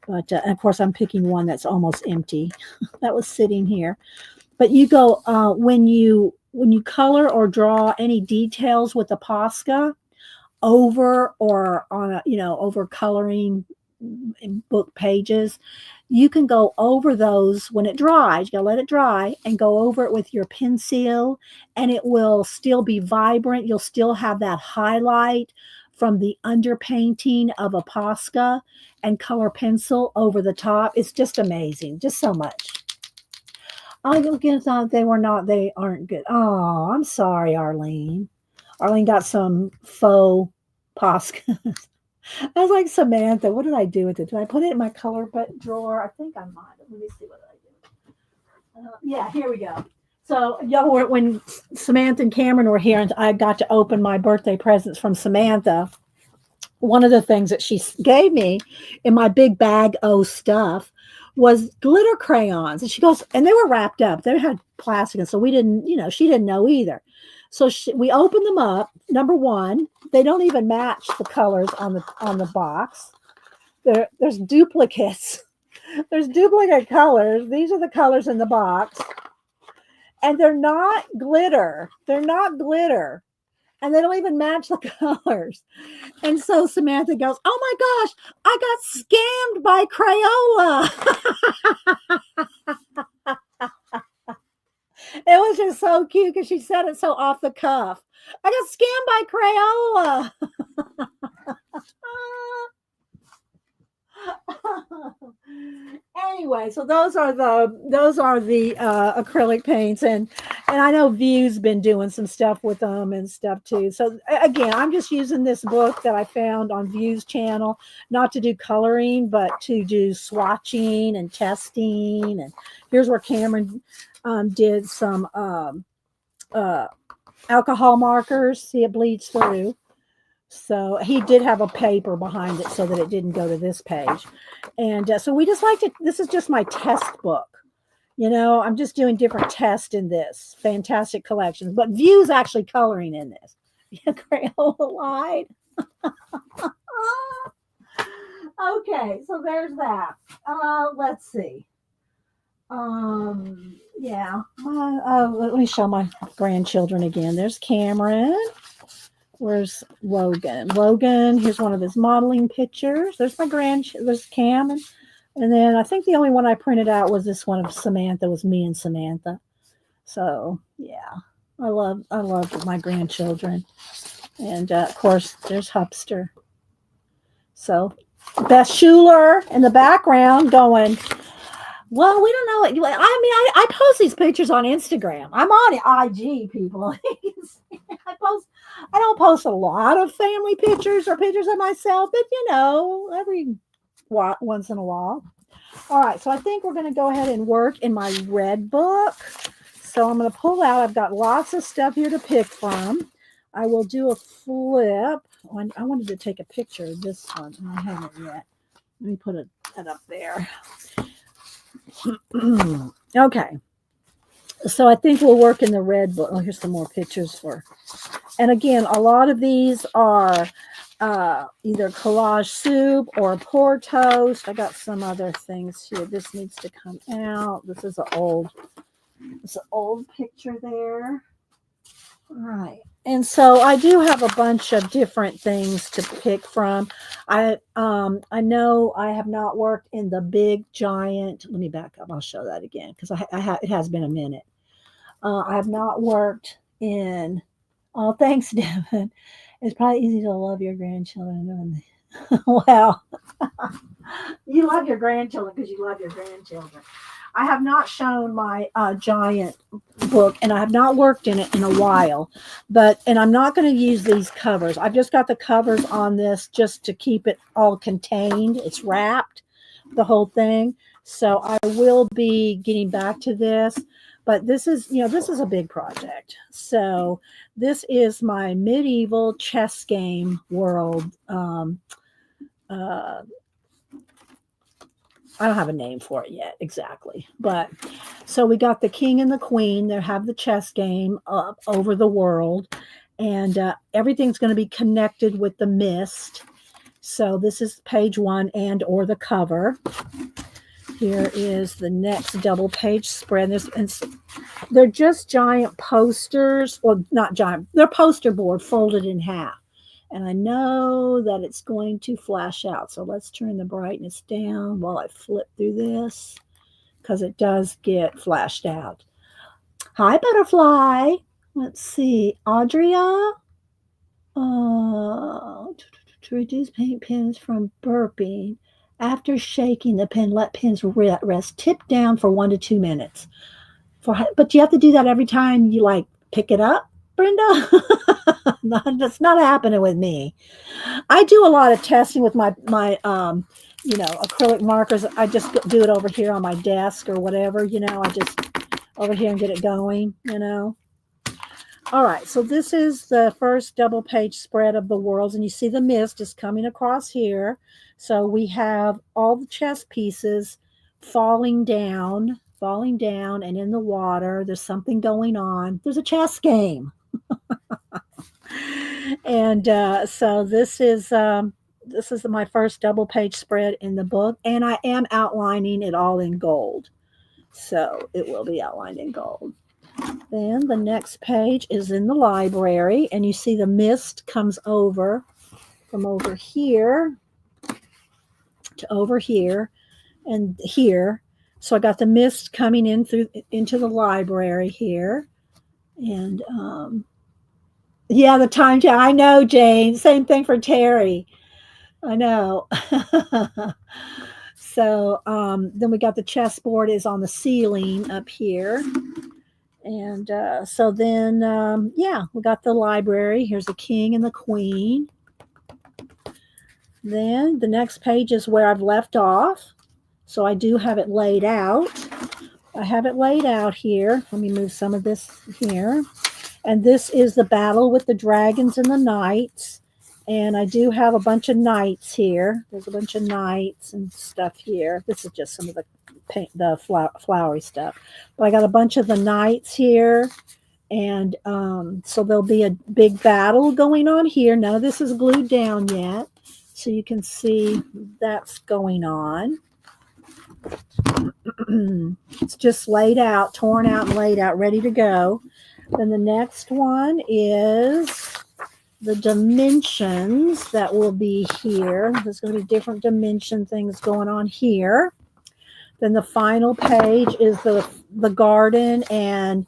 but of course I'm picking one that's almost empty that was sitting here. But you go when you color or draw any details with the Posca over or on a over coloring in book pages, you can go over those when it dries. You gotta let it dry and go over it with your pencil, and it will still be vibrant. You'll still have that highlight from the underpainting of a Posca and color pencil over the top. It's just amazing, just so much. I thought they aren't good. Oh, I'm sorry, Arlene. Arlene got some faux Poscas. I was like, Samantha, what did I do with it? Did I put it in my color drawer? I think I might have. Let me see what I did. Yeah, here we go. So, when Samantha and Cameron were here and I got to open my birthday presents from Samantha, one of the things that she gave me in my big bag of stuff was glitter crayons. And she goes, and they were wrapped up. They had plastic. And so we didn't, she didn't know either. So we opened them up. Number one, they don't even match the colors on the box. There's duplicates. There's duplicate colors. These are the colors in the box. And they're not glitter. They're not glitter. And they don't even match the colors. And so Samantha goes, oh my gosh, I got scammed by Crayola. It was just so cute because she said it so off the cuff. I got scammed by Crayola. Anyway, so those are the acrylic paints, and I know View's been doing some stuff with them and stuff too. So again, I'm just using this book that I found on View's channel, not to do coloring, but to do swatching and testing. And here's where Cameron did some alcohol markers. See, it bleeds through. So he did have a paper behind it so that it didn't go to this page. And so we just like to, this is just my test book. I'm just doing different tests in this. Fantastic collections. But View's actually coloring in this. Crayola lied. Okay, so there's that. Let's see. Yeah. Let me show my grandchildren again. There's Cameron. Where's Logan? Logan, here's one of his modeling pictures. There's there's Cam. And then I think the only one I printed out was this one of Samantha, was me and Samantha. So yeah, I love my grandchildren. And of course, there's Hupster. So Beth Schuler in the background going, well, we don't know. I mean, I post these pictures on Instagram. I'm on IG, people. I don't post a lot of family pictures or pictures of myself, but every once in a while. All right, so I think we're going to go ahead and work in my red book. So I'm going to pull out. I've got lots of stuff here to pick from. I will do a flip. I wanted to take a picture of this one, and I haven't yet. Let me put that up there. Okay. So I think we'll work in the red book. Oh, here's some more pictures for. And again, a lot of these are either collage soup or pour toast. I got some other things here. This needs to come out. This is it's an old picture there. All right. And so I do have a bunch of different things to pick from. I know I have not worked in the big giant. Let me back up. I'll show that again because it has been a minute. I have not worked in. Oh, thanks, Devin. It's probably easy to love your grandchildren doing that. Well, you love your grandchildren because you love your grandchildren. I have not shown my giant book, and I have not worked in it in a while. And I'm not going to use these covers. I've just got the covers on this just to keep it all contained. It's wrapped, the whole thing. So I will be getting back to this. But this is a big project. So this is my medieval chess game world. I don't have a name for it yet exactly, but so we got the king and the queen. They have the chess game up over the world, and everything's going to be connected with the mist. So this is page 1 and or the cover. Here is the next double page spread. They're just giant posters. Well, not giant. They're poster board folded in half. And I know that it's going to flash out. So let's turn the brightness down while I flip through this because it does get flashed out. Hi, butterfly. Let's see. Audria. To reduce paint pens from burping, after shaking the pen, let pens rest. Tip down for 1 to 2 minutes. But you have to do that every time you like pick it up, Brenda. That's not happening with me. I do a lot of testing with my acrylic markers. I just do it over here on my desk or whatever. I just over here and get it going. All right, so this is the first double page spread of the worlds, and you see the mist is coming across here. So we have all the chess pieces falling down, and in the water. There's something going on. There's a chess game. And so this is my first double page spread in the book, and I am outlining it all in gold. So it will be outlined in gold. Then the next page is in the library, and you see the mist comes over from over here to over here and here. So I got the mist coming into the library here. And yeah, the time. I know, Jane. Same thing for Terry. I know. So then we got the chessboard is on the ceiling up here. And so then, we got the library. Here's the king and the queen. Then the next page is where I've left off. So I do have it laid out. I have it laid out here. Let me move some of this here. And this is the battle with the dragons and the knights. And I do have a bunch of knights here. There's a bunch of knights and stuff here. This is just some of the paint, the flowery stuff. But I got a bunch of the knights here. And so there'll be a big battle going on here. None of this is glued down yet. So you can see that's going on. It's just laid out, torn out and laid out, ready to go. Then the next one is the dimensions that will be here. There's going to be different dimension things going on here. Then the final page is the garden and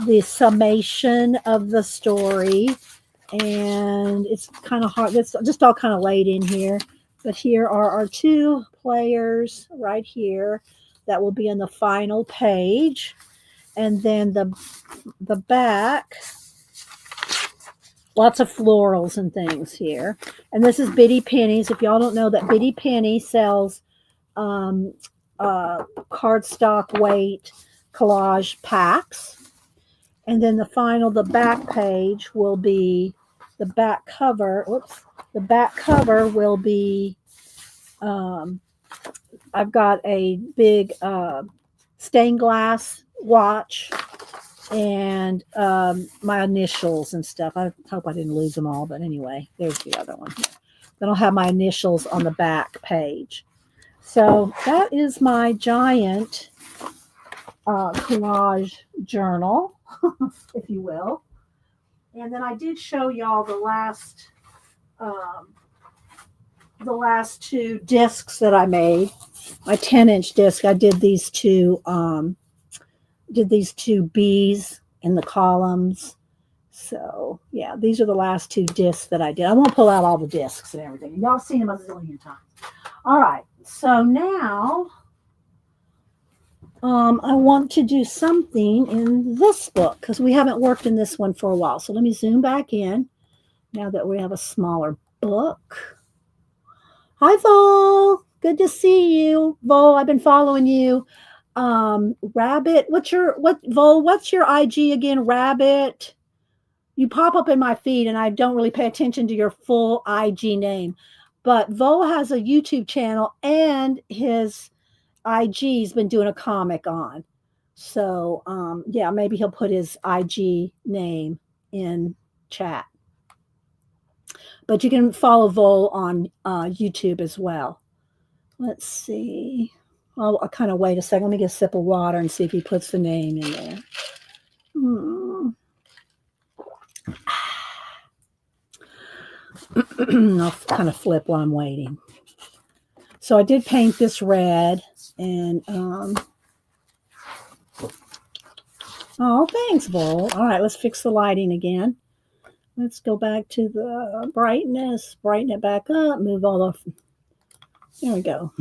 the summation of the story. And it's kind of hard. It's just all kind of laid in here. But here are our 2 players right here that will be in the final page. And then the back, lots of florals and things here. And this is Bitty Pennies. If y'all don't know that Bitty Penny sells cardstock weight collage packs. And then the back page will be the back cover. Whoops. The back cover will be, I've got a big stained glass watch, and my initials and stuff. I hope I didn't lose them all, but anyway, there's the other one here. Then I'll have my initials on the back page. So that is my giant collage journal, if you will. And then I did show y'all the last two discs that I made. My 10-inch disc. I did these two bees in the columns. So yeah, these are the last two discs that I did. I won't pull out all the discs and everything. Y'all seen them a zillion times. All right. So now I want to do something in this book because we haven't worked in this one for a while. So let me zoom back in now that we have a smaller book. Hi, Vol. Good to see you. Vol, I've been following you. Rabbit, what's your IG again? Rabbit. You pop up in my feed and I don't really pay attention to your full IG name. But Vol has a YouTube channel and his IG's been doing a comic on. So yeah, maybe he'll put his IG name in chat. But you can follow Vol on YouTube as well. Let's see. I'll kind of wait a second. Let me get a sip of water and see if he puts the name in there. I'll kind of flip while I'm waiting. So I did paint this red and oh, thanks, Vol. All right, let's fix the lighting again. Let's go back to the brightness, brighten it back up, move all the, there we go.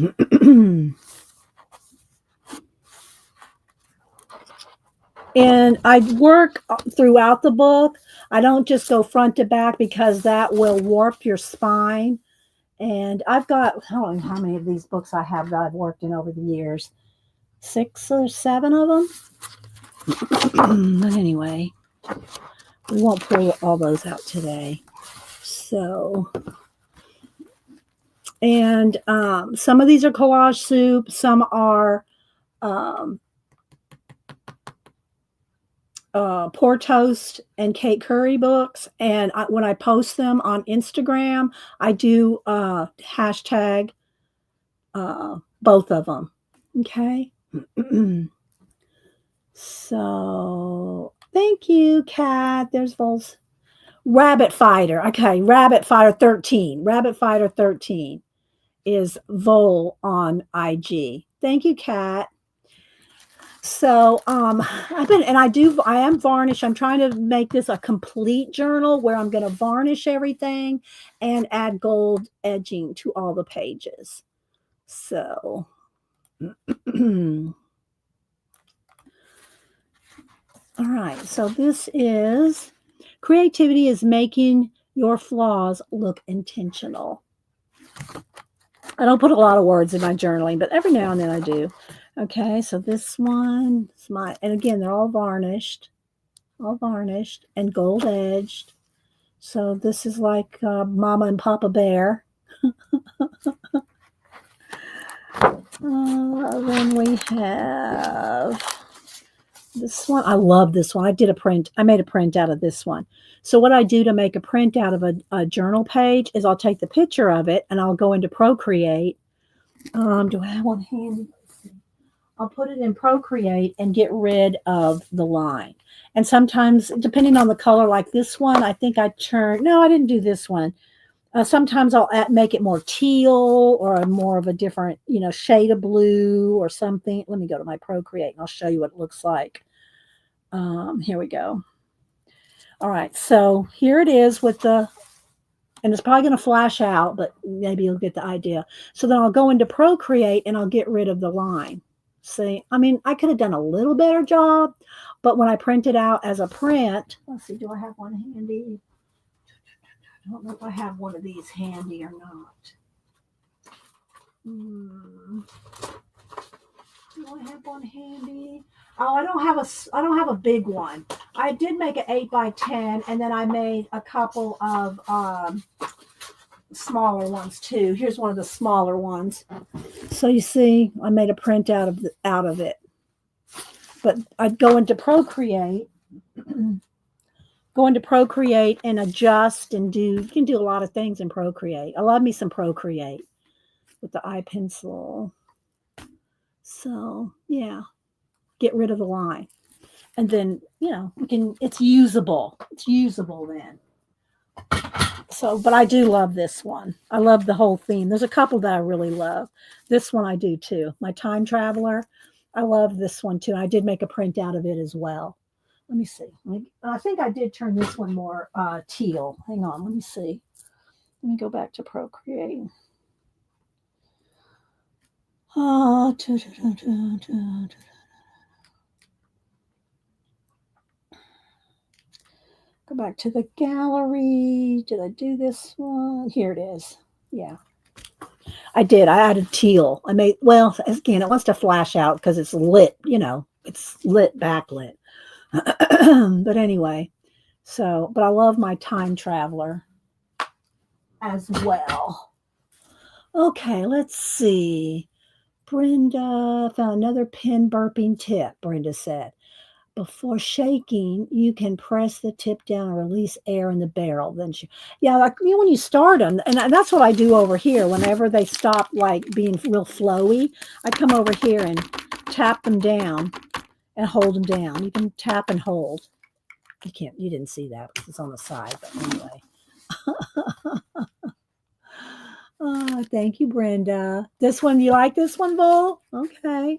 And I work throughout the book. I don't just go front to back because that will warp your spine. And I've got, I don't know how many of these books I have that I've worked in over the years. 6 or 7 of them. But anyway, we won't pull all those out today. So, and some of these are collage soup. Some are Pour Toast and Kate Curry books. And when I post them on Instagram, I do hashtag both of them. Okay. So thank you, Kat. There's Vol's Rabbit Fighter. Okay, Rabbit Fighter 13. Rabbit Fighter 13 is Vol on IG. Thank you, Kat. So I am varnish. I'm trying to make this a complete journal where I'm going to varnish everything and add gold edging to all the pages. So all right. So this is creativity is making your flaws look intentional. I don't put a lot of words in my journaling, but every now and then I do. Okay, so this one is and again, they're all varnished and gold edged. So this is like Mama and Papa Bear. Then we have this one. I love this one. I made a print out of this one. So what I do to make a print out of a journal page is I'll take the picture of it and I'll go into Procreate. Do I have one handy? I'll put it in Procreate and get rid of the line. And sometimes, depending on the color, like this one, I think I didn't do this one. Sometimes I'll make it more teal or more of a different, shade of blue or something. Let me go to my Procreate and I'll show you what it looks like. Here we go. All right, so here it is and it's probably going to flash out, but maybe you'll get the idea. So then I'll go into Procreate and I'll get rid of the line. See, I mean, I could have done a little better job, but when I print it out as a print, let's see, do I have one handy? I don't know if I have one of these handy or not. Do I have one handy? Oh, I don't have a big one. I did make an 8x10, and then I made a couple of smaller ones too. Here's one of the smaller ones. So you see, I made a print out of it. But I'd go into Procreate, and adjust and do. You can do a lot of things in Procreate. I love me some Procreate with the eye pencil. So yeah, get rid of the line, and then we can. It's usable. It's usable then. So, but I do love this one. I love the whole theme. There's a couple that I really love. This one I do too. My Time Traveler. I love this one too. I did make a print out of it as well. Let me see. I think I did turn this one more teal. Hang on. Let me see. Let me go back to Procreate. Oh, go back to the gallery. Did I do this one? Here it is. Yeah. I did. I added teal. I made, well, again, it wants to flash out because it's lit, it's lit, backlit. But anyway, but I love my Time Traveler as well. Okay, let's see. Brenda found another pen burping tip, Brenda said. Before shaking, you can press the tip down and release air in the barrel. Then, yeah, like when you start them, and that's what I do over here. Whenever they stop like being real flowy, I come over here and tap them down and hold them down. You can tap and hold. You didn't see that because it's on the side, but anyway. Oh, thank you, Brenda. This one, you like this one, Bull? Okay.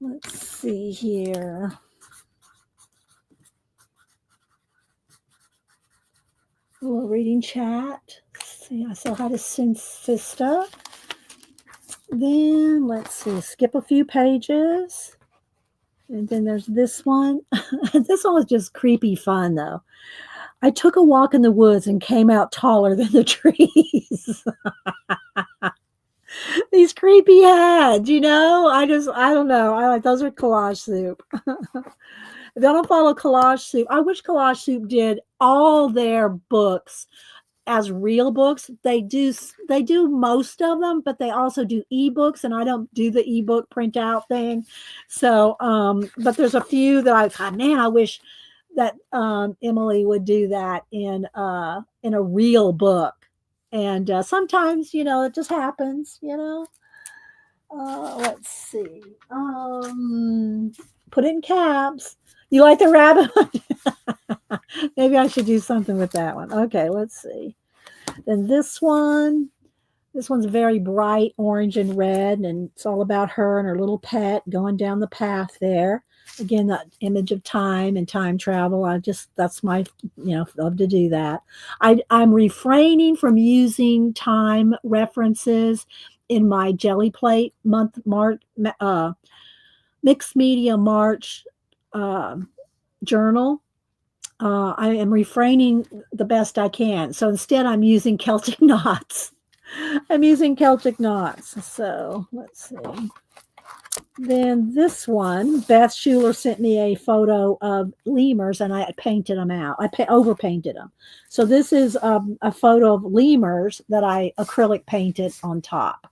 Let's see here. A little reading chat. Let's see, I saw how to send Sista. Then let's see, skip a few pages. And then there's this one. This one was just creepy fun though. I took a walk in the woods and came out taller than the trees. These creepy heads, I don't know. I like those are Collage Soup. They don't follow Collage Soup. I wish Collage Soup did all their books as real books. They do most of them, but they also do ebooks, and I don't do the ebook printout thing. So, but there's a few that I thought, man, I wish that Emily would do that in a real book. And sometimes, it just happens, Let's see. Put it in caps. You like the rabbit one? Maybe I should do something with that one. Okay, let's see. Then this one's very bright orange and red, and it's all about her and her little pet going down the path there. Again, that image of time and time travel. That's my, love to do that. I'm refraining from using time references in my Jelly Plate month, MixedMedia March journal. I am refraining the best I can. So instead, I'm using Celtic knots. So let's see. Then this one, Beth Schuler sent me a photo of lemurs, and I painted them out. I overpainted them. So this is a photo of lemurs that I acrylic painted on top.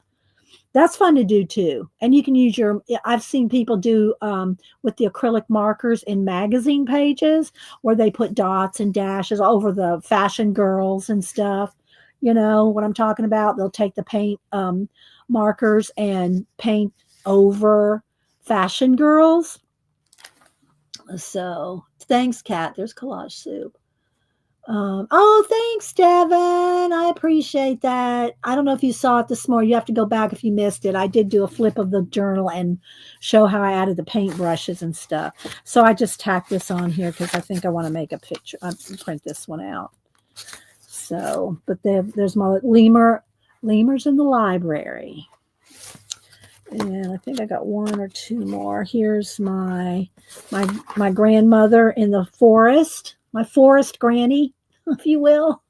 That's fun to do too. And you can use I've seen people do with the acrylic markers in magazine pages where they put dots and dashes over the fashion girls and stuff. You know what I'm talking about? They'll take the paint markers and paint over fashion girls. So thanks, Kat. There's Collage Soup. Oh, thanks, Devin. I appreciate that. I don't know if you saw it this morning. You have to go back if you missed it. I did do a flip of the journal and show how I added the paint brushes and stuff. So I just tacked this on here because I think I want to make a picture. I'll print this one out. So, but there's my lemurs in the library. And I think I got one or two more. Here's my grandmother in the forest, my forest granny, if you will,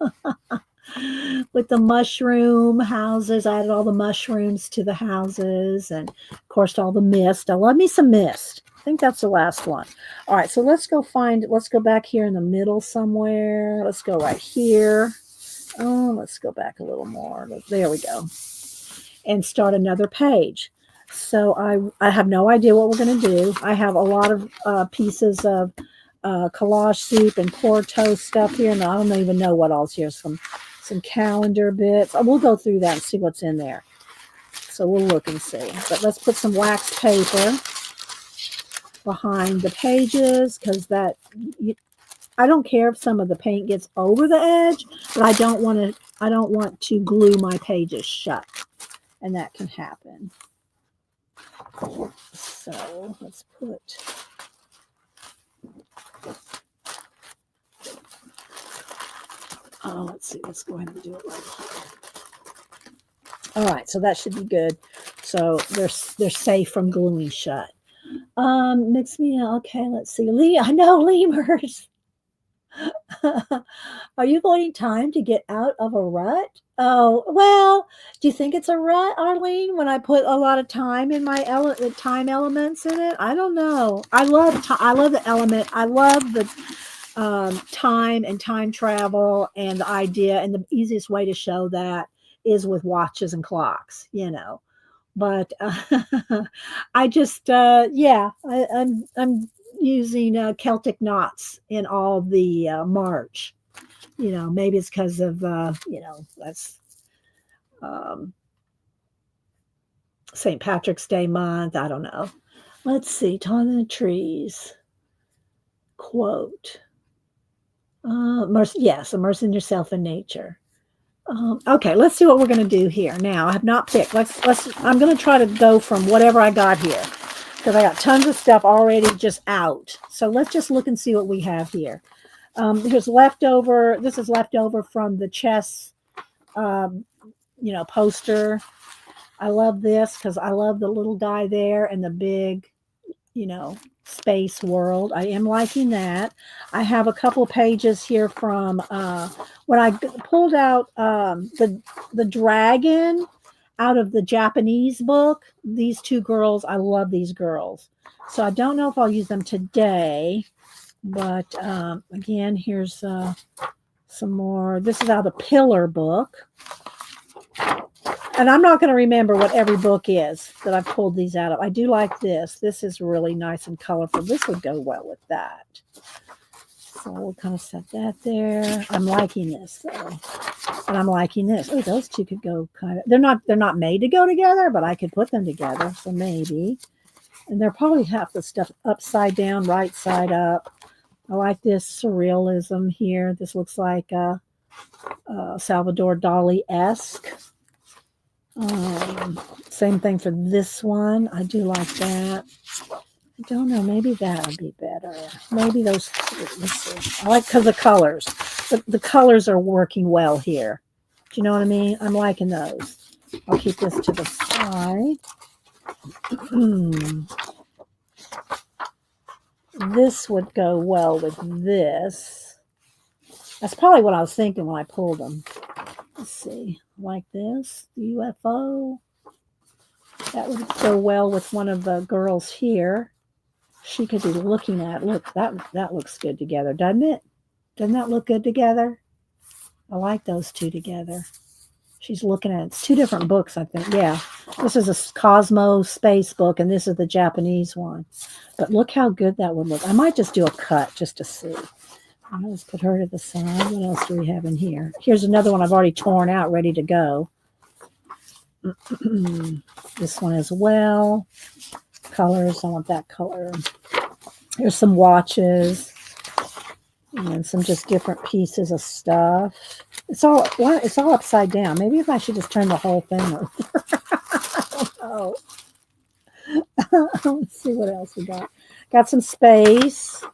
with the mushroom houses. I added all the mushrooms to the houses, and of course all the mist. I love me some mist. I think that's the last one. All right, so let's go back here in the middle somewhere. Let's go right here. Oh, let's go back a little more. There we go. And start another page. So I have no idea what we're going to do. I have a lot of pieces of collage soup and Porto stuff here, and I don't even know what else here. Some calendar bits. We'll go through that and see what's in there. So we'll look and see. But let's put some wax paper behind the pages because I don't care if some of the paint gets over the edge, but I don't want to glue my pages shut, and that can happen. So let's put let's see, let's go ahead and do it right here. All right, so that should be good. So they're safe from gluing shut. MixedMedia, okay, let's see. I know lemurs. Are you avoiding time to get out of a rut? Oh, well, do you think it's a rut, Arlene, when I put a lot of time in my time elements in it? I don't know. I love the element. I love the time and time travel and the idea. And the easiest way to show that is with watches and clocks, But I just, I'm using Celtic knots in all the March. Maybe it's because of, that's St. Patrick's Day month. I don't know. Let's see. Time in the trees. Quote. Immersing yourself in nature. Okay, let's see what we're going to do here. Now, I have not picked. I'm going to try to go from whatever I got here because I got tons of stuff already just out. So let's just look and see what we have here. Here's leftover. This is leftover from the chess, poster. I love this because I love the little guy there and the big, space world. I am liking that. I have a couple pages here from when I pulled out the dragon out of the Japanese book. These two girls, I love these girls. So I don't know if I'll use them today, but again, here's some more. This is out of the Pillar book. And I'm not going to remember what every book is that I've pulled these out of. I do like this. This is really nice and colorful. This would go well with that. So we'll kind of set that there. I'm liking this though. And I'm liking this. Oh, those two could go kind of, they're not made to go together, but I could put them together. So maybe. And they're probably half the stuff upside down, right side up. I like this surrealism here. This looks like Salvador Dali-esque. Same thing for this one. I do like that. I don't know. Maybe that would be better. Maybe those. Let's see. I like because the colors. The colors are working well here. Do you know what I mean? I'm liking those. I'll keep this to the side. This would go well with this. That's probably what I was thinking when I pulled them. Let's see, like this, the UFO. That would go well with one of the girls here. She could be looking at. Look, that looks good together, doesn't it? Doesn't that look good together? I like those two together. She's looking at it. It's two different books, I think. Yeah, this is a Cosmo space book, and this is the Japanese one. But look how good that would look. I might just do a cut just to see. Let's put her to the side. What else do we have in here? Here's another one I've already torn out, ready to go. This one as well. Colors. I want that color. Here's some watches and some just different pieces of stuff. It's all upside down. Maybe if I should just turn the whole thing over. I don't know. Let's see what else we got. Got some space.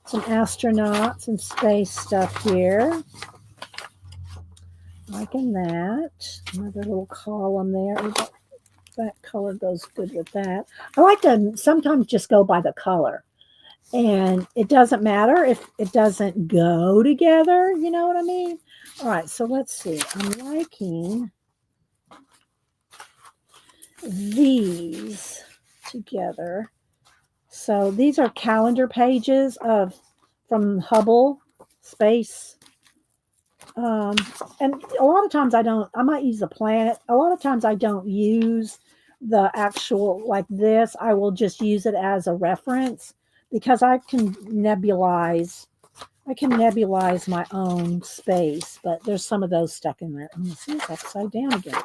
Some astronauts and space stuff here. Liking that. Another little column there. That color goes good with that. I like to sometimes just go by the color. And it doesn't matter if it doesn't go together. You know what I mean? All right, so let's see. I'm liking these together. So these are calendar pages from Hubble space. And a lot of times I might use the planet. A lot of times I don't use the actual like this, I will just use it as a reference because I can nebulize my own space, but there's some of those stuck in there. I'm gonna see it's upside down again.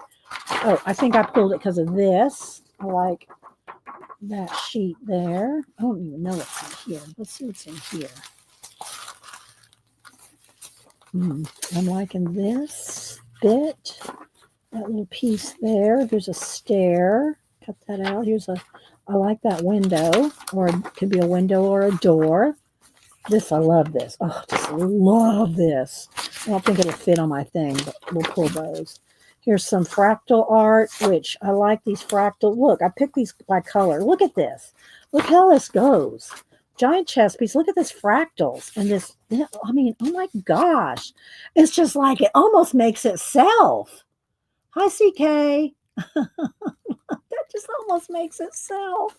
Oh, I think I pulled it because of this. I like that sheet there. I don't even know what's in here. Let's see what's in here. I'm liking this bit. That little piece there. There's a stair. Cut that out. I like that window, or it could be a window or a door. This, I love this. Oh, just love this. I don't think it'll fit on my thing, but we'll pull those. Here's some fractal art, which I like these fractal. Look, I picked these by color. Look at this. Look how this goes. Giant chess piece. Look at this fractals. And this, I mean, oh my gosh. It's just like it almost makes itself. Hi, CK. That just almost makes itself.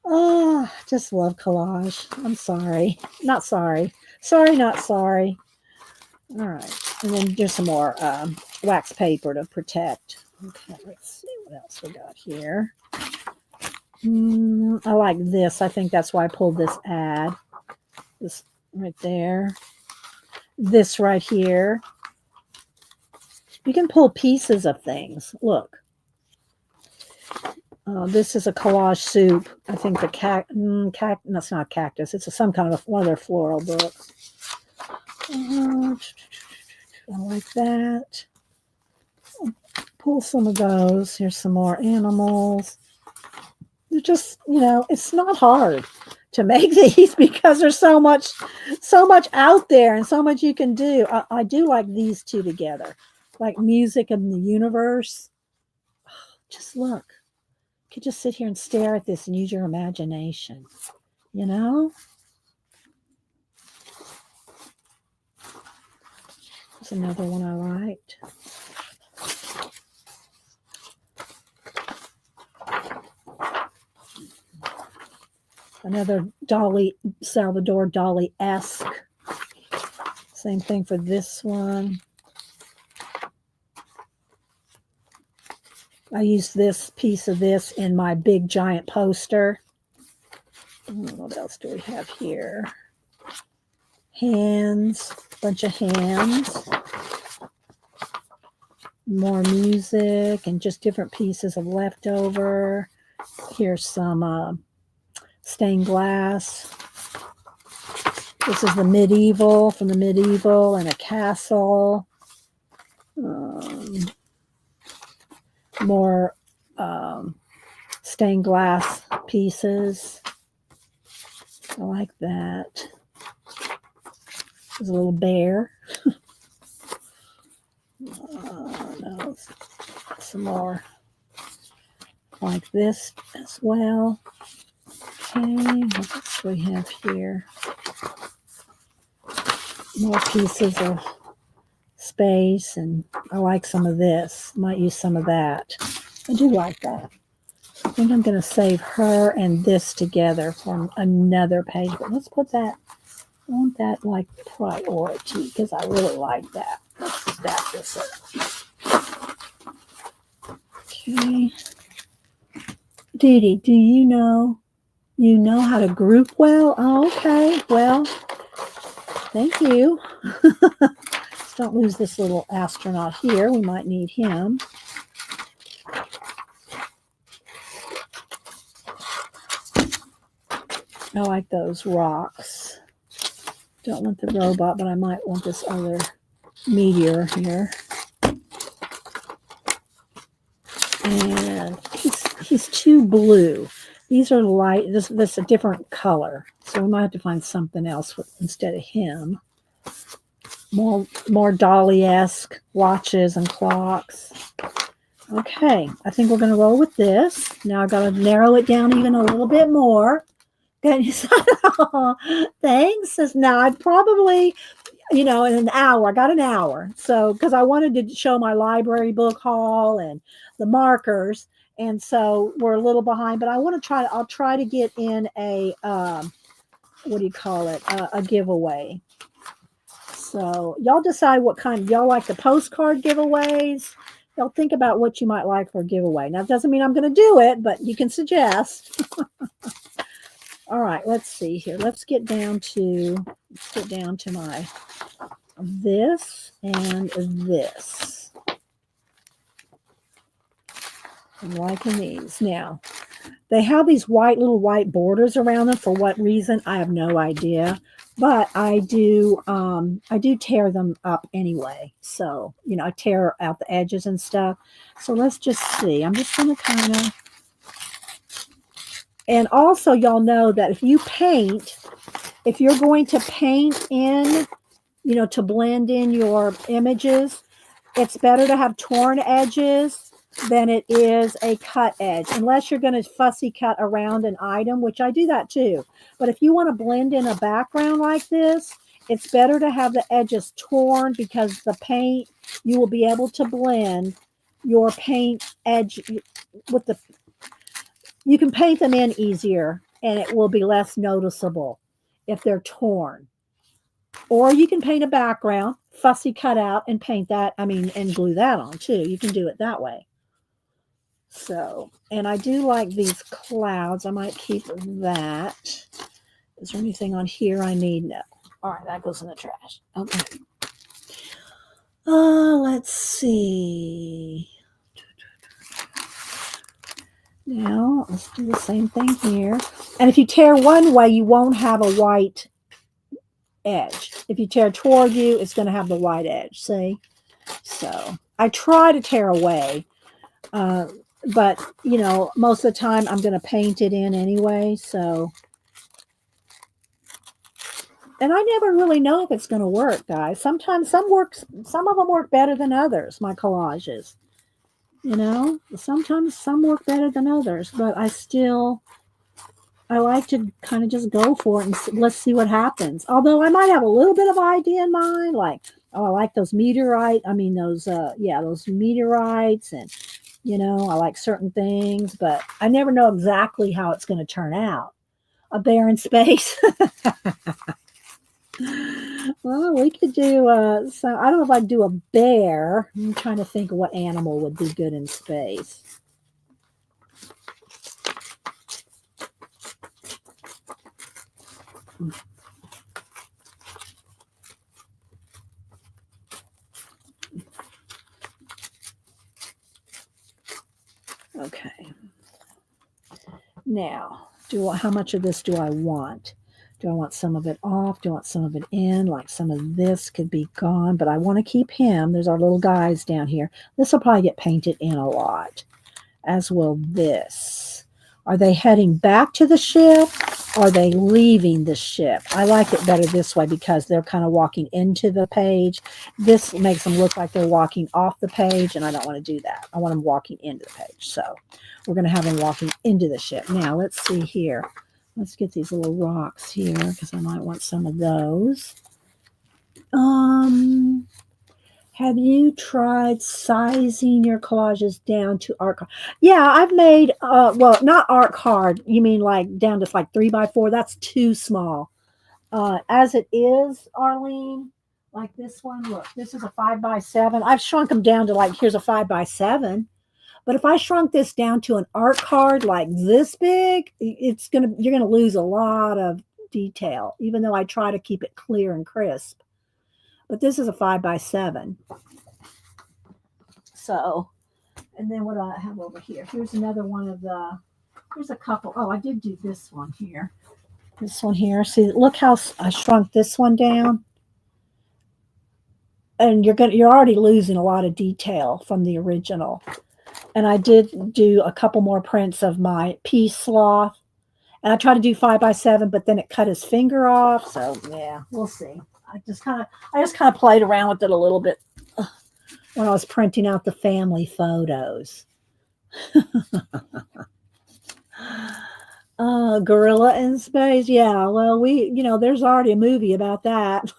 Oh, just love collage. I'm sorry. Not sorry. Sorry, not sorry. All right. And then just some more wax paper to protect. Okay, let's see what else we got here. I like this. I think that's why I pulled this ad. This right there. This right here. You can pull pieces of things. Look. This is a collage soup. I think the that's not a cactus. It's some kind of one of their floral books. I like that. Pull some of those. Here's some more animals. They're just, it's not hard to make these because there's so much out there and so much you can do. I do like these two together, like music and the universe. Just look. You could just sit here and stare at this and use your imagination, There's another one I liked. Another Salvador Dali-esque. Same thing for this one. I used this piece of this in my big giant poster. What else do we have here? Hands, bunch of hands. More music and just different pieces of leftover. Here's some stained glass. This is the medieval, from the medieval, and a castle. More stained glass pieces. I like that. There's a little bear. No, some more like this as well. Okay, what else do we have here? More pieces of space, and I like some of this. Might use some of that. I do like that. I think I'm going to save her and this together for another page, but let's put that, I want that like priority because I really like that. Let's stack this up. Okay. Dee Dee, do you know how to group well? Oh, okay. Well, thank you. Let's don't lose this little astronaut here. We might need him. I like those rocks. Don't want the robot, but I might want this other meteor here. And he's too blue. These are light. This is a different color. So we might have to find something else instead of him. More Dali-esque watches and clocks. Okay, I think we're going to roll with this. Now I've got to narrow it down even a little bit more. Thanks. Now I'd probably, in an hour. I got an hour. So, because I wanted to show my library book haul and the markers. And so we're a little behind, but I'll try to get in a, a giveaway. So y'all decide what kind. Y'all like the postcard giveaways Y'all think about what you might like for a giveaway. Now, it doesn't mean I'm going to do it, but you can suggest. All right, let's see here. Let's get down to my this and this. I'm liking these. Now, they have these little white borders around them. For what reason, I have no idea. But I do tear them up anyway. So, I tear out the edges and stuff. So let's just see. I'm just going to kind of, and also y'all know that if you're going to paint in, to blend in your images, it's better to have torn edges than it is a cut edge, unless you're going to fussy cut around an item, which I do that too. But if you want to blend in a background like this, it's better to have the edges torn, because the paint, you will be able to blend your paint edge with you can paint them in easier, and it will be less noticeable if they're torn. Or you can paint a background, fussy cut out, and paint that, and glue that on too. You can do it that way. So, and I do like these clouds. I might keep that. Is there anything on here I need? No. All right, that goes in the trash. Okay. Let's see. Now, let's do the same thing here. And if you tear one way, you won't have a white edge. If you tear toward you, it's going to have the white edge. See? So, I try to tear away. But, most of the time I'm going to paint it in anyway. So, and I never really know if it's going to work, guys. Sometimes some of them work better than others, my collages. Sometimes some work better than others, but I like to kind of just go for it and let's see what happens. Although I might have a little bit of idea in mind, like, oh, I like those meteorites, and, I like certain things, but I never know exactly how it's going to turn out. A barren space. Well, we could do, so I don't know if I'd do a bear. I'm trying to think of what animal would be good in space. Okay. Now, how much of this do I want? Do I want some of it off? Do I want some of it in? Like some of this could be gone, but I want to keep him. There's our little guys down here. This will probably get painted in a lot, as will this. Are they heading back to the ship? Are they leaving the ship? I like it better this way because they're kind of walking into the page. This makes them look like they're walking off the page, and I don't want to do that. I want them walking into the page. So we're going to have them walking into the ship. Now, let's see here. Let's get these little rocks here because I might want some of those. Have you tried sizing your collages down to art card? Yeah, I've made, well, not art card. You mean like down to like 3x4? That's too small. As it is, Arlene, like this one, look, this is a 5x7. I've shrunk them down to like, here's a 5x7. But if I shrunk this down to an art card like this big, you're gonna lose a lot of detail, even though I try to keep it clear and crisp. But this is a 5x7. So, and then what do I have over here? Here's another one of here's a couple. Oh, I did do this one here. This one here. See, look how I shrunk this one down. And you're already losing a lot of detail from the original. And I did do a couple more prints of my pea sloth. And I tried to do 5x7, but then it cut his finger off. So yeah, we'll see. I just kind of played around with it a little bit when I was printing out the family photos. Gorilla in space. Yeah, well, there's already a movie about that.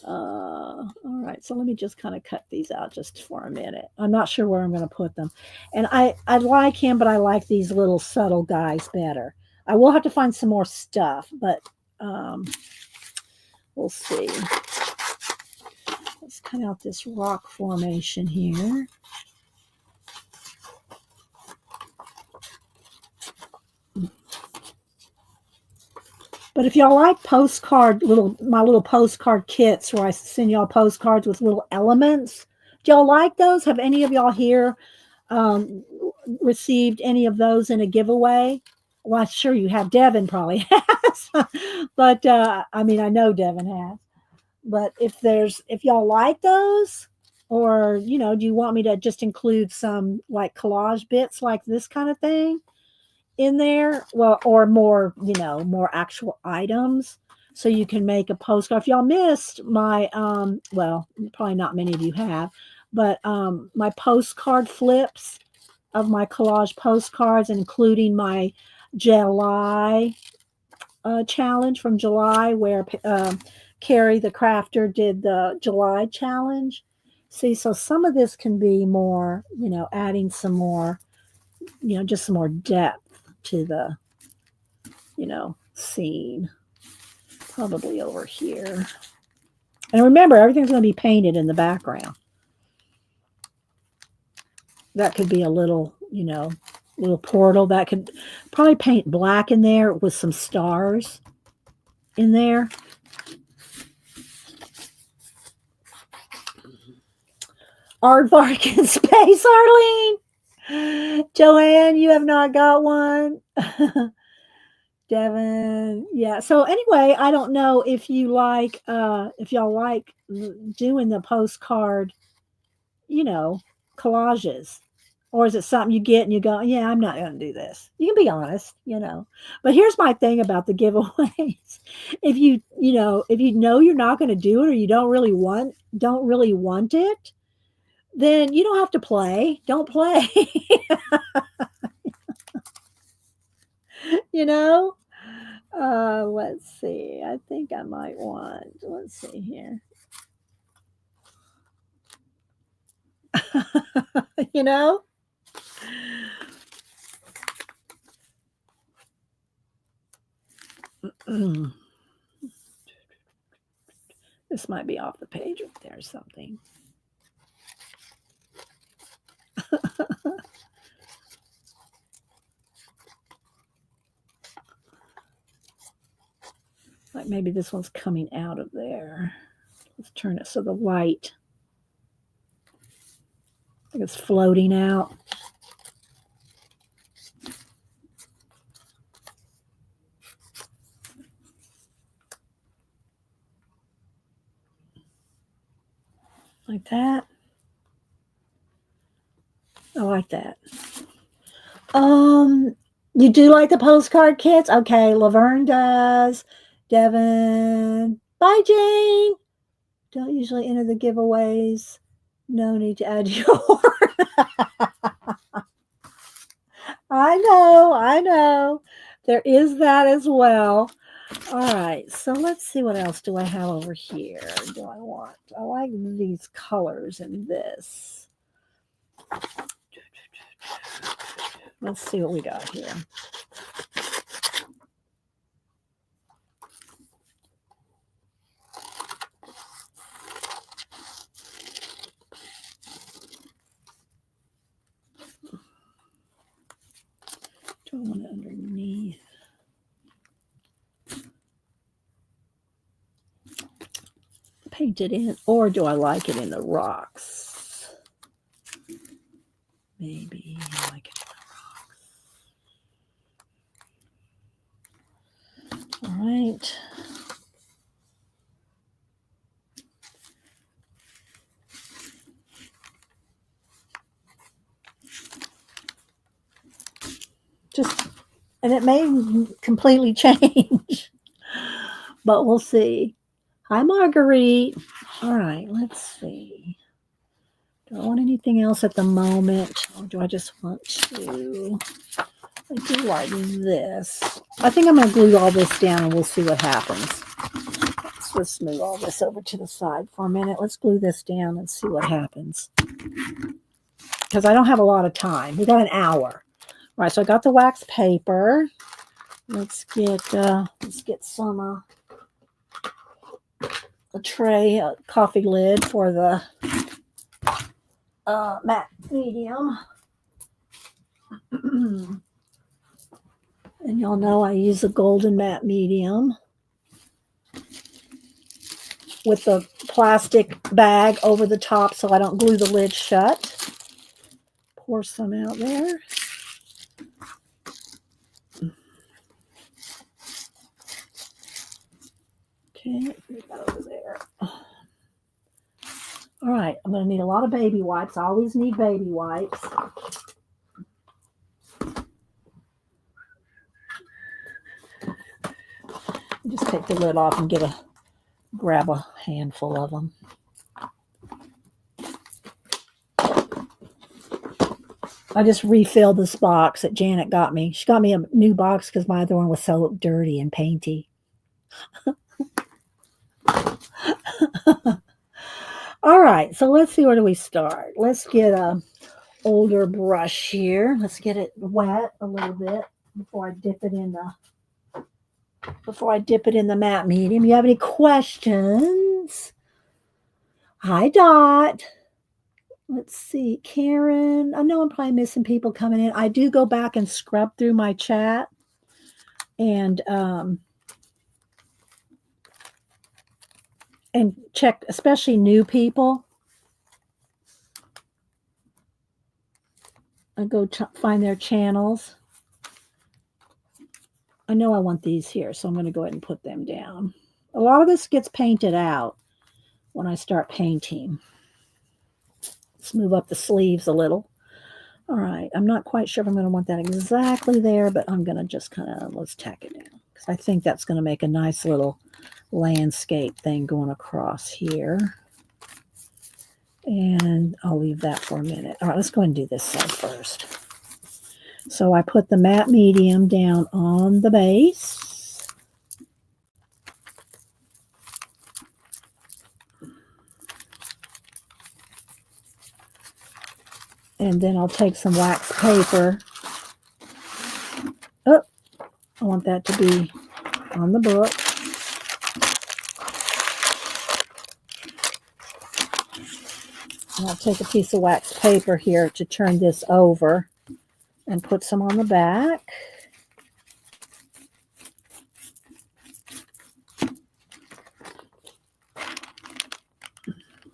All right, so let me just kind of cut these out just for a minute. I'm not sure where I'm going to put them. And I like him, but I like these little subtle guys better. I will have to find some more stuff, but we'll see. Let's cut out this rock formation here. But if y'all like postcard, my little postcard kits where I send y'all postcards with little elements, do y'all like those? Have any of y'all here received any of those in a giveaway? Well, I'm sure you have. Devin probably has. But I mean, I know Devin has. But if y'all like those, or do you want me to just include some like collage bits like this kind of thing in there? Well, or more, more actual items so you can make a postcard. If y'all missed my well, probably not many of you have, but my postcard flips of my collage postcards, including my July challenge from July, where Carrie the crafter did the July challenge. See, so some of this can be more, adding some more, just some more depth to the, scene. Probably over here. And remember, everything's going to be painted in the background. That could be a little, little portal. That could probably paint black in there with some stars in there. Aardvark in space, Arlene. Joanne, you have not got one. Devin, yeah. So anyway, I don't know if you like, if y'all like doing the postcard, collages, or is it something you get and you go, yeah, I'm not going to do this. You can be honest, But here's my thing about the giveaways: if you know you're not going to do it, or you don't really want it, then you don't have to play. Don't play. Let's see. I think I might let's see here. This might be off the page if there's something. Like maybe this one's coming out of there. Let's turn it so the light, I think it's floating out. Like that. I like that. You do like the postcard kits? Okay, Laverne does. Devin. Bye, Jane. Don't usually enter the giveaways. No need to add your. I know. There is that as well. All right, so let's see what else do I have over here. I like these colors in this. Let's see what we got here. Do I want it underneath? Paint it in, or do I like it in the rocks? Maybe I like it in the rocks. All right. And it may completely change, but we'll see. Hi, Marguerite. All right, let's see. Do I want anything else at the moment, or do I just want to? I do like this. I think I'm going to glue all this down, and we'll see what happens. Let's move all this over to the side for a minute. Let's glue this down and see what happens, because I don't have a lot of time. We got an hour. All right, so I got the wax paper. Let's get some a tray, a coffee lid for the matte medium. And y'all know I use a golden matte medium with the plastic bag over the top so I don't glue the lid shut. Pour some out there. Okay, put that over there. All right, I'm going to need a lot of baby wipes. I always need baby wipes. Just take the lid off and grab a handful of them. I just refilled this box that Janet got me. She got me a new box because my other one was so dirty and painty. All right, so let's see, where do we start? Let's get a older brush here. Let's get it wet a little bit before I dip it in the matte medium. You have any questions? Hi, Dot. Let's see, Karen. I know I'm probably missing people coming in. I do go back and scrub through my chat and check, especially new people. I go find their channels. I know I want these here, so I'm going to go ahead and put them down. A lot of this gets painted out when I start painting. Let's move up the sleeves a little. All right, I'm not quite sure if I'm going to want that exactly there, but I'm going to just kind of, let's tack it down, because I think that's going to make a nice little landscape thing going across here. And I'll leave that for a minute. All right, let's go ahead and do this side first. So I put the matte medium down on the base. And then I'll take some wax paper. Oh, I want that to be on the book. And I'll take a piece of wax paper here to turn this over and put some on the back.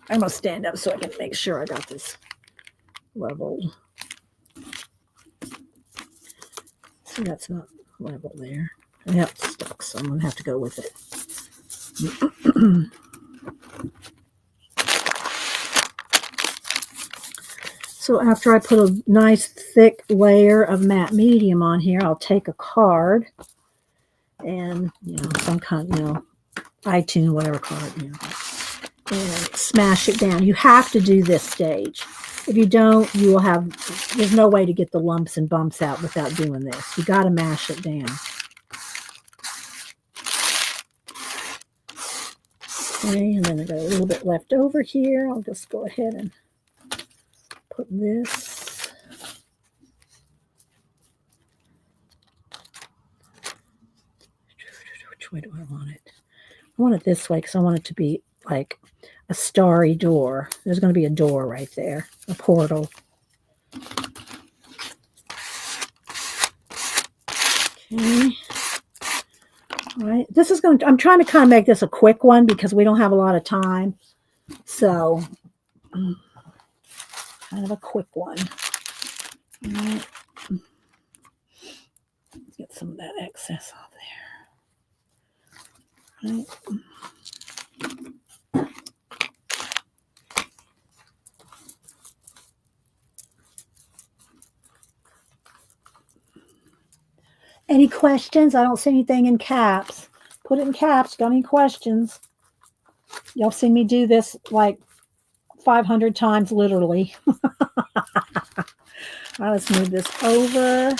I'm going to stand up so I can make sure I got this leveled. See, that's not level there. Yep, it's stuck, so I'm going to have to go with it. So after I put a nice thick layer of matte medium on here, I'll take a card and, some kind, iTunes, whatever card, and smash it down. You have to do this stage. If you don't, you will have, there's no way to get the lumps and bumps out without doing this. You got to mash it down. Okay, and then I got a little bit left over here. I'll just go ahead and put this. Which way do I want it? I want it this way because I want it to be like a starry door. There's going to be a door right there, a portal. Okay. All right. This is going to, I'm trying to kind of make this a quick one because we don't have a lot of time. So, kind of a quick one. All right. Let's get some of that excess off there. All right. Any questions? I don't see anything in caps. Put it in caps. Got any questions? Y'all seen me do this like 500 times, literally. All right, let's move this over.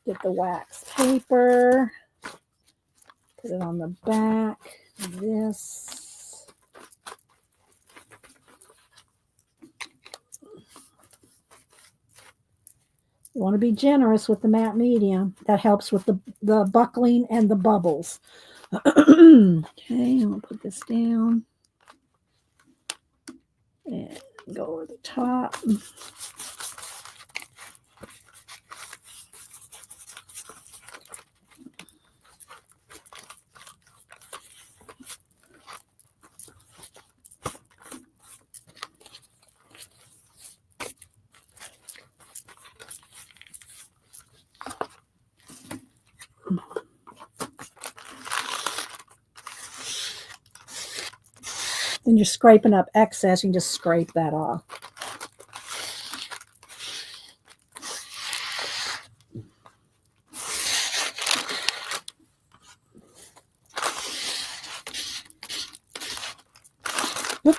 Get the wax paper. Put it on the back of this. You want to be generous with the matte medium. That helps with the buckling and the bubbles. Okay, I'll put this down and go over the top. Then you're scraping up excess. You can just scrape that off. Whoop.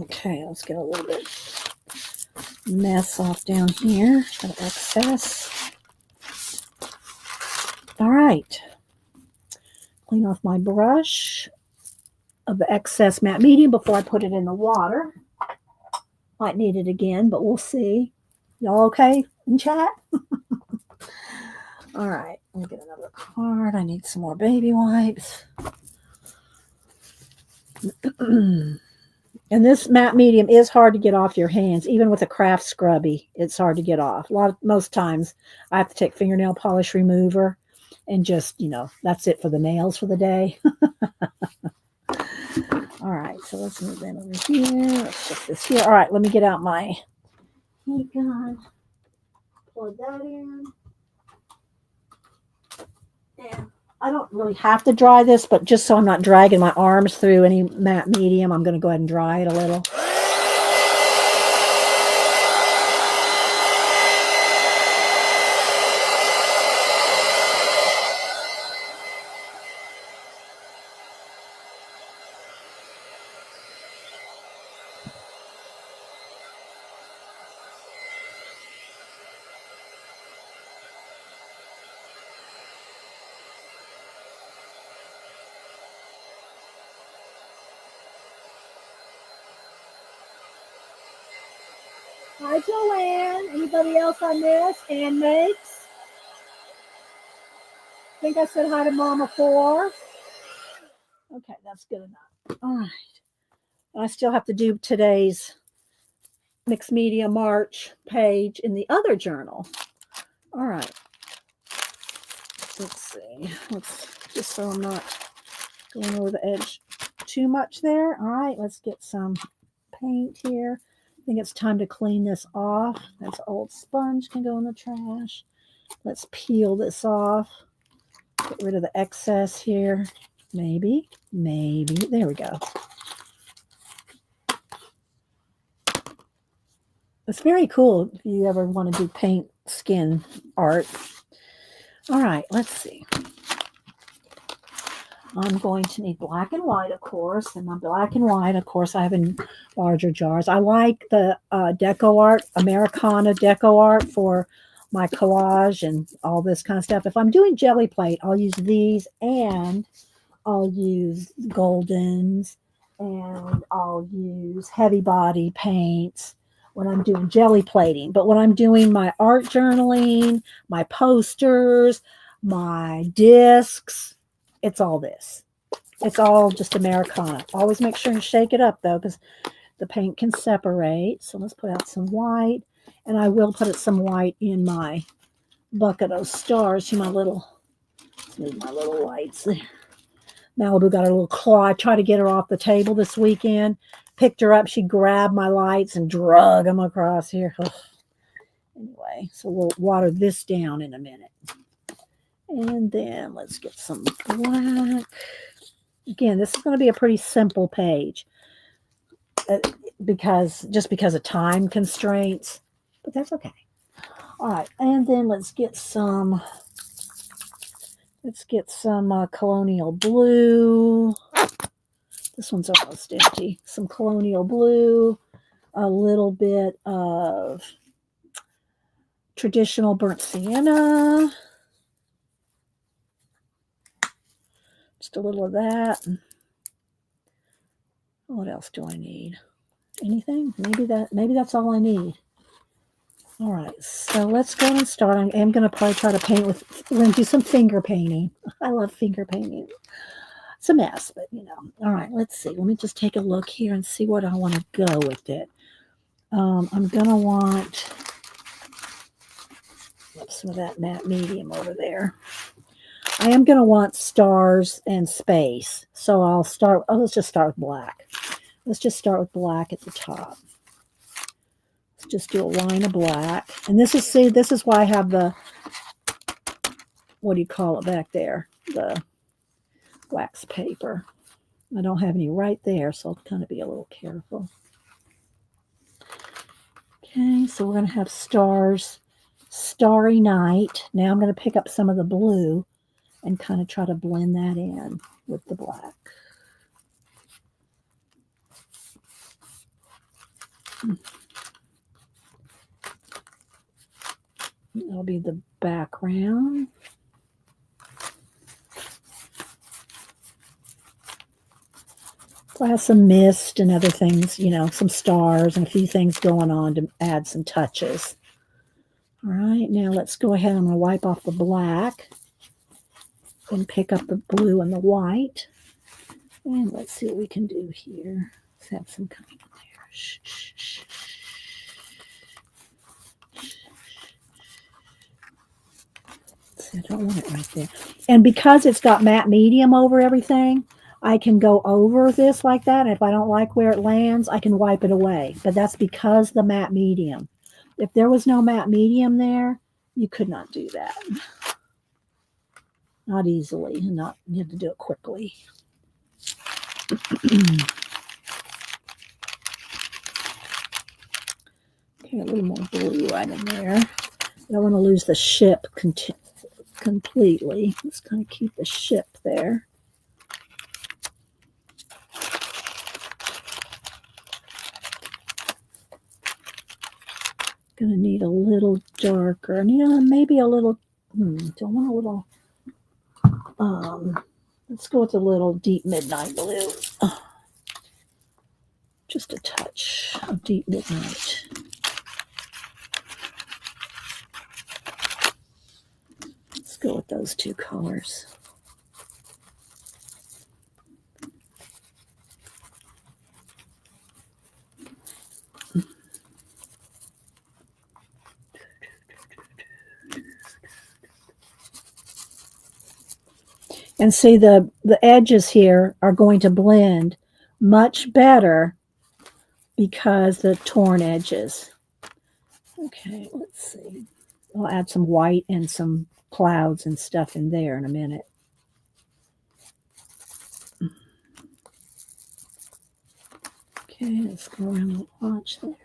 Okay, let's get a little bit mess off down here. Got excess. All right. Clean off my brush of the excess matte medium before I put it in the water. Might need it again, but we'll see. Y'all okay in chat? All right, let me get another card. I need some more baby wipes. And this matte medium is hard to get off your hands. Even with a craft scrubby, it's hard to get off. Most times I have to take fingernail polish remover and just, that's it for the nails for the day. All right, so let's move that over here. Let's put this here. All right, let me get out my heat gun. Plug that in. And I don't really have to dry this, but just so I'm not dragging my arms through any matte medium, I'm going to go ahead and dry it a little. Hi, Joanne. Anybody else on this? Ann Makes. I think I said hi to Mama 4. Okay, that's good enough. All right. I still have to do today's MixedMedia March page in the other journal. All right. Let's see. Just so I'm not going over the edge too much there. All right, let's get some paint here. I think it's time to clean this off. That's old sponge, can go in the trash. Let's peel this off. Get rid of the excess here. Maybe. There we go. It's very cool if you ever want to do paint skin art. All right, let's see. I'm going to need black and white, of course. And my black and white, of course, I have in larger jars. I like the deco art, Americana deco art for my collage and all this kind of stuff. If I'm doing jelly plate, I'll use these, and I'll use Goldens, and I'll use heavy body paints when I'm doing jelly plating. But when I'm doing my art journaling, my posters, my discs, it's all this. It's all just Americana. Always make sure and shake it up, though, because the paint can separate. So let's put out some white. And I will put some white in my bucket of stars. See my little lights there. Malibu got her little claw. I tried to get her off the table this weekend. Picked her up. She grabbed my lights and drug them across here. Ugh. Anyway, so we'll water this down in a minute. And then let's get some black. Again, this is going to be a pretty simple page because of time constraints, but that's okay. All right, and then let's get some colonial blue. This one's almost empty. Some colonial blue, a little bit of traditional burnt sienna. Just a little of that. What else do I need? Anything? Maybe that's all I need. All right, so let's go and start. I am going to probably try to paint with, we're going to do some finger painting. I love finger painting. It's a mess, but you know. All right, let's see. Let me just take a look here and see what I want to go with it. I'm going to want, some of that matte medium over there. I am going to want stars and space. So I'll start, let's just start with black. Let's just start with black at the top. Let's just do a line of black. And this is, see, this is why I have the, what do you call it back there? The wax paper. I don't have any right there, so I'll kind of be a little careful. Okay, so we're going to have stars, starry night. Now I'm going to pick up some of the blue and kind of try to blend that in with the black. That'll be the background. So I have some mist and other things, you know, some stars and a few things going on to add some touches. All right, now let's go ahead. I'm going to wipe off the black and pick up the blue and the white. And let's see what we can do here. Let's have some coming in there. Shh, shh, shh. I don't want it right there. And because it's got matte medium over everything, I can go over this like that. And if I don't like where it lands, I can wipe it away. But that's because the matte medium. If there was no matte medium there, you could not do that. Not easily. Not, you have to do it quickly. Okay, a little more blue right in there. I don't want to lose the ship completely. Let's kind of keep the ship there. Gonna need a little darker. Yeah, maybe a little. Don't want a little. Let's go with a little deep midnight blue. Just a touch of deep midnight. Let's go with those two colors. And see, the edges here are going to blend much better because the torn edges. Okay, let's see. I'll add some white and some clouds and stuff in there in a minute. Okay, let's go around the watch there.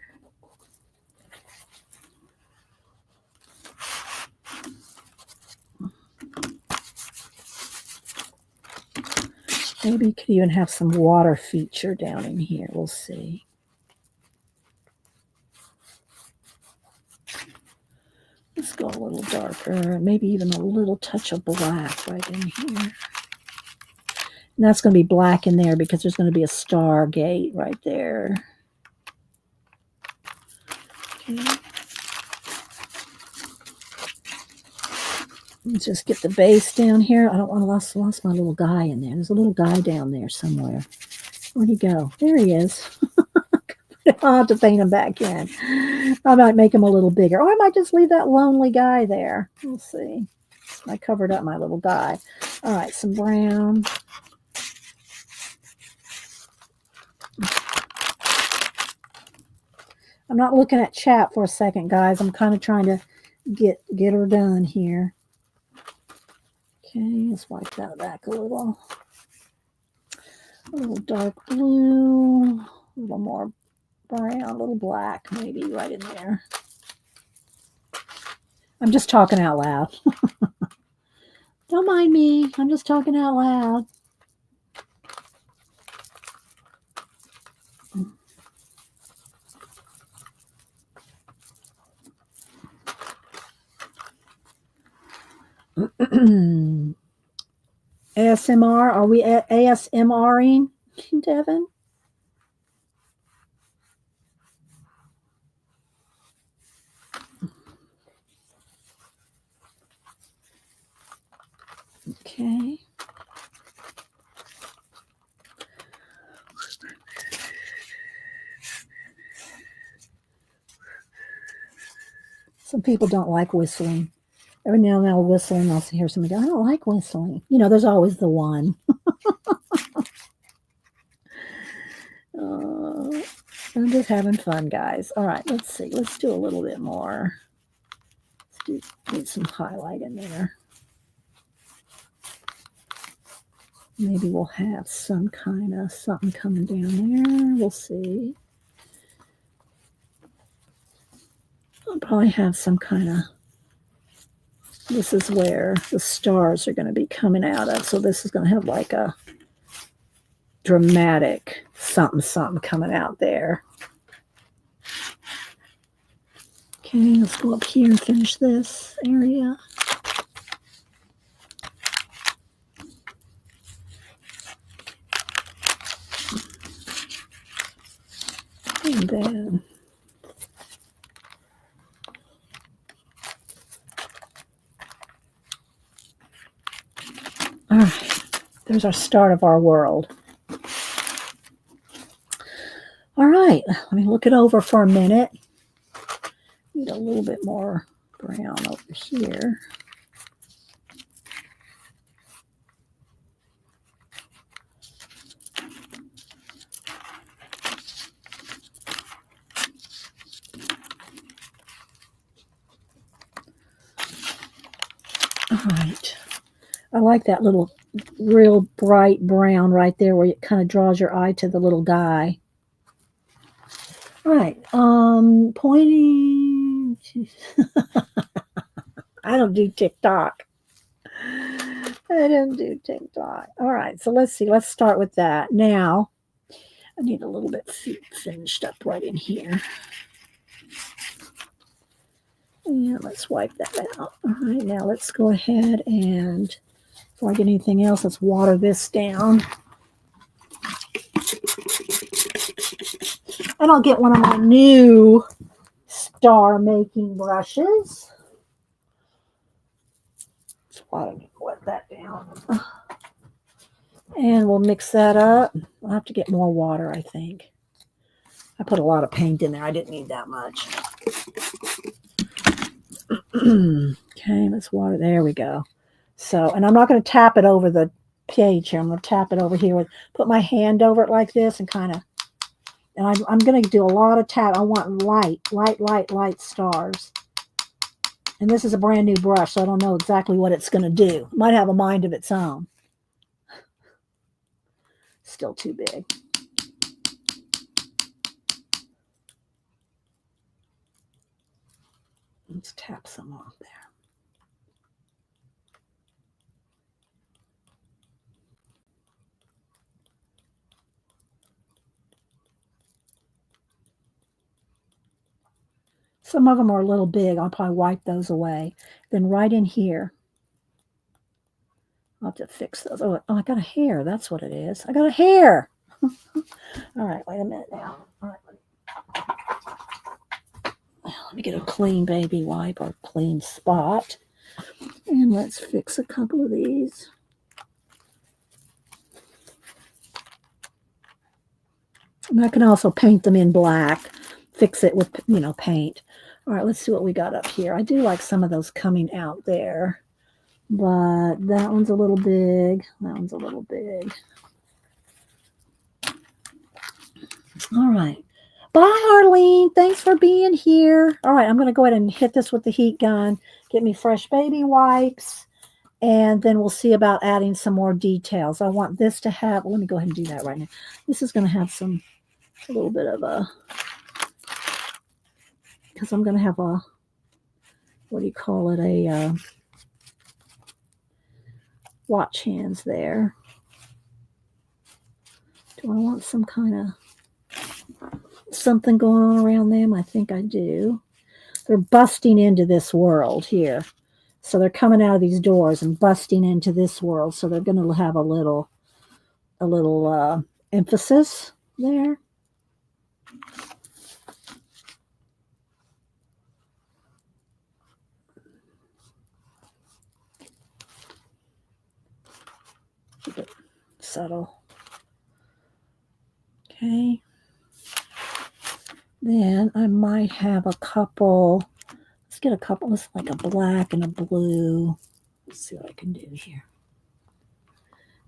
Maybe you could even have some water feature down in here. We'll see. Let's go a little darker. Maybe even a little touch of black right in here. And that's going to be black in there because there's going to be a stargate right there. Okay. Let's just get the base down here. I don't want to lost my little guy in there. There's a little guy down there somewhere. Where'd he go? There he is. I'll have to paint him back in. I might make him a little bigger. Or I might just leave that lonely guy there. We'll see. I covered up my little guy. All right, some brown. I'm not looking at chat for a second, guys. I'm kind of trying to get her done here. Okay, let's wipe that back a little. A little dark blue, a little more brown, a little black, maybe right in there. I'm just talking out loud. Don't mind me. I'm just talking out loud. ASMR, are we ASMRing, Devin? Okay. Some people don't like whistling. Every now and then I'll whistle and I'll hear somebody go, I don't like whistling. You know, there's always the one. I'm just having fun, guys. All right, let's see. Let's do a little bit more. Need some highlight in there. Maybe we'll have some kind of something coming down there. We'll see. I'll probably have some kind of, this is where the stars are going to be coming out of. So this is going to have like a dramatic something coming out there. Okay, let's go up here and finish this area. And then all right, there's our start of our world. All right, let me look it over for a minute. Need a little bit more brown over here. All right. I like that little real bright brown right there where it kind of draws your eye to the little guy. All right. Pointing. I don't do TikTok. I don't do TikTok. All right. So let's see. Let's start with that. Now, I need a little bit finished up right in here. And let's wipe that out. All right. Now let's go ahead and before I get anything else, let's water this down. And I'll get one of my new star making brushes. Why don't you wet that down? And we'll mix that up. I'll have to get more water, I think. I put a lot of paint in there. I didn't need that much. Okay, let's water. There we go. So, and I'm not going to tap it over the page here. I'm going to tap it over here. Put my hand over it like this and kind of, and I'm going to do a lot of tap. I want light stars. And this is a brand new brush, so I don't know exactly what it's going to do. It might have a mind of its own. Still too big. Let's tap some off there. Some of them are a little big. I'll probably wipe those away. Then right in here, I'll have to fix those. Oh, I got a hair. That's what it is. I got a hair. All right, wait a minute now. All right. Let me get a clean baby wipe or clean spot. And let's fix a couple of these. And I can also paint them in black. Fix it with, paint. All right, let's see what we got up here. I do like some of those coming out there. But that one's a little big. That one's a little big. All right. Bye, Arlene. Thanks for being here. All right, I'm going to go ahead and hit this with the heat gun. Get me fresh baby wipes. And then we'll see about adding some more details. I want this to have, let me go ahead and do that right now. This is going to have a little bit of a, because I'm going to have a, what do you call it, a watch hands there. Do I want some kind of something going on around them? I think I do. They're busting into this world here. So they're coming out of these doors and busting into this world. So they're going to have a little emphasis there. Keep it subtle. Okay. Then I might have a couple. Let's get a couple. Let's like a black and a blue. Let's see what I can do here.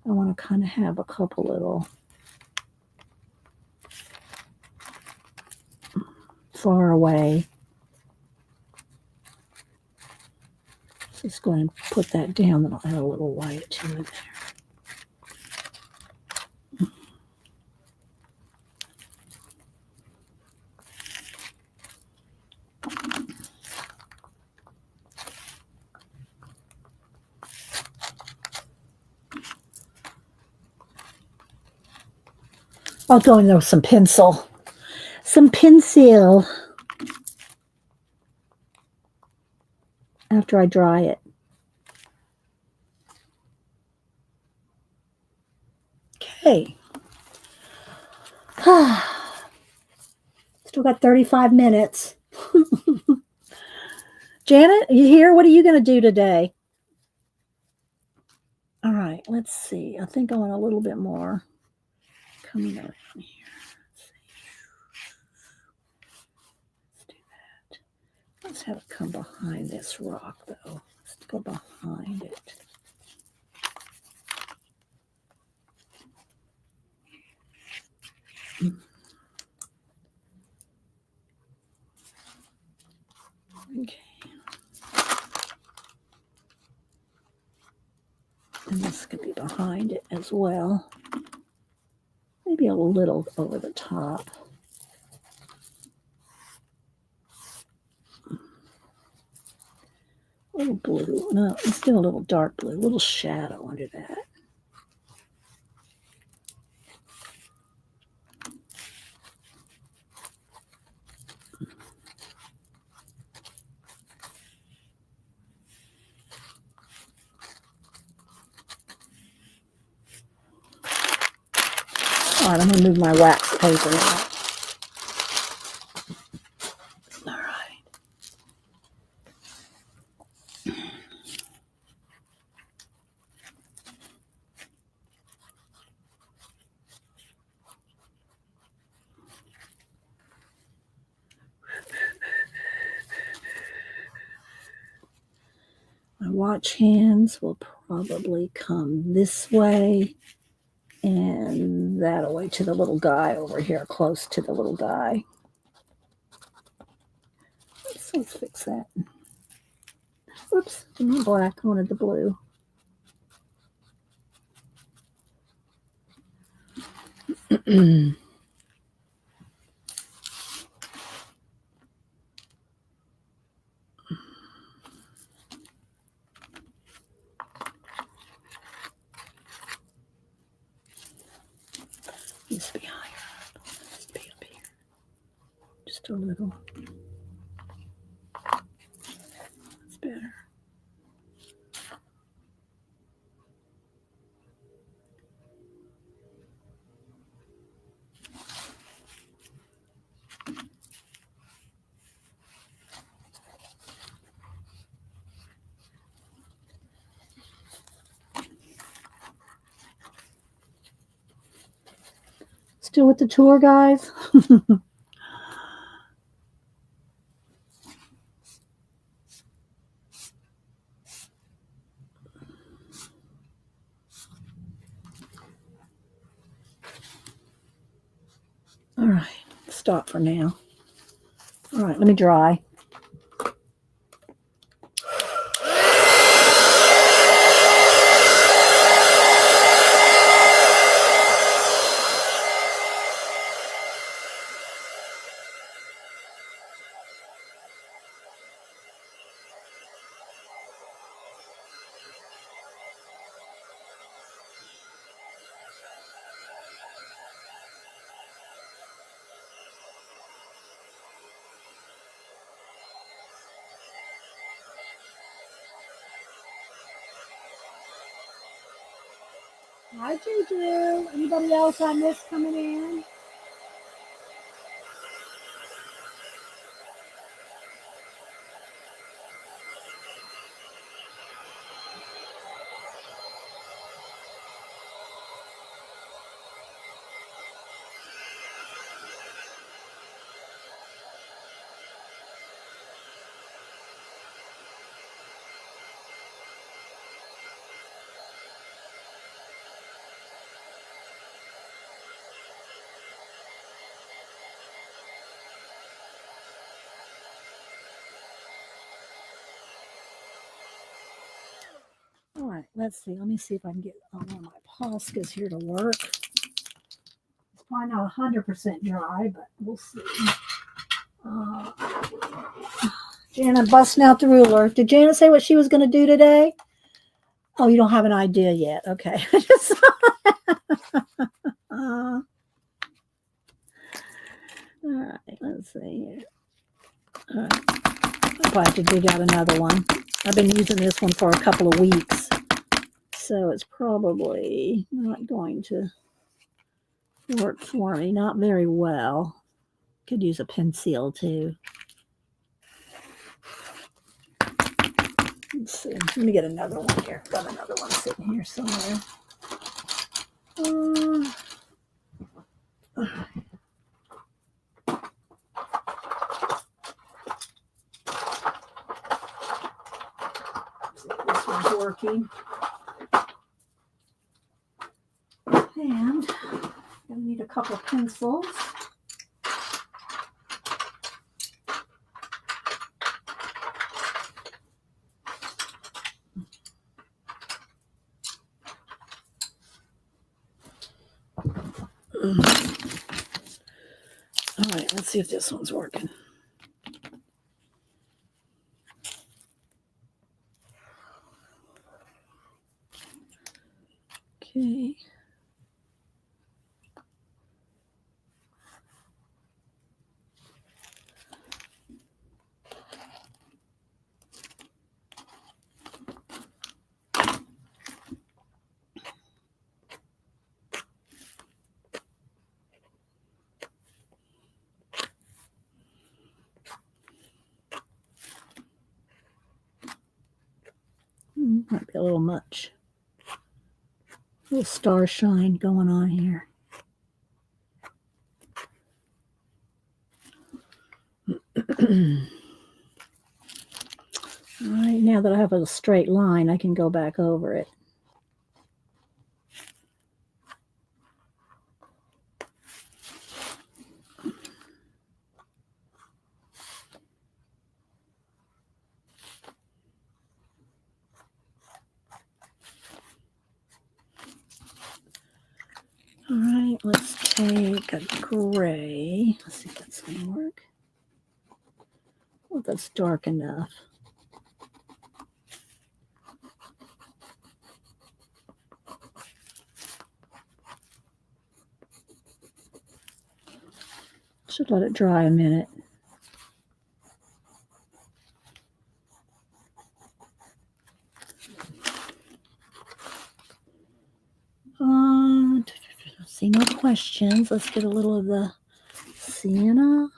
I want to kind of have a couple little far away. Just go ahead and put that down, then I'll add a little white to it there. I'll go in there with some pencil. Some pencil. After I dry it. Okay. Still got 35 minutes. Janet, you here? What are you going to do today? All right, let's see. I think I want a little bit more coming around here. Let's do that. Let's have it come behind this rock, though. Let's go behind it. Okay. And this could be behind it as well. Maybe a little over the top. A little blue. No, let's do a little dark blue. A little shadow under that. All right, I'm going to move my wax paper out. All right. My watch hands will probably come this way and that way to the little guy over here, close to the little guy. So let's fix that. Oops, not black, I wanted the blue. Needs to be higher up. Needs to be up here. Just a little. That's better. Still with the tour, guys? All right, stop for now. All right, let me dry. Hi, Juju. Anybody else on this coming in? right, let's see. Let me see if I can get one of my Poscas here to work. It's probably not 100% dry, but we'll see. Janet busting out the ruler. Did Janet say what she was going to do today? Oh, you don't have an idea yet. Okay. All right, let's see here. All right. I'll probably have to dig out another one. I've been using this one for a couple of weeks, so it's probably not going to work for me. Not very well. Could use a pencil too. Let's see. Let me get another one here. Got another one sitting here somewhere. This one's working. And I need a couple of pencils. All right, let's see if this one's working. Okay. Might be a little much. A little star shine going on here. All right, now that I have a straight line, I can go back over it. All right, let's take a gray. Let's see if that's going to work. Oh, that's dark enough. Should let it dry a minute. See no questions. Let's get a little of the sienna.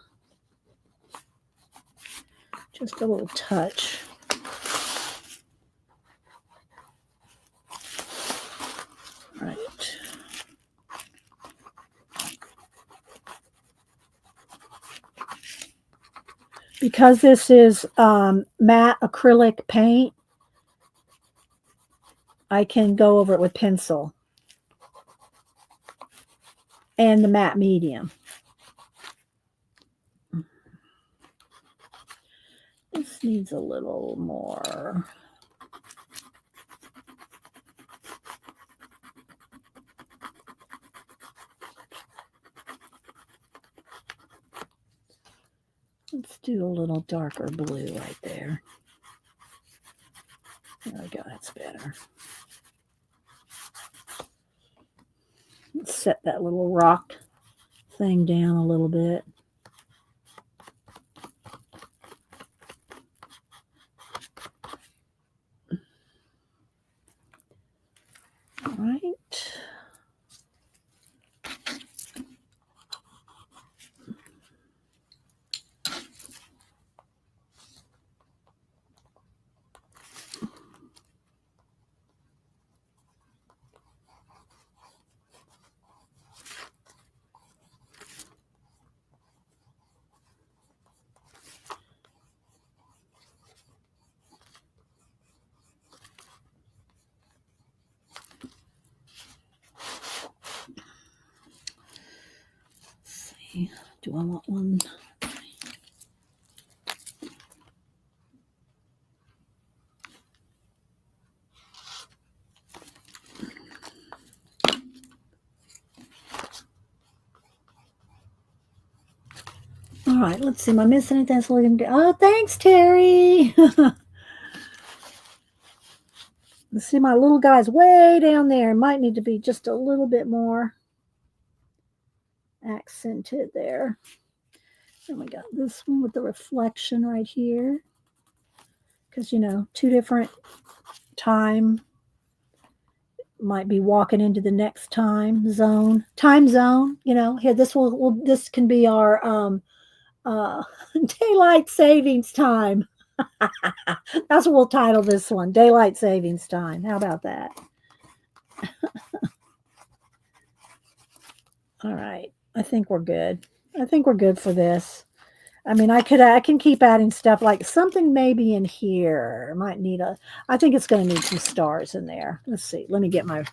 Just a little touch. Right. Because this is matte acrylic paint, I can go over it with pencil and the matte medium. This needs a little more. Let's do a little darker blue right there. There we go, that's better. Let's set that little rock thing down a little bit. All right. Do I want one? All right, let's see. Am I missing anything? That's looking good. Oh, thanks, Terry. Let's see, my little guy's way down there. Might need to be just a little bit more accented there. And we got this one with the reflection right here. Because, you know, two different time. Might be walking into the next time zone. You know, here this can be our daylight savings time. That's what we'll title this one, daylight savings time. How about that? All right, I think we're good. I think we're good for this. I mean, I can keep adding stuff, like something maybe in here might need I think it's going to need some stars in there. Let's see. Let me get my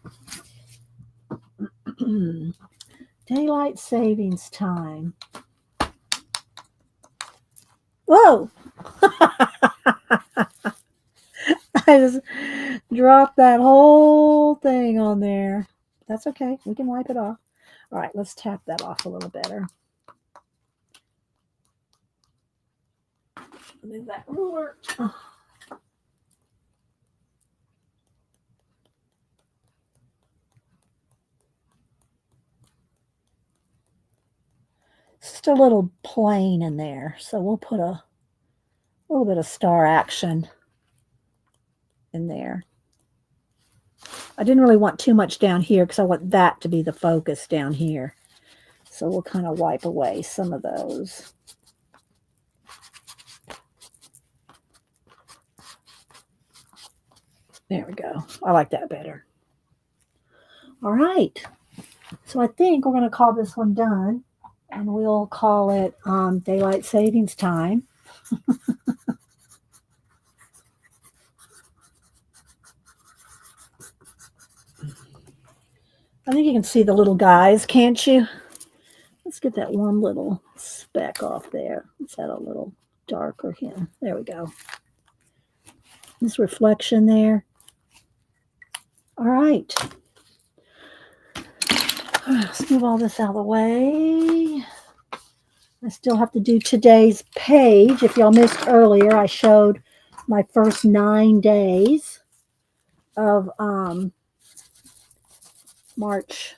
daylight savings time. Whoa. I just dropped that whole thing on there. That's okay. We can wipe it off. All right, let's tap that off a little better. Move that ruler. Oh. Just a little plain in there. So we'll put a little bit of star action in there. I didn't really want too much down here because I want that to be the focus down here. So we'll kind of wipe away some of those. There we go. I like that better. All right. So I think we're going to call this one done. And we'll call it daylight savings time. I think you can see the little guys, can't you? Let's get that one little speck off there. Let's add a little darker here. There we go. This reflection there. All right. Let's move all this out of the way. I still have to do today's page. If y'all missed earlier, I showed my first 9 days of March,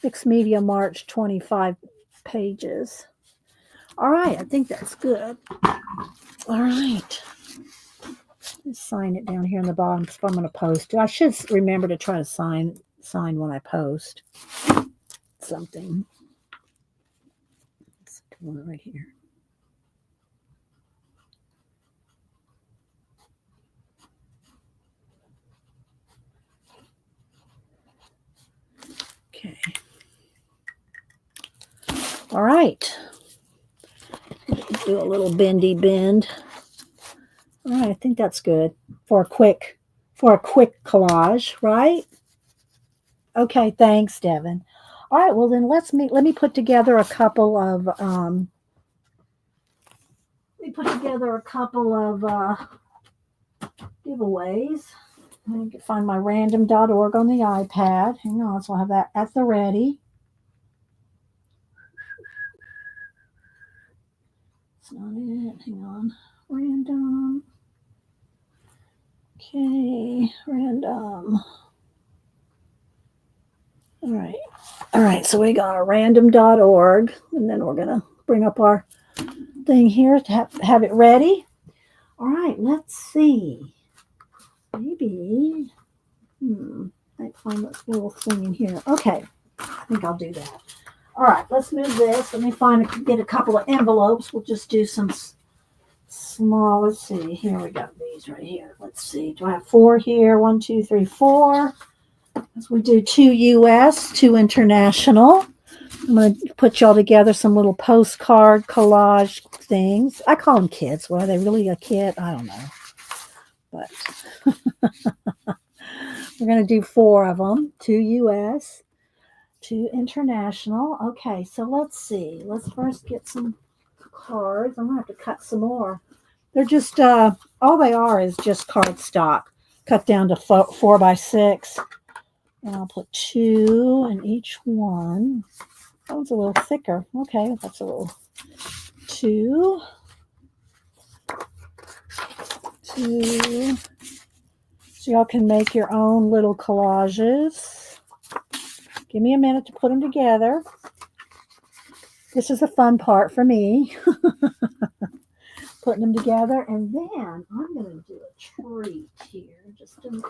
MixedMedia March 25 pages. All right, I think that's good. All right. Let's sign it down here on the bottom if I'm going to post it. I should remember to try to sign when I post something. Let's do one right here. Okay. All right. Do a little bendy bend. All right, I think that's good for a quick collage, right? Okay, thanks, Devin. All right, well then let me put together a couple of giveaways. I can find my random.org on the iPad. Hang on, so I'll have that at the ready. It's not it. Hang on. Random. Okay, random. All right, so we got our random.org, and then we're going to bring up our thing here to have it ready. All right, let's see. Maybe, I find this little thing in here. Okay, I think I'll do that. All right, let's move this. Let me get a couple of envelopes. We'll just do some small. Let's see. Here we got these right here. Let's see. Do I have 4 here? 1, 2, 3, 4. As we do 2 U.S., 2 international. I'm going to put y'all together some little postcard collage things. I call them kits. Well, are they really a kit? I don't know. But we're going to do 4 of them. 2 U.S., 2 international. Okay, so let's see. Let's first get some cards. I'm going to have to cut some more. They're just, all they are is just cardstock cut down to 4 by 6. And I'll put 2 in each one. That one's a little thicker. Okay, that's a little 2, 2. So y'all can make your own little collages. Give me a minute to put them together. This is the fun part for me. Putting them together. And then I'm going to do a treat here. Just a minute.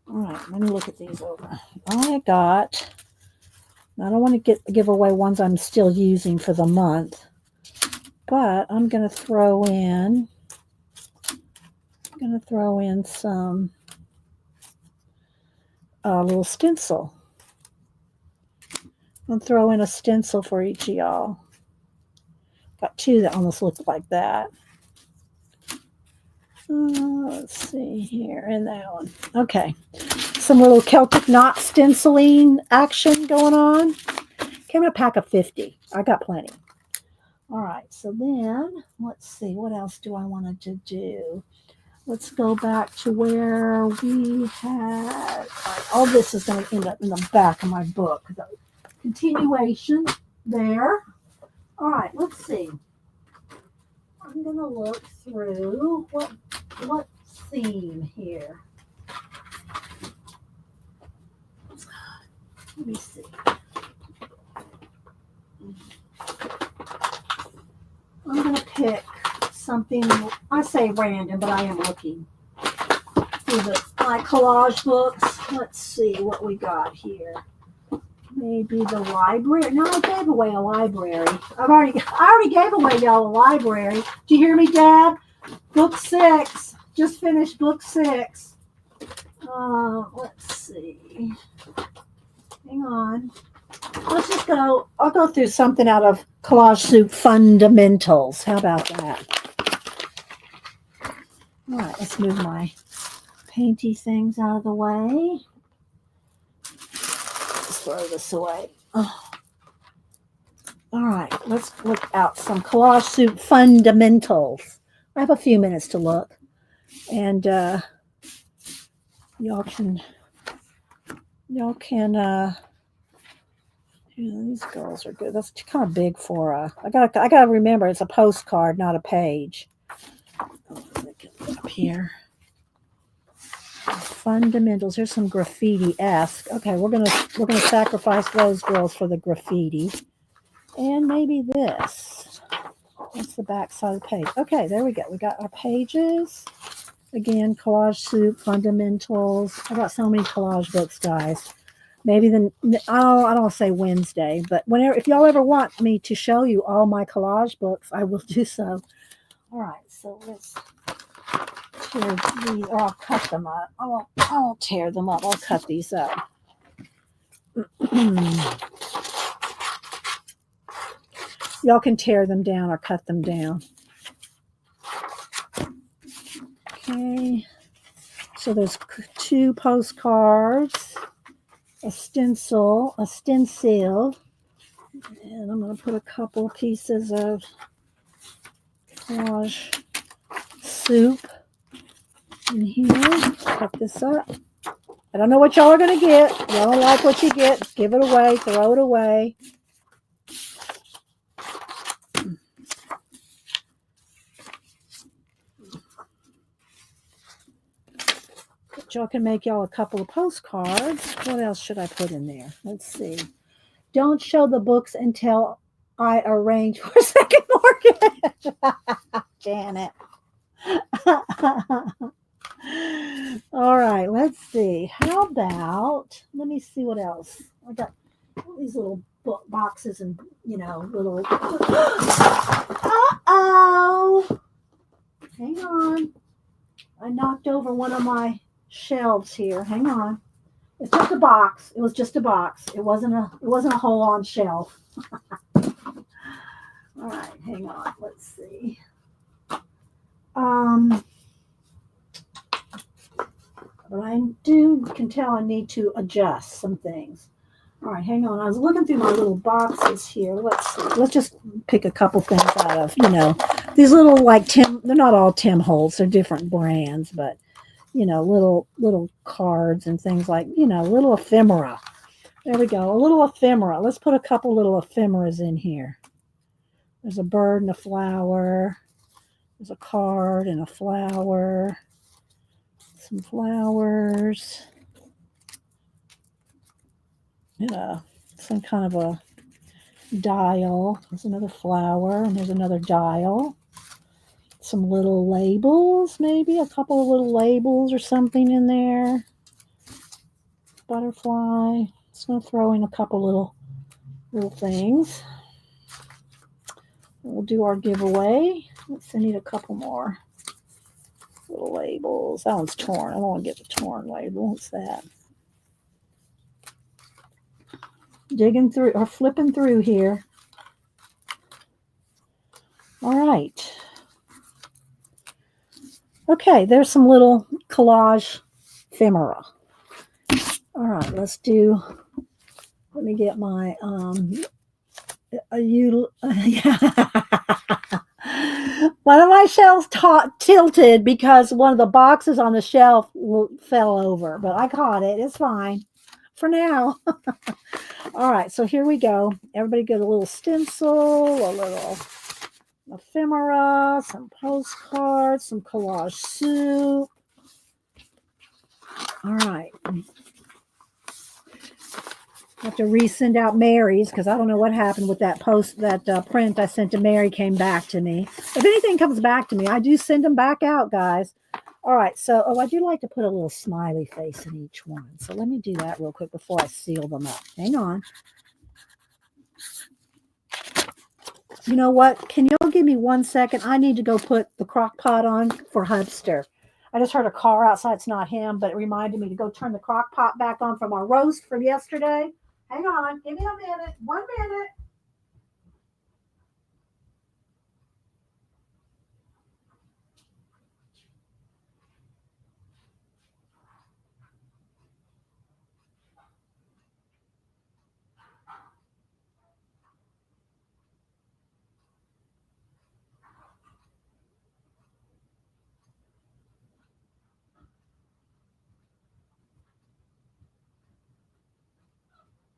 All right, let me look at these over. I don't want to give away ones I'm still using for the month, but I'm going to throw in some little stencil. I'll throw in a stencil for each of y'all. Got 2 that almost look like that. Let's see here, and that one. Okay, some little Celtic knot stenciling action going on. Came in a pack of 50. I got plenty. All right, so then let's see, what else do I want to do? Let's go back to where we had. All this is going to end up in the back of my book. The continuation there. All right, let's see. I'm going to look through what theme here. Let me see. I'm going to pick something, I say random, but I am looking through my collage books. Let's see what we got here. Maybe the library. No, I gave away a library. I already gave away y'all a library. Do you hear me, Dad? Book 6. Just finished book 6. Let's see. Hang on. Let's just go. I'll go through something out of Collage Soup Fundamentals. How about that? All right, let's move my painty things out of the way. Let's throw this away. Oh. All right, let's look out some Collage Soup Fundamentals. I have a few minutes to look. And y'all can these girls are good. That's kind of big for I gotta remember it's a postcard, not a page. Up here. Fundamentals. Here's some graffiti-esque. Okay, we're gonna sacrifice those girls for the graffiti. And maybe this. That's the back side of the page. Okay, there we go. We got our pages. Again, Collage Soup, Fundamentals. I got so many collage books, guys. Maybe I don't say Wednesday, but if y'all ever want me to show you all my collage books, I will do so. All right, so let's tear these, or I'll cut them up. I won't tear them up. I'll cut these up. Y'all can tear them down or cut them down. Okay, so there's 2 postcards, a stencil, and I'm going to put a couple pieces of Collage Soup in here. Cut this up. I don't know what y'all are going to get. Y'all don't like what you get, give it away, throw it away. Y'all can make y'all a couple of postcards. What else should I put in there? Let's see. Don't show the books until I arrange for a second mortgage. Janet. All right, let's see. How about, let me see what else. I got all these little book boxes and, little. Uh-oh. Hang on. I knocked over one of my shelves here. Hang on. It's just a box. It was just a box. It wasn't a whole on shelf. All right, hang on. Let's see. But I can tell I need to adjust some things. All right, hang on. I was looking through my little boxes here. Let's see. Let's just pick a couple things out of, these little they're not all Tim Holtz. They're different brands, but little cards and things like, little ephemera. There we go. A little ephemera. Let's put a couple little ephemeras in here. There's a bird and a flower. There's a card and a flower. Some flowers. And some kind of a dial. There's another flower and there's another dial. Some little labels, maybe a couple of little labels or something in there. Butterfly. Just going to throw in a couple little things. We'll do our giveaway. I need a couple more little labels. That one's torn. I don't want to get the torn label. What's that? Digging through or flipping through here. All right. Okay, there's some little collage ephemera. All right, let me get my one of my shelves tilted because one of the boxes on the shelf fell over, but I caught it. It's fine for now. All right, so here we go. Everybody get a little stencil, a little ephemera, some postcards, some collage soup. All right. I have to resend out Mary's because I don't know what happened with that print I sent to Mary came back to me. If anything comes back to me, I do send them back out, guys. All right, so I do like to put a little smiley face in each one. So let me do that real quick before I seal them up. Hang on. You know what? Can y'all give me 1 second? I need to go put the crock pot on for Hubster. I just heard a car outside. It's not him, but it reminded me to go turn the crock pot back on from our roast from yesterday. Hang on. Give me a minute. 1 minute.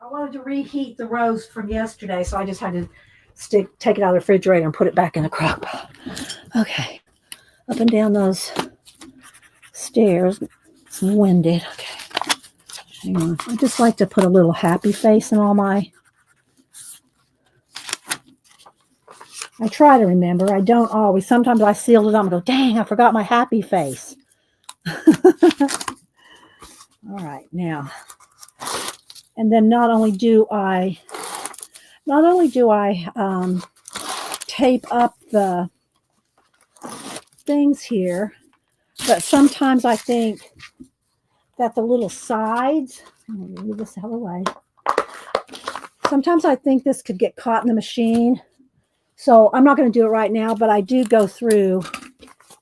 I wanted to reheat the roast from yesterday, so I just had to take it out of the refrigerator and put it back in the crock pot. Okay. Up and down those stairs. It's winded. Okay. Hang on. I just like to put a little happy face in all my... I try to remember. I don't always. Sometimes I seal it up and go, dang, I forgot my happy face. All right, now. And then not only do I tape up the things here, but sometimes I think that the little sides, I'm gonna move this out of the way. Sometimes I think this could get caught in the machine. So I'm not going to do it right now, but I do go through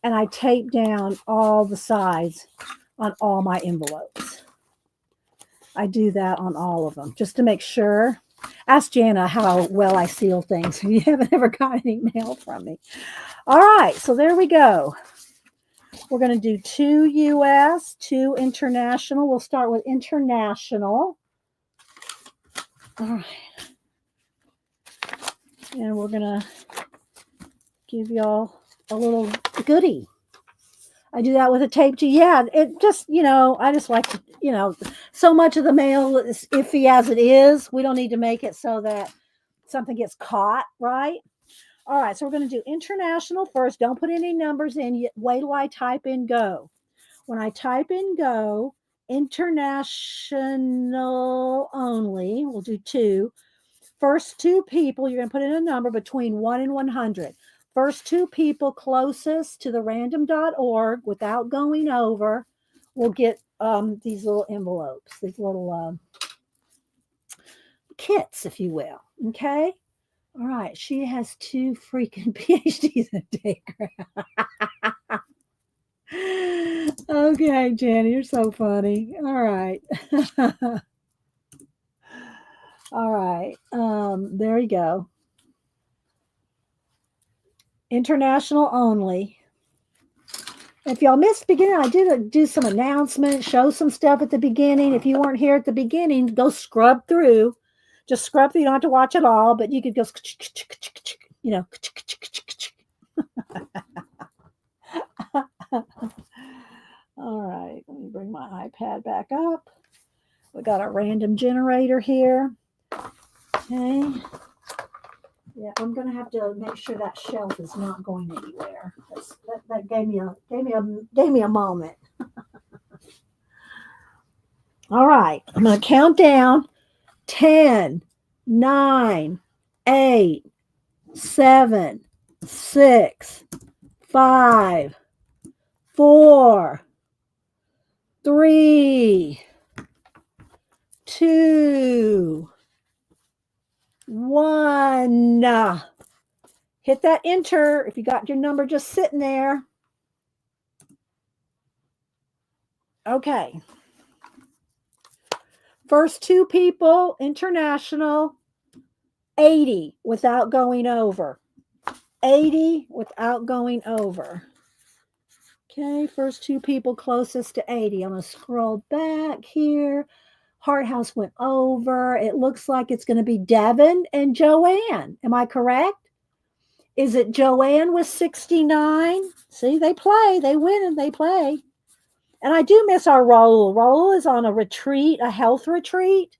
and I tape down all the sides on all my envelopes. I do that on all of them just to make sure. Ask Jana how well I seal things. You haven't ever got any mail from me. All right, so there we go. We're going to do 2 US, 2 international. We'll start with international. All right. And we're going to give y'all a little goodie. I do that with a tape too. Yeah, it just, I just like to, so much of the mail is iffy as it is. We don't need to make it so that something gets caught, right? All right, so we're going to do international first. Don't put any numbers in. Wait till I type in go. When I type in go, international only, we'll do 2. First 2 people, you're going to put in a number between 1 and 100. First 2 people closest to the random.org without going over will get these little envelopes, these little kits, if you will. Okay? All right. She has 2 freaking PhDs in daycare. Okay, Jenny, you're so funny. All right. All right. There you go. International only. If y'all missed the beginning, I did do some announcements, show some stuff at the beginning. If you weren't here at the beginning, go scrub through. Just scrub through. You don't have to watch it all, but you could go, you know. All right, let me bring my iPad back up. We got a random generator here. Okay. Yeah, I'm gonna have to make sure that shelf is not going anywhere. That gave me a moment. All right, I'm gonna count down 10, 9, 8, 7, 6, 5, 4, 3, 2, 1. Hit that enter if you got your number just sitting there. Okay. First two people, international, 80 without going over. 80 without going over. Okay, first two people closest to 80. I'm going to scroll back here. Heart House went over. It looks like it's going to be Devin and Joanne. Am I correct? Is it Joanne with 69? See, they play. They win and they play. And I do miss our Raul. Raul is on a retreat, a health retreat.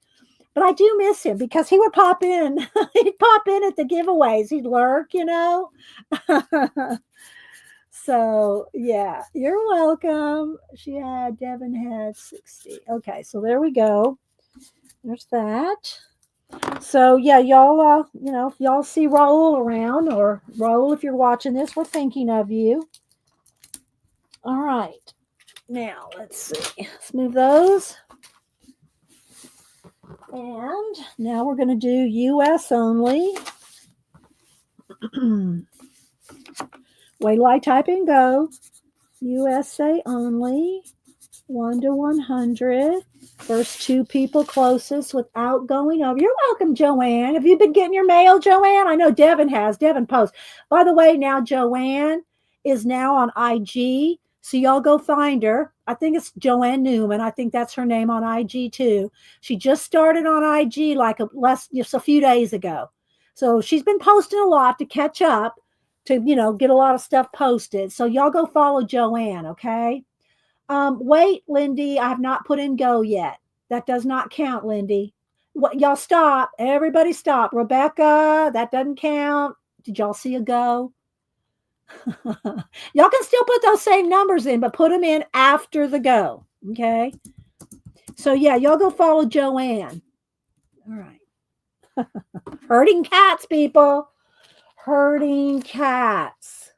But I do miss him because he would pop in. He'd pop in at the giveaways. He'd lurk, you know. So, yeah, you're welcome. Devin had 60. Okay, so there we go. There's that. So, yeah, y'all, if y'all see Raul around, or Raul, if you're watching this, we're thinking of you. All right. Now, let's see. Let's move those. And now we're going to do US only. Wait till I type and go. USA only. 1 to 100. First two people closest without going over. You're welcome, Joanne. Have you been getting your mail, Joanne? I know Devin has. Devin posts. By the way, now Joanne is now on IG. So y'all go find her. I think it's Joanne Newman. I think that's her name on IG too. She just started on IG just a few days ago. So she's been posting a lot to catch up, to get a lot of stuff posted. So y'all go follow Joanne, okay? Wait, Lindy, I have not put in go yet. That does not count, Lindy. Y'all stop. Everybody stop. Rebecca, that doesn't count. Did y'all see a go? Y'all can still put those same numbers in, but put them in after the go. Okay. So yeah, y'all go follow Joanne. All right. Herding cats, people. Herding cats.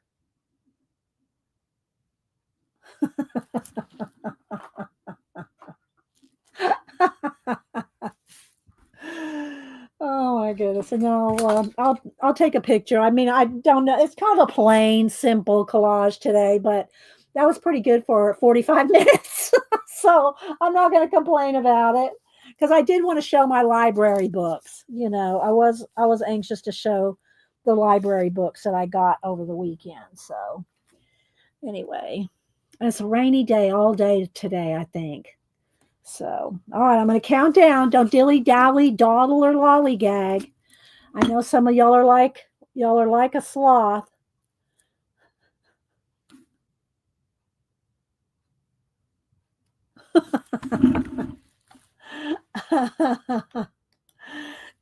Oh my goodness! And I'll take a picture. I mean, I don't know. It's kind of a plain, simple collage today, but that was pretty good for 45 minutes. So I'm not going to complain about it, because I did want to show my library books. I was anxious to show the library books that I got over the weekend. So anyway, and it's a rainy day all day today, I think. So, all right, I'm going to count down. Don't dilly-dally, dawdle, or lollygag. I know some of y'all are like a sloth.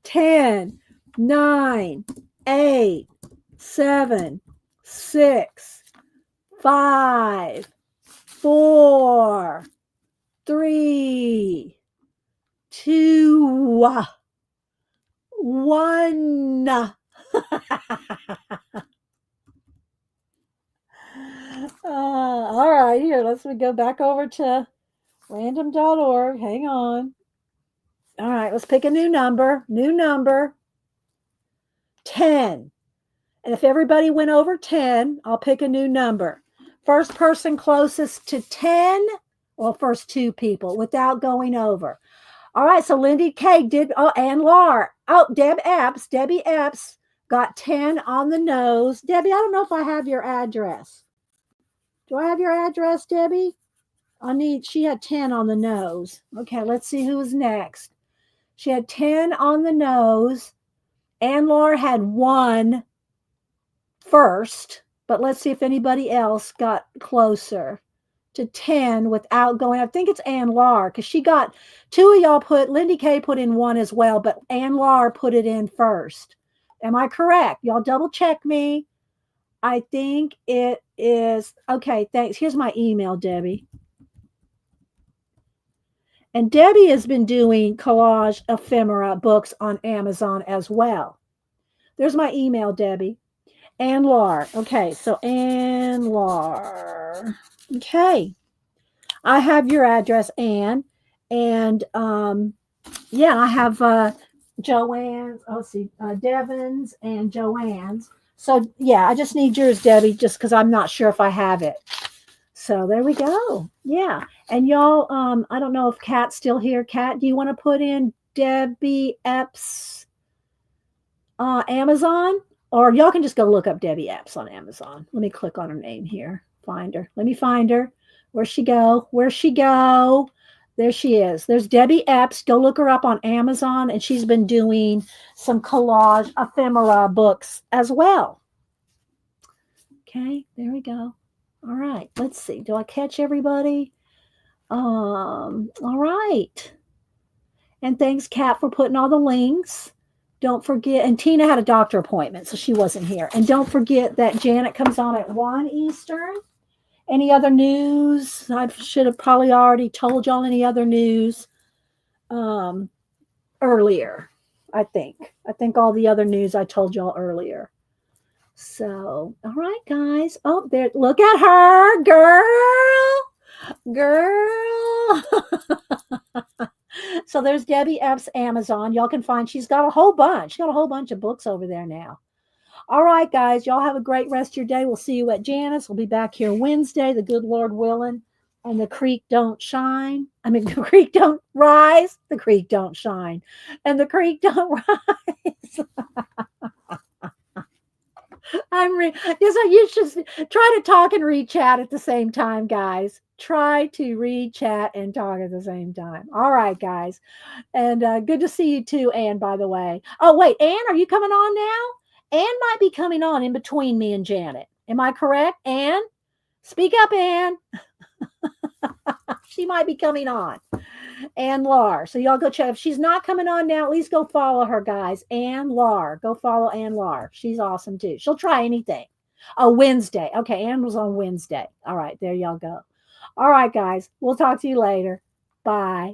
Ten, 9, 8, 7, 6, 5, 4, 3, 2, 1. All right, here, let's go back over to random.org. Hang on. All right, let's pick a new number. 10. And if everybody went over 10, I'll pick a new number. First person closest to 10, well, first two people without going over. All right, so Lindy K did, and Laura. Debbie Epps got 10 on the nose. Debbie, I don't know if I have your address. Do I have your address, Debbie? She had 10 on the nose. Okay, let's see who was next. She had 10 on the nose. And Laura had 1 first, but let's see if anybody else got closer to 10 without going. I think it's Ann Lar because she got two of y'all put, Lindy K put in one as well, but Ann Lar put it in first. Am I correct? Y'all double check me. I think it is. Okay, thanks. Here's my email, Debbie. And Debbie has been doing collage ephemera books on Amazon as well. There's my email, Debbie. Ann Lar. Okay, so Ann Lar. Okay. I have your address, Ann. And yeah, I have Joanne's, Devon's and Joanne's. So yeah, I just need yours, Debbie, just because I'm not sure if I have it. So there we go. Yeah. And y'all, I don't know if Kat's still here. Kat, do you want to put in Debbie Epps Amazon? Or y'all can just go look up Debbie Epps on Amazon. Let me click on her name here. Find her. Let me find her. Where'd she go? Where'd she go? There she is. There's Debbie Epps. Go look her up on Amazon. And she's been doing some collage ephemera books as well. Okay, there we go. All right, let's see. Do I catch everybody? All right. And thanks, Kat, for putting all the links. Don't forget, and Tina had a doctor appointment, so she wasn't here. And don't forget that Janet comes on at 1 Eastern. Any other news? I should have probably already told y'all any other news earlier, I think. I think all the other news I told y'all earlier. So, all right, guys. Oh, there, look at her, girl. So there's Debbie Epps Amazon. Y'all can find, she's got a whole bunch. She's got a whole bunch of books over there now. All right, guys. Y'all have a great rest of your day. We'll see you at Janice. We'll be back here Wednesday, the good Lord willing. And the creek don't shine. I mean, the creek don't rise. The creek don't shine. And the creek don't rise. You should try to talk and read chat at the same time, guys. Try to read chat and talk at the same time. All right, guys. And good to see you too, Ann, by the way. Oh, wait, Ann, are you coming on now? Ann might be coming on in between me and Janet. Am I correct, Ann? Speak up, Ann. She might be coming on. Ann Lar. So y'all go check. If she's not coming on now, at least go follow her, guys. Ann Lar. Go follow Ann Lar. She's awesome too. She'll try anything. Oh, Wednesday. Okay, Ann was on Wednesday. All right, there y'all go. All right, guys. We'll talk to you later. Bye.